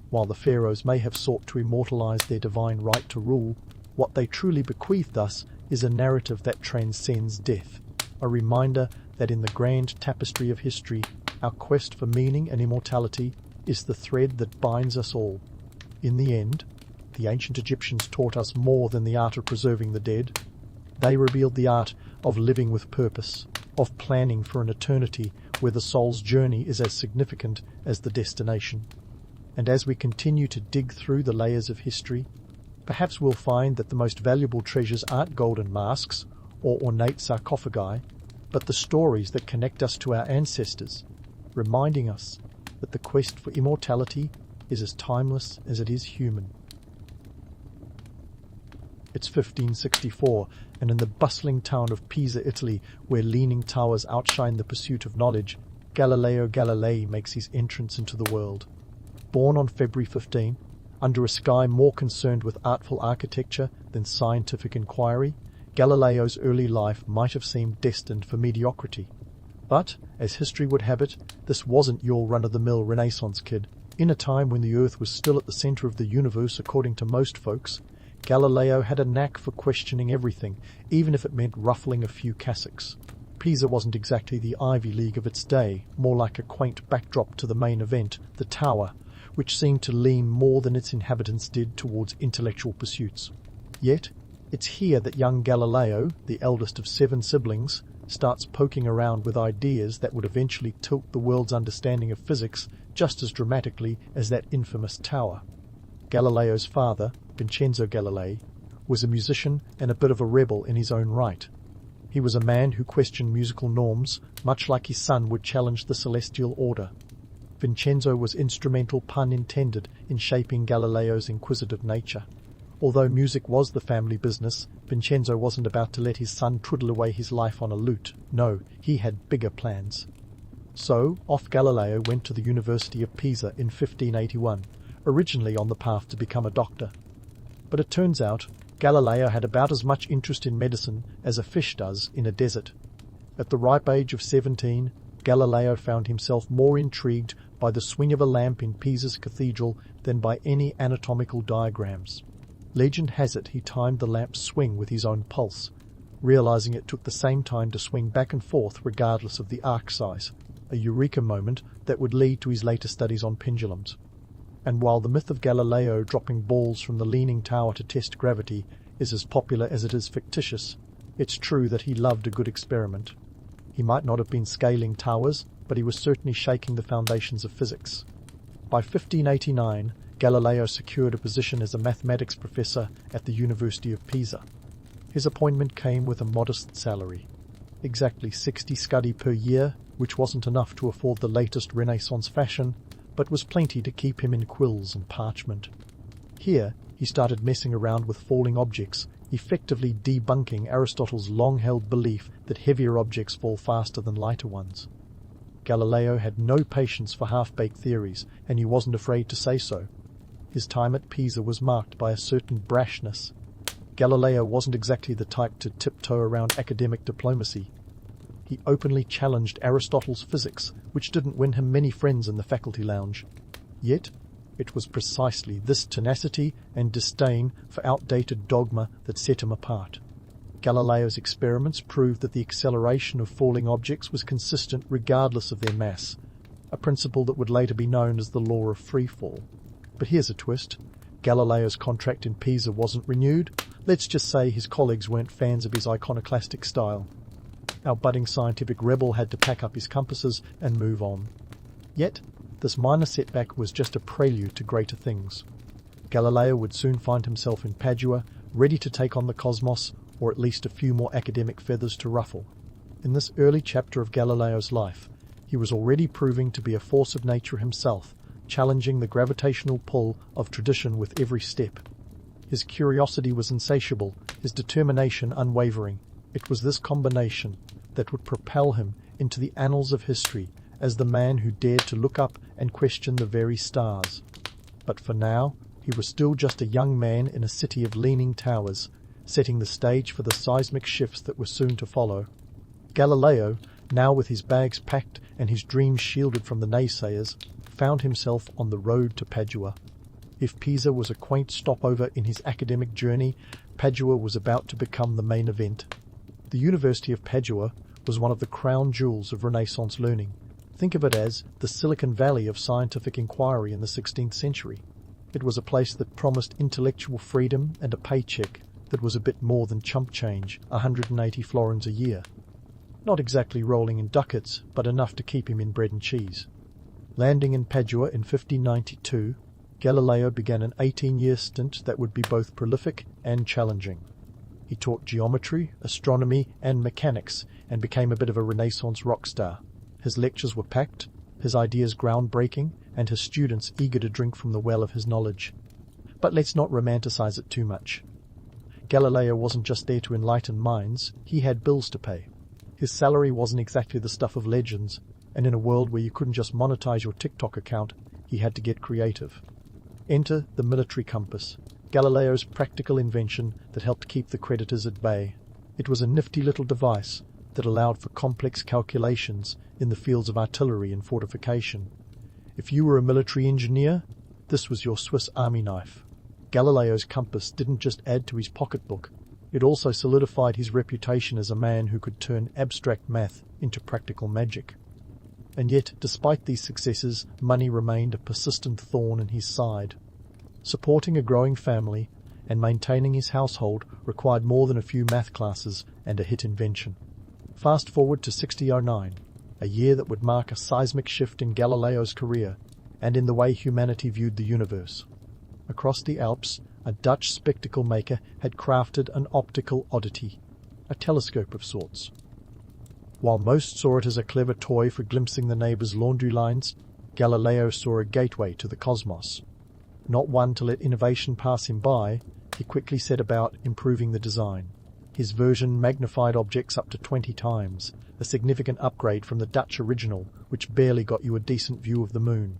While the pharaohs may have sought to immortalize their divine right to rule, what they truly bequeathed us is a narrative that transcends death, a reminder that in the grand tapestry of history, our quest for meaning and immortality is the thread that binds us all. In the end, the ancient Egyptians taught us more than the art of preserving the dead. They revealed the art of living with purpose, of planning for an eternity where the soul's journey is as significant as the destination. And as we continue to dig through the layers of history, perhaps we'll find that the most valuable treasures aren't golden masks or ornate sarcophagi, but the stories that connect us to our ancestors, reminding us that the quest for immortality is as timeless as it is human. It's 1564, and in the bustling town of Pisa, Italy, where leaning towers outshine the pursuit of knowledge, Galileo Galilei makes his entrance into the world. Born on February 15, under a sky more concerned with artful architecture than scientific inquiry, Galileo's early life might have seemed destined for mediocrity. But, as history would have it, this wasn't your run-of-the-mill Renaissance kid. In a time when the Earth was still at the center of the universe according to most folks, Galileo had a knack for questioning everything, even if it meant ruffling a few cassocks. Pisa wasn't exactly the Ivy League of its day, more like a quaint backdrop to the main event, the tower, which seemed to lean more than its inhabitants did towards intellectual pursuits. Yet, it's here that young Galileo, the eldest of 7 siblings, starts poking around with ideas that would eventually tilt the world's understanding of physics just as dramatically as that infamous tower. Galileo's father, Vincenzo Galilei, was a musician and a bit of a rebel in his own right. He was a man who questioned musical norms, much like his son would challenge the celestial order. Vincenzo was instrumental, pun intended, in shaping Galileo's inquisitive nature. Although music was the family business, Vincenzo wasn't about to let his son twiddle away his life on a lute. No, he had bigger plans. So, off Galileo went to the University of Pisa in 1581, originally on the path to become a doctor. But it turns out, Galileo had about as much interest in medicine as a fish does in a desert. At the ripe age of 17, Galileo found himself more intrigued by the swing of a lamp in Pisa's cathedral than by any anatomical diagrams. Legend has it he timed the lamp's swing with his own pulse, realizing it took the same time to swing back and forth regardless of the arc size, a eureka moment that would lead to his later studies on pendulums. And while the myth of Galileo dropping balls from the leaning tower to test gravity is as popular as it is fictitious, it's true that he loved a good experiment. He might not have been scaling towers, but he was certainly shaking the foundations of physics. By 1589, Galileo secured a position as a mathematics professor at the University of Pisa. His appointment came with a modest salary, exactly 60 scudi per year, which wasn't enough to afford the latest Renaissance fashion, but was plenty to keep him in quills and parchment. Here, he started messing around with falling objects, effectively debunking Aristotle's long-held belief that heavier objects fall faster than lighter ones. Galileo had no patience for half-baked theories, and he wasn't afraid to say so. His time at Pisa was marked by a certain brashness. Galileo wasn't exactly the type to tiptoe around academic diplomacy. He openly challenged Aristotle's physics, which didn't win him many friends in the faculty lounge. Yet, it was precisely this tenacity and disdain for outdated dogma that set him apart. Galileo's experiments proved that the acceleration of falling objects was consistent regardless of their mass, a principle that would later be known as the law of free fall. But here's a twist. Galileo's contract in Pisa wasn't renewed. Let's just say his colleagues weren't fans of his iconoclastic style. Our budding scientific rebel had to pack up his compasses and move on. Yet, this minor setback was just a prelude to greater things. Galileo would soon find himself in Padua, ready to take on the cosmos, or at least a few more academic feathers to ruffle. In this early chapter of Galileo's life, he was already proving to be a force of nature himself, challenging the gravitational pull of tradition with every step. His curiosity was insatiable, his determination unwavering. It was this combination that would propel him into the annals of history as the man who dared to look up and question the very stars. But for now, he was still just a young man in a city of leaning towers, setting the stage for the seismic shifts that were soon to follow. Galileo, now with his bags packed and his dreams shielded from the naysayers, found himself on the road to Padua. If Pisa was a quaint stopover in his academic journey, Padua was about to become the main event. The University of Padua was one of the crown jewels of Renaissance learning. Think of it as the Silicon Valley of scientific inquiry in the 16th century. It was a place that promised intellectual freedom and a paycheck that was a bit more than chump change, 180 florins a year. Not exactly rolling in ducats, but enough to keep him in bread and cheese. Landing in Padua in 1592, Galileo began an 18-year stint that would be both prolific and challenging. He taught geometry, astronomy, and mechanics, and became a bit of a Renaissance rock star. His lectures were packed, his ideas groundbreaking, and his students eager to drink from the well of his knowledge. But let's not romanticize it too much. Galileo wasn't just there to enlighten minds, he had bills to pay. His salary wasn't exactly the stuff of legends, and in a world where you couldn't just monetize your TikTok account, he had to get creative. Enter the military compass, Galileo's practical invention that helped keep the creditors at bay. It was a nifty little device that allowed for complex calculations in the fields of artillery and fortification. If you were a military engineer, this was your Swiss Army knife. Galileo's compass didn't just add to his pocketbook, it also solidified his reputation as a man who could turn abstract math into practical magic. And yet, despite these successes, money remained a persistent thorn in his side. Supporting a growing family and maintaining his household required more than a few math classes and a hit invention. Fast forward to 1609, a year that would mark a seismic shift in Galileo's career and in the way humanity viewed the universe. Across the Alps, a Dutch spectacle maker had crafted an optical oddity, a telescope of sorts. While most saw it as a clever toy for glimpsing the neighbours' laundry lines, Galileo saw a gateway to the cosmos. Not one to let innovation pass him by, he quickly set about improving the design. His version magnified objects up to 20 times, a significant upgrade from the Dutch original, which barely got you a decent view of the moon.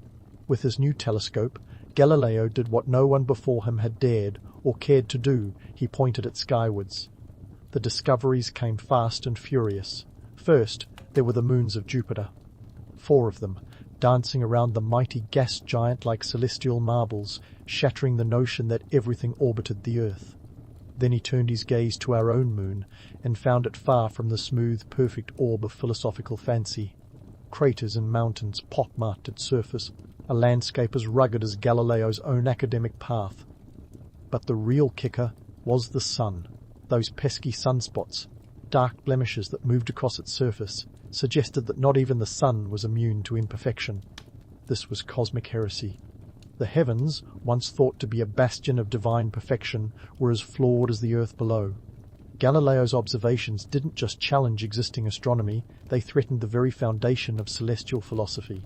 With his new telescope, Galileo did what no one before him had dared or cared to do. He pointed it skywards. The discoveries came fast and furious. First, there were the moons of Jupiter. 4 of them, dancing around the mighty gas giant like celestial marbles, shattering the notion that everything orbited the Earth. Then he turned his gaze to our own moon, and found it far from the smooth, perfect orb of philosophical fancy. Craters and mountains pockmarked its surface, a landscape as rugged as Galileo's own academic path. But the real kicker was the sun. Those pesky sunspots, dark blemishes that moved across its surface, suggested that not even the sun was immune to imperfection. This was cosmic heresy. The heavens, once thought to be a bastion of divine perfection, were as flawed as the earth below. Galileo's observations didn't just challenge existing astronomy, they threatened the very foundation of celestial philosophy.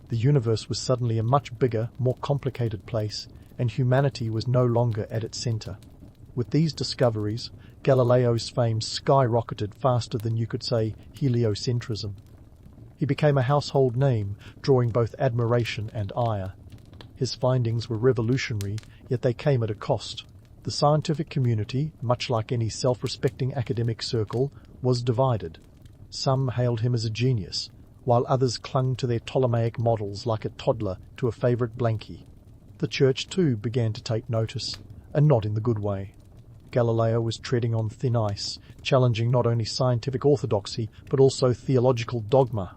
The universe was suddenly a much bigger, more complicated place, and humanity was no longer at its center. With these discoveries, Galileo's fame skyrocketed faster than you could say heliocentrism. He became a household name, drawing both admiration and ire. His findings were revolutionary, yet they came at a cost. The scientific community, much like any self-respecting academic circle, was divided. Some hailed him as a genius, while others clung to their Ptolemaic models like a toddler to a favourite blankie. The church too began to take notice, and not in the good way. Galileo was treading on thin ice, challenging not only scientific orthodoxy but also theological dogma.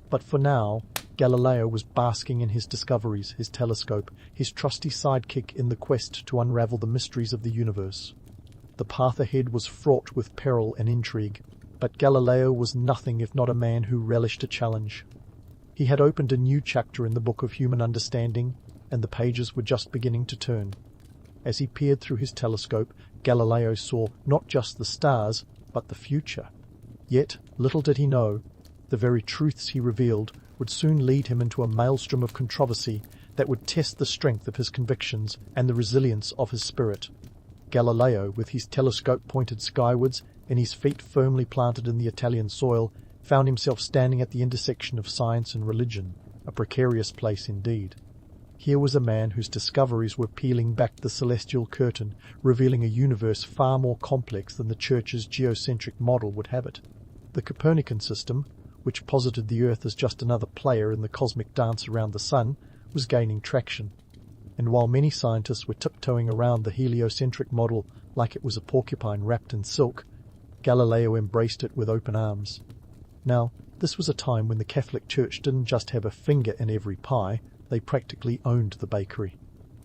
But for now, Galileo was basking in his discoveries, his telescope, his trusty sidekick in the quest to unravel the mysteries of the universe. The path ahead was fraught with peril and intrigue, but Galileo was nothing if not a man who relished a challenge. He had opened a new chapter in the book of human understanding, and the pages were just beginning to turn. As he peered through his telescope, Galileo saw not just the stars, but the future. Yet, little did he know, the very truths he revealed would soon lead him into a maelstrom of controversy that would test the strength of his convictions and the resilience of his spirit. Galileo, with his telescope pointed skywards and his feet firmly planted in the Italian soil, found himself standing at the intersection of science and religion, a precarious place indeed. Here was a man whose discoveries were peeling back the celestial curtain, revealing a universe far more complex than the Church's geocentric model would have it. The Copernican system, which posited the Earth as just another player in the cosmic dance around the Sun, was gaining traction. And while many scientists were tiptoeing around the heliocentric model like it was a porcupine wrapped in silk, Galileo embraced it with open arms. Now, this was a time when the Catholic Church didn't just have a finger in every pie, they practically owned the bakery.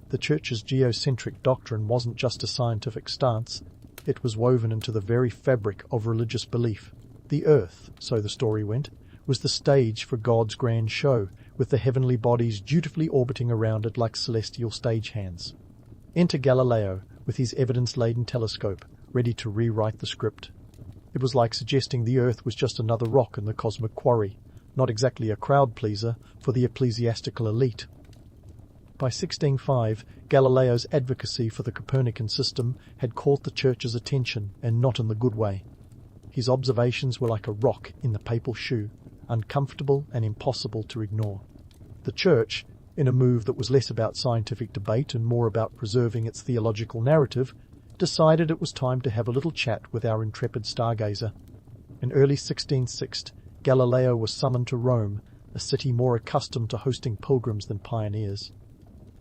The Church's geocentric doctrine wasn't just a scientific stance, it was woven into the very fabric of religious belief. The Earth, so the story went, was the stage for God's grand show, with the heavenly bodies dutifully orbiting around it like celestial stagehands. Enter Galileo, with his evidence-laden telescope, ready to rewrite the script. It was like suggesting the Earth was just another rock in the cosmic quarry, not exactly a crowd-pleaser for the ecclesiastical elite. By 1605, Galileo's advocacy for the Copernican system had caught the Church's attention, and not in the good way. His observations were like a rock in the papal shoe, uncomfortable and impossible to ignore. The Church, in a move that was less about scientific debate and more about preserving its theological narrative, decided it was time to have a little chat with our intrepid stargazer. In early 1606, Galileo was summoned to Rome, a city more accustomed to hosting pilgrims than pioneers.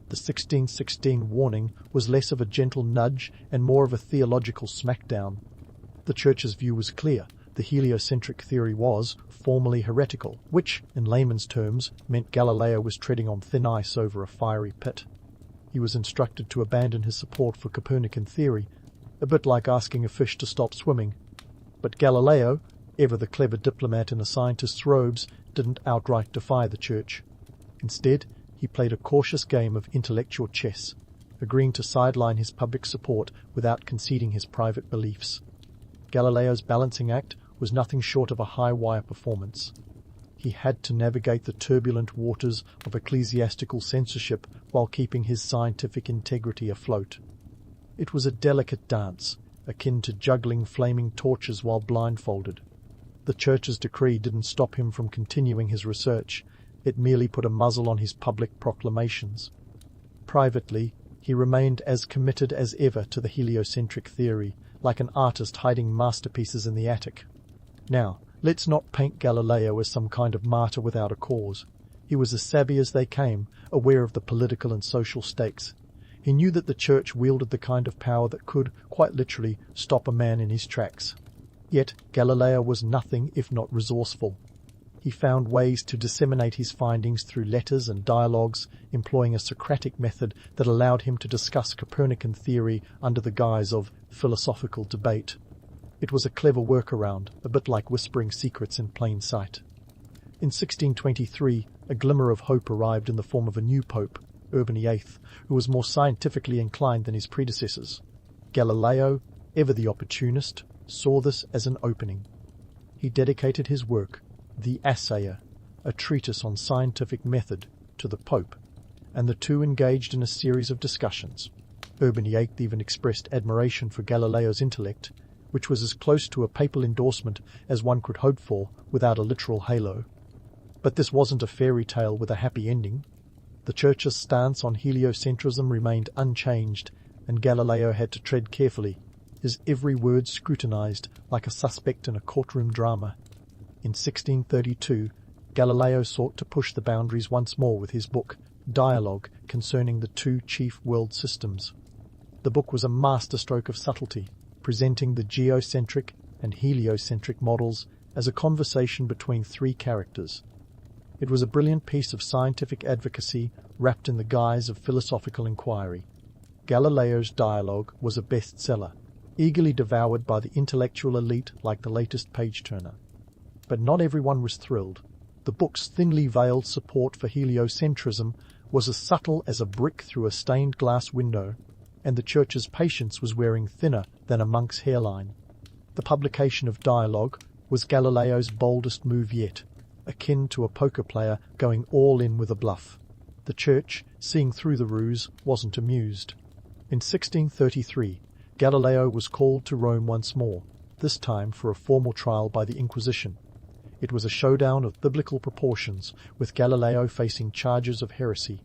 The 1616 warning was less of a gentle nudge and more of a theological smackdown. The Church's view was clear. The heliocentric theory was formally heretical, which, in layman's terms, meant Galileo was treading on thin ice over a fiery pit. He was instructed to abandon his support for Copernican theory, a bit like asking a fish to stop swimming. But Galileo, ever the clever diplomat in a scientist's robes, didn't outright defy the Church. Instead, he played a cautious game of intellectual chess, agreeing to sideline his public support without conceding his private beliefs. Galileo's balancing act was nothing short of a high-wire performance. He had to navigate the turbulent waters of ecclesiastical censorship while keeping his scientific integrity afloat. It was a delicate dance, akin to juggling flaming torches while blindfolded. The Church's decree didn't stop him from continuing his research, it merely put a muzzle on his public proclamations. Privately, he remained as committed as ever to the heliocentric theory, like an artist hiding masterpieces in the attic. Now, let's not paint Galileo as some kind of martyr without a cause. He was as savvy as they came, aware of the political and social stakes. He knew that the Church wielded the kind of power that could, quite literally, stop a man in his tracks. Yet Galileo was nothing if not resourceful. He found ways to disseminate his findings through letters and dialogues, employing a Socratic method that allowed him to discuss Copernican theory under the guise of philosophical debate. It was a clever workaround, a bit like whispering secrets in plain sight. In 1623, a glimmer of hope arrived in the form of a new pope, Urban VIII, who was more scientifically inclined than his predecessors. Galileo, ever the opportunist, saw this as an opening. He dedicated his work, The Assayer, a treatise on scientific method, to the Pope, and the two engaged in a series of discussions. Urban VIII even expressed admiration for Galileo's intellect, which was as close to a papal endorsement as one could hope for without a literal halo. But this wasn't a fairy tale with a happy ending. The Church's stance on heliocentrism remained unchanged, and Galileo had to tread carefully, his every word scrutinized like a suspect in a courtroom drama. In 1632, Galileo sought to push the boundaries once more with his book, Dialogue, concerning the two chief world systems. The book was a masterstroke of subtlety, presenting the geocentric and heliocentric models as a conversation between three characters. It was a brilliant piece of scientific advocacy wrapped in the guise of philosophical inquiry. Galileo's Dialogue was a bestseller, eagerly devoured by the intellectual elite like the latest page-turner. But not everyone was thrilled. The book's thinly veiled support for heliocentrism was as subtle as a brick through a stained glass window, and the Church's patience was wearing thinner than a monk's hairline. The publication of Dialogue was Galileo's boldest move yet, akin to a poker player going all in with a bluff. The Church, seeing through the ruse, wasn't amused. In 1633, Galileo was called to Rome once more, this time for a formal trial by the Inquisition. It was a showdown of biblical proportions, with Galileo facing charges of heresy.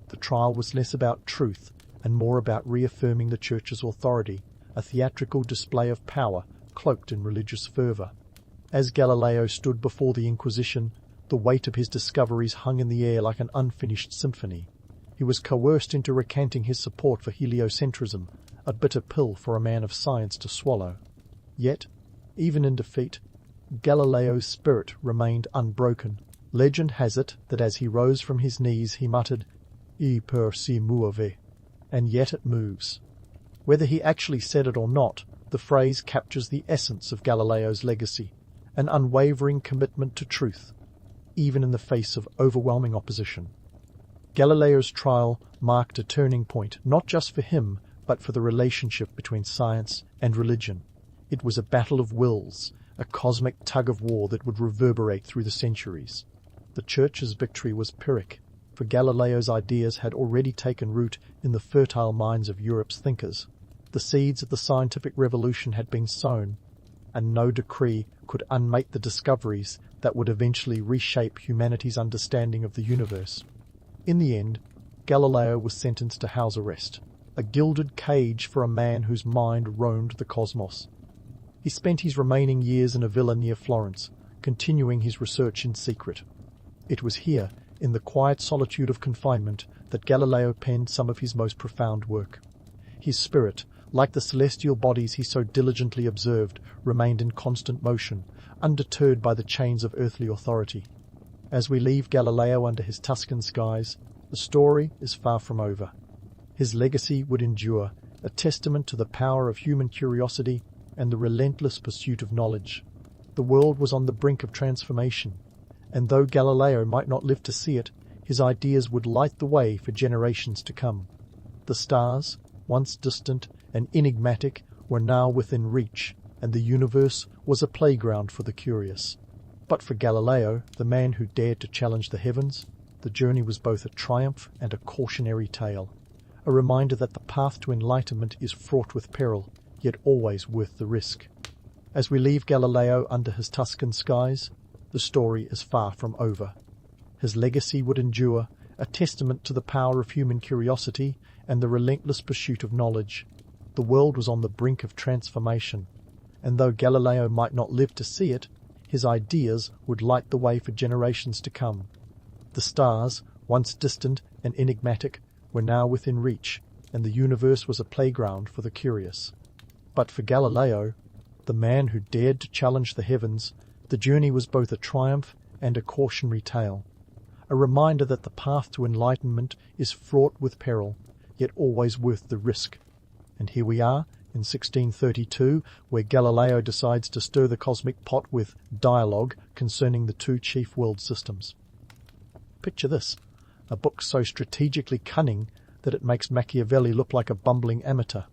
The trial was less about truth and more about reaffirming the Church's authority, a theatrical display of power cloaked in religious fervour. As Galileo stood before the Inquisition, the weight of his discoveries hung in the air like an unfinished symphony. He was coerced into recanting his support for heliocentrism, a bitter pill for a man of science to swallow. Yet, even in defeat, Galileo's spirit remained unbroken. Legend has it that as he rose from his knees he muttered, "E per si muove," and yet it moves. Whether he actually said it or not, the phrase captures the essence of Galileo's legacy, an unwavering commitment to truth, even in the face of overwhelming opposition. Galileo's trial marked a turning point, not just for him, but for the relationship between science and religion. It was a battle of wills, a cosmic tug-of-war that would reverberate through the centuries. The Church's victory was Pyrrhic, for Galileo's ideas had already taken root in the fertile minds of Europe's thinkers. The seeds of the scientific revolution had been sown, and no decree could unmake the discoveries that would eventually reshape humanity's understanding of the universe. In the end, Galileo was sentenced to house arrest, a gilded cage for a man whose mind roamed the cosmos. He spent his remaining years in a villa near Florence, continuing his research in secret. It was here, in the quiet solitude of confinement, that Galileo penned some of his most profound work. His spirit, like the celestial bodies he so diligently observed, remained in constant motion, undeterred by the chains of earthly authority. As we leave Galileo under his Tuscan skies, the story is far from over. His legacy would endure, a testament to the power of human curiosity and the relentless pursuit of knowledge. The world was on the brink of transformation, and though Galileo might not live to see it, his ideas would light the way for generations to come. The stars, once distant and enigmatic, were now within reach, and the universe was a playground for the curious. But for Galileo, the man who dared to challenge the heavens, the journey was both a triumph and a cautionary tale, a reminder that the path to enlightenment is fraught with peril, yet always worth the risk. As we leave Galileo under his Tuscan skies, the story is far from over. His legacy would endure, a testament to the power of human curiosity and the relentless pursuit of knowledge. The world was on the brink of transformation, and though Galileo might not live to see it, his ideas would light the way for generations to come. The stars, once distant and enigmatic, were now within reach, and the universe was a playground for the curious. But for Galileo, the man who dared to challenge the heavens, the journey was both a triumph and a cautionary tale, a reminder that the path to enlightenment is fraught with peril, yet always worth the risk. And here we are, in 1632, where Galileo decides to stir the cosmic pot with dialogue concerning the two chief world systems. Picture this, a book so strategically cunning that it makes Machiavelli look like a bumbling amateur.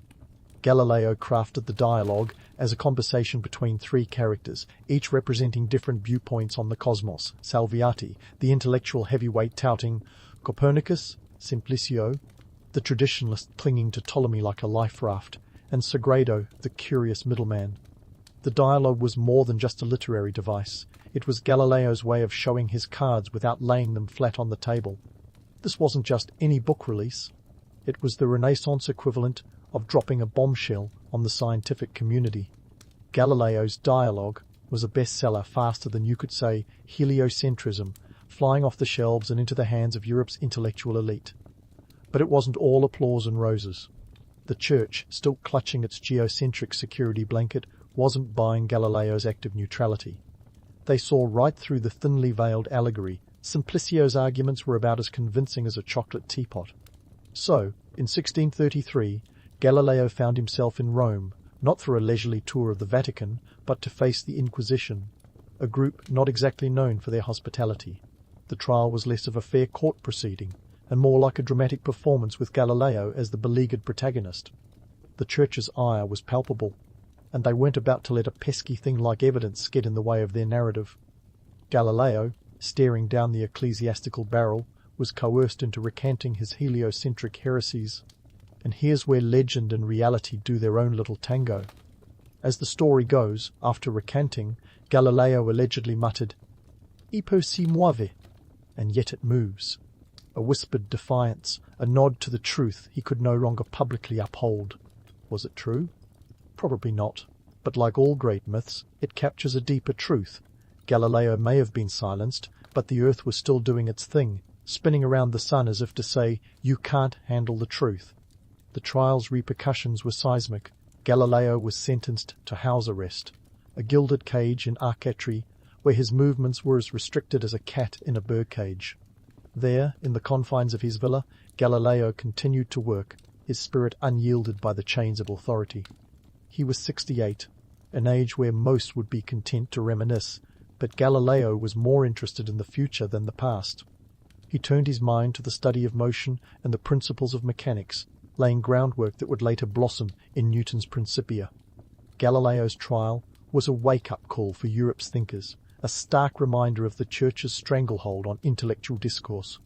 Galileo crafted the dialogue as a conversation between three characters, each representing different viewpoints on the cosmos. Salviati, the intellectual heavyweight touting Copernicus, Simplicio, the traditionalist clinging to Ptolemy like a life raft, and Sagredo, the curious middleman. The dialogue was more than just a literary device. It was Galileo's way of showing his cards without laying them flat on the table. This wasn't just any book release. It was the Renaissance equivalent of dropping a bombshell on the scientific community. Galileo's dialogue was a bestseller faster than you could say heliocentrism, flying off the shelves and into the hands of Europe's intellectual elite. But it wasn't all applause and roses. The Church, still clutching its geocentric security blanket, wasn't buying Galileo's active neutrality. They saw right through the thinly veiled allegory. Simplicio's arguments were about as convincing as a chocolate teapot. So, in 1633, Galileo found himself in Rome, not for a leisurely tour of the Vatican, but to face the Inquisition, a group not exactly known for their hospitality. The trial was less of a fair court proceeding, and more like a dramatic performance with Galileo as the beleaguered protagonist. The Church's ire was palpable, and they weren't about to let a pesky thing like evidence get in the way of their narrative. Galileo, staring down the ecclesiastical barrel, was coerced into recanting his heliocentric heresies. And here's where legend and reality do their own little tango. As the story goes, after recanting, Galileo allegedly muttered, "Ipo si muove," and yet it moves. A whispered defiance, a nod to the truth he could no longer publicly uphold. Was it true? Probably not. But like all great myths, it captures a deeper truth. Galileo may have been silenced, but the Earth was still doing its thing, spinning around the sun as if to say, "You can't handle the truth." The trial's repercussions were seismic. Galileo was sentenced to house arrest, a gilded cage in Arcetri, where his movements were as restricted as a cat in a birdcage. There, in the confines of his villa, Galileo continued to work, his spirit unyielded by the chains of authority. He was 68, an age where most would be content to reminisce, but Galileo was more interested in the future than the past. He turned his mind to the study of motion and the principles of mechanics, laying groundwork that would later blossom in Newton's Principia. Galileo's trial was a wake-up call for Europe's thinkers, a stark reminder of the Church's stranglehold on intellectual discourse.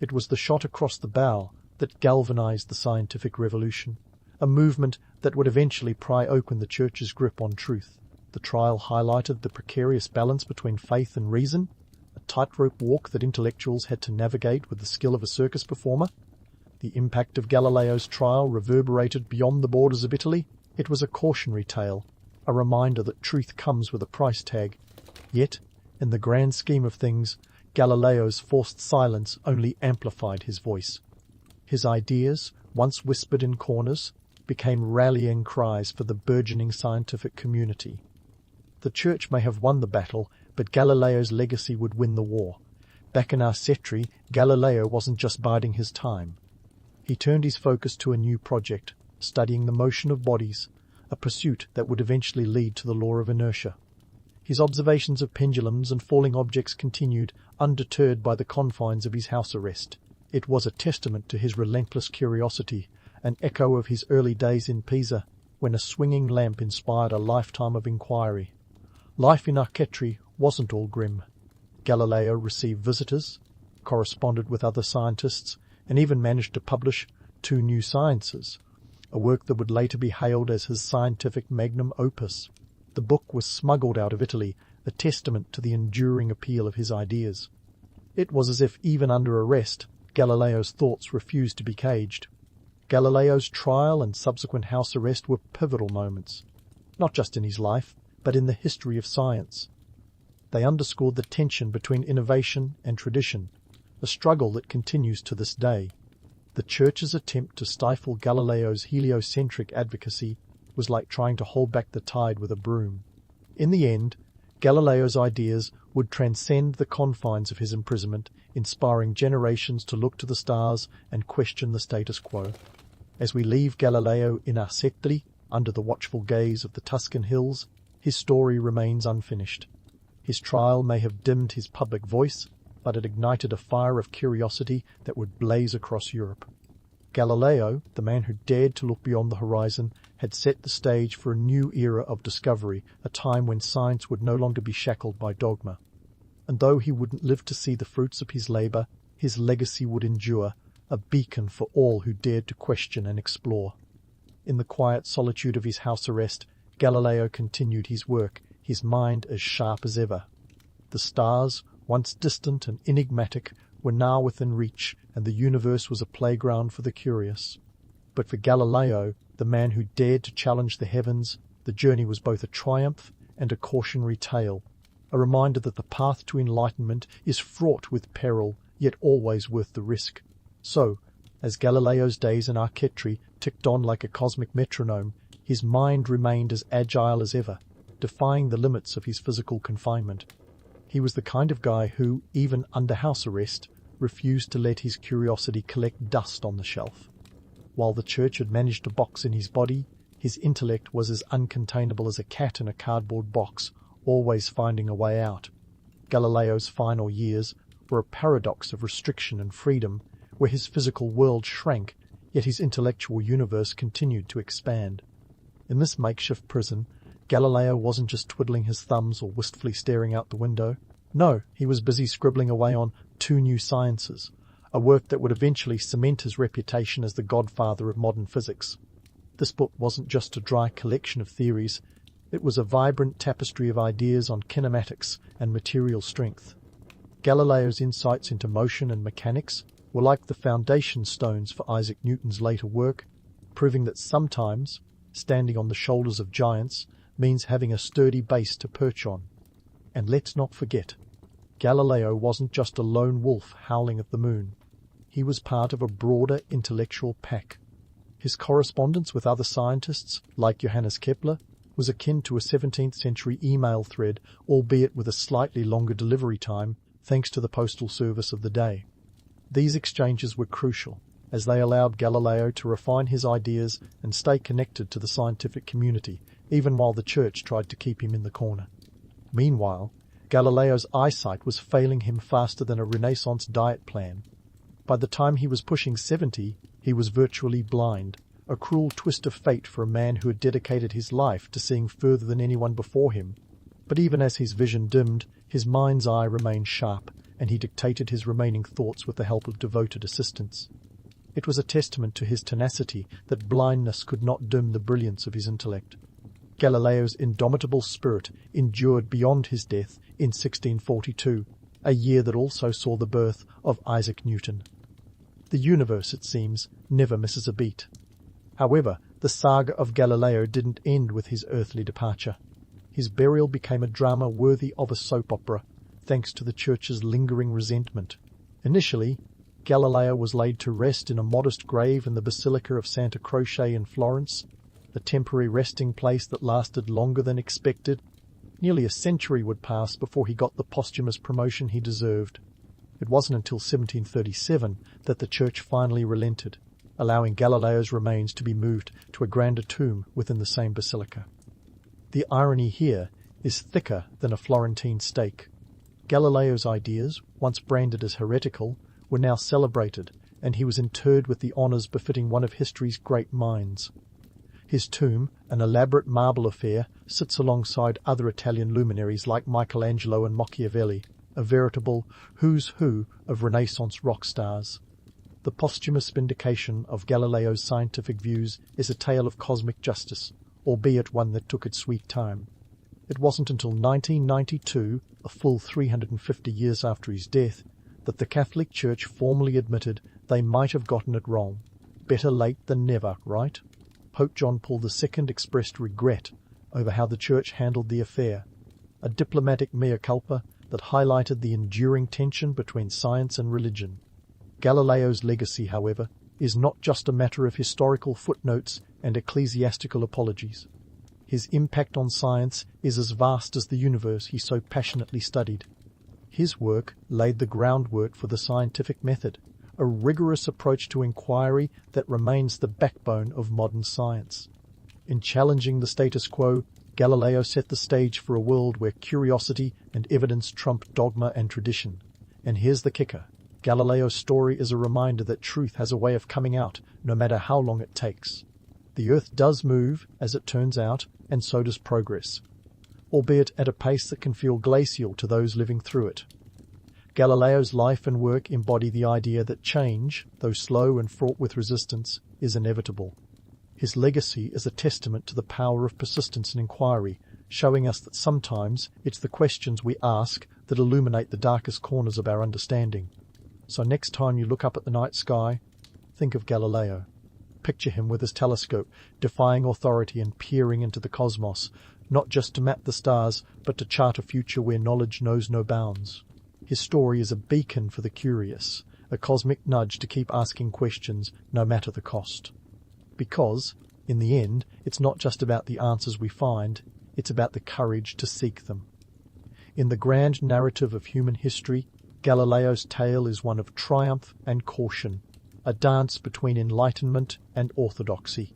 It was the shot across the bow that galvanized the scientific revolution, a movement that would eventually pry open the Church's grip on truth. The trial highlighted the precarious balance between faith and reason, a tightrope walk that intellectuals had to navigate with the skill of a circus performer. The impact of Galileo's trial reverberated beyond the borders of Italy. It was a cautionary tale, a reminder that truth comes with a price tag. Yet, in the grand scheme of things, Galileo's forced silence only amplified his voice. His ideas, once whispered in corners, became rallying cries for the burgeoning scientific community. The Church may have won the battle, but Galileo's legacy would win the war. Back in Arcetri, Galileo wasn't just biding his time. He turned his focus to a new project, studying the motion of bodies, a pursuit that would eventually lead to the law of inertia. His observations of pendulums and falling objects continued, undeterred by the confines of his house arrest. It was a testament to his relentless curiosity, an echo of his early days in Pisa, when a swinging lamp inspired a lifetime of inquiry. Life in Arcetri wasn't all grim. Galileo received visitors, corresponded with other scientists, and even managed to publish 2 New Sciences, a work that would later be hailed as his scientific magnum opus. The book was smuggled out of Italy, a testament to the enduring appeal of his ideas. It was as if even under arrest, Galileo's thoughts refused to be caged. Galileo's trial and subsequent house arrest were pivotal moments, not just in his life, but in the history of science. They underscored the tension between innovation and tradition, a struggle that continues to this day. The Church's attempt to stifle Galileo's heliocentric advocacy was like trying to hold back the tide with a broom. In the end, Galileo's ideas would transcend the confines of his imprisonment, inspiring generations to look to the stars and question the status quo. As we leave Galileo in Arcetri, under the watchful gaze of the Tuscan hills, his story remains unfinished. His trial may have dimmed his public voice, but it ignited a fire of curiosity that would blaze across Europe. Galileo, the man who dared to look beyond the horizon, had set the stage for a new era of discovery, a time when science would no longer be shackled by dogma. And though he wouldn't live to see the fruits of his labor, his legacy would endure, a beacon for all who dared to question and explore. In the quiet solitude of his house arrest, Galileo continued his work, his mind as sharp as ever. The stars, once distant and enigmatic, were now within reach, and the universe was a playground for the curious. But for Galileo, the man who dared to challenge the heavens, the journey was both a triumph and a cautionary tale, a reminder that the path to enlightenment is fraught with peril, yet always worth the risk. So, as Galileo's days in Arcetri ticked on like a cosmic metronome, his mind remained as agile as ever, defying the limits of his physical confinement. He was the kind of guy who, even under house arrest, refused to let his curiosity collect dust on the shelf. While the Church had managed to box in his body, his intellect was as uncontainable as a cat in a cardboard box, always finding a way out. Galileo's final years were a paradox of restriction and freedom, where his physical world shrank, yet his intellectual universe continued to expand. In this makeshift prison, Galileo wasn't just twiddling his thumbs or wistfully staring out the window. No, he was busy scribbling away on 2 New Sciences, a work that would eventually cement his reputation as the godfather of modern physics. This book wasn't just a dry collection of theories, it was a vibrant tapestry of ideas on kinematics and material strength. Galileo's insights into motion and mechanics were like the foundation stones for Isaac Newton's later work, proving that sometimes, standing on the shoulders of giants, means having a sturdy base to perch on. And let's not forget, Galileo wasn't just a lone wolf howling at the moon. He was part of a broader intellectual pack. His correspondence with other scientists, like Johannes Kepler, was akin to a 17th century email thread, albeit with a slightly longer delivery time, thanks to the postal service of the day. These exchanges were crucial, as they allowed Galileo to refine his ideas and stay connected to the scientific community, even while the church tried to keep him in the corner. Meanwhile, Galileo's eyesight was failing him faster than a Renaissance diet plan. By the time he was pushing 70, he was virtually blind, a cruel twist of fate for a man who had dedicated his life to seeing further than anyone before him. But even as his vision dimmed, his mind's eye remained sharp, and he dictated his remaining thoughts with the help of devoted assistants. It was a testament to his tenacity that blindness could not dim the brilliance of his intellect. Galileo's indomitable spirit endured beyond his death in 1642, a year that also saw the birth of Isaac Newton. The universe, it seems, never misses a beat. However, the saga of Galileo didn't end with his earthly departure. His burial became a drama worthy of a soap opera, thanks to the Church's lingering resentment. Initially, Galileo was laid to rest in a modest grave in the Basilica of Santa Croce in Florence, a temporary resting place that lasted longer than expected. Nearly a century would pass before he got the posthumous promotion he deserved. It wasn't until 1737 that the Church finally relented, allowing Galileo's remains to be moved to a grander tomb within the same basilica. The irony here is thicker than a Florentine stake. Galileo's ideas, once branded as heretical, were now celebrated, and he was interred with the honours befitting one of history's great minds. His tomb, an elaborate marble affair, sits alongside other Italian luminaries like Michelangelo and Machiavelli, a veritable who's who of Renaissance rock stars. The posthumous vindication of Galileo's scientific views is a tale of cosmic justice, albeit one that took its sweet time. It wasn't until 1992, a full 350 years after his death, that the Catholic Church formally admitted they might have gotten it wrong. Better late than never, right? Pope John Paul II expressed regret over how the Church handled the affair, a diplomatic mea culpa that highlighted the enduring tension between science and religion. Galileo's legacy, however, is not just a matter of historical footnotes and ecclesiastical apologies. His impact on science is as vast as the universe he so passionately studied. His work laid the groundwork for the scientific method, a rigorous approach to inquiry that remains the backbone of modern science. In challenging the status quo, Galileo set the stage for a world where curiosity and evidence trump dogma and tradition. And here's the kicker. Galileo's story is a reminder that truth has a way of coming out, no matter how long it takes. The Earth does move, as it turns out, and so does progress, albeit at a pace that can feel glacial to those living through it. Galileo's life and work embody the idea that change, though slow and fraught with resistance, is inevitable. His legacy is a testament to the power of persistence and inquiry, showing us that sometimes it's the questions we ask that illuminate the darkest corners of our understanding. So next time you look up at the night sky, think of Galileo. Picture him with his telescope, defying authority and peering into the cosmos, not just to map the stars, but to chart a future where knowledge knows no bounds. His story is a beacon for the curious, a cosmic nudge to keep asking questions, no matter the cost. Because, in the end, it's not just about the answers we find, it's about the courage to seek them. In the grand narrative of human history, Galileo's tale is one of triumph and caution, a dance between enlightenment and orthodoxy.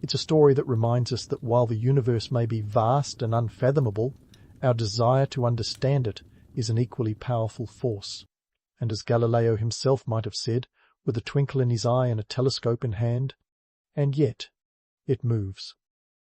It's a story that reminds us that while the universe may be vast and unfathomable, our desire to understand it is an equally powerful force. And as Galileo himself might have said, with a twinkle in his eye and a telescope in hand, and yet it moves.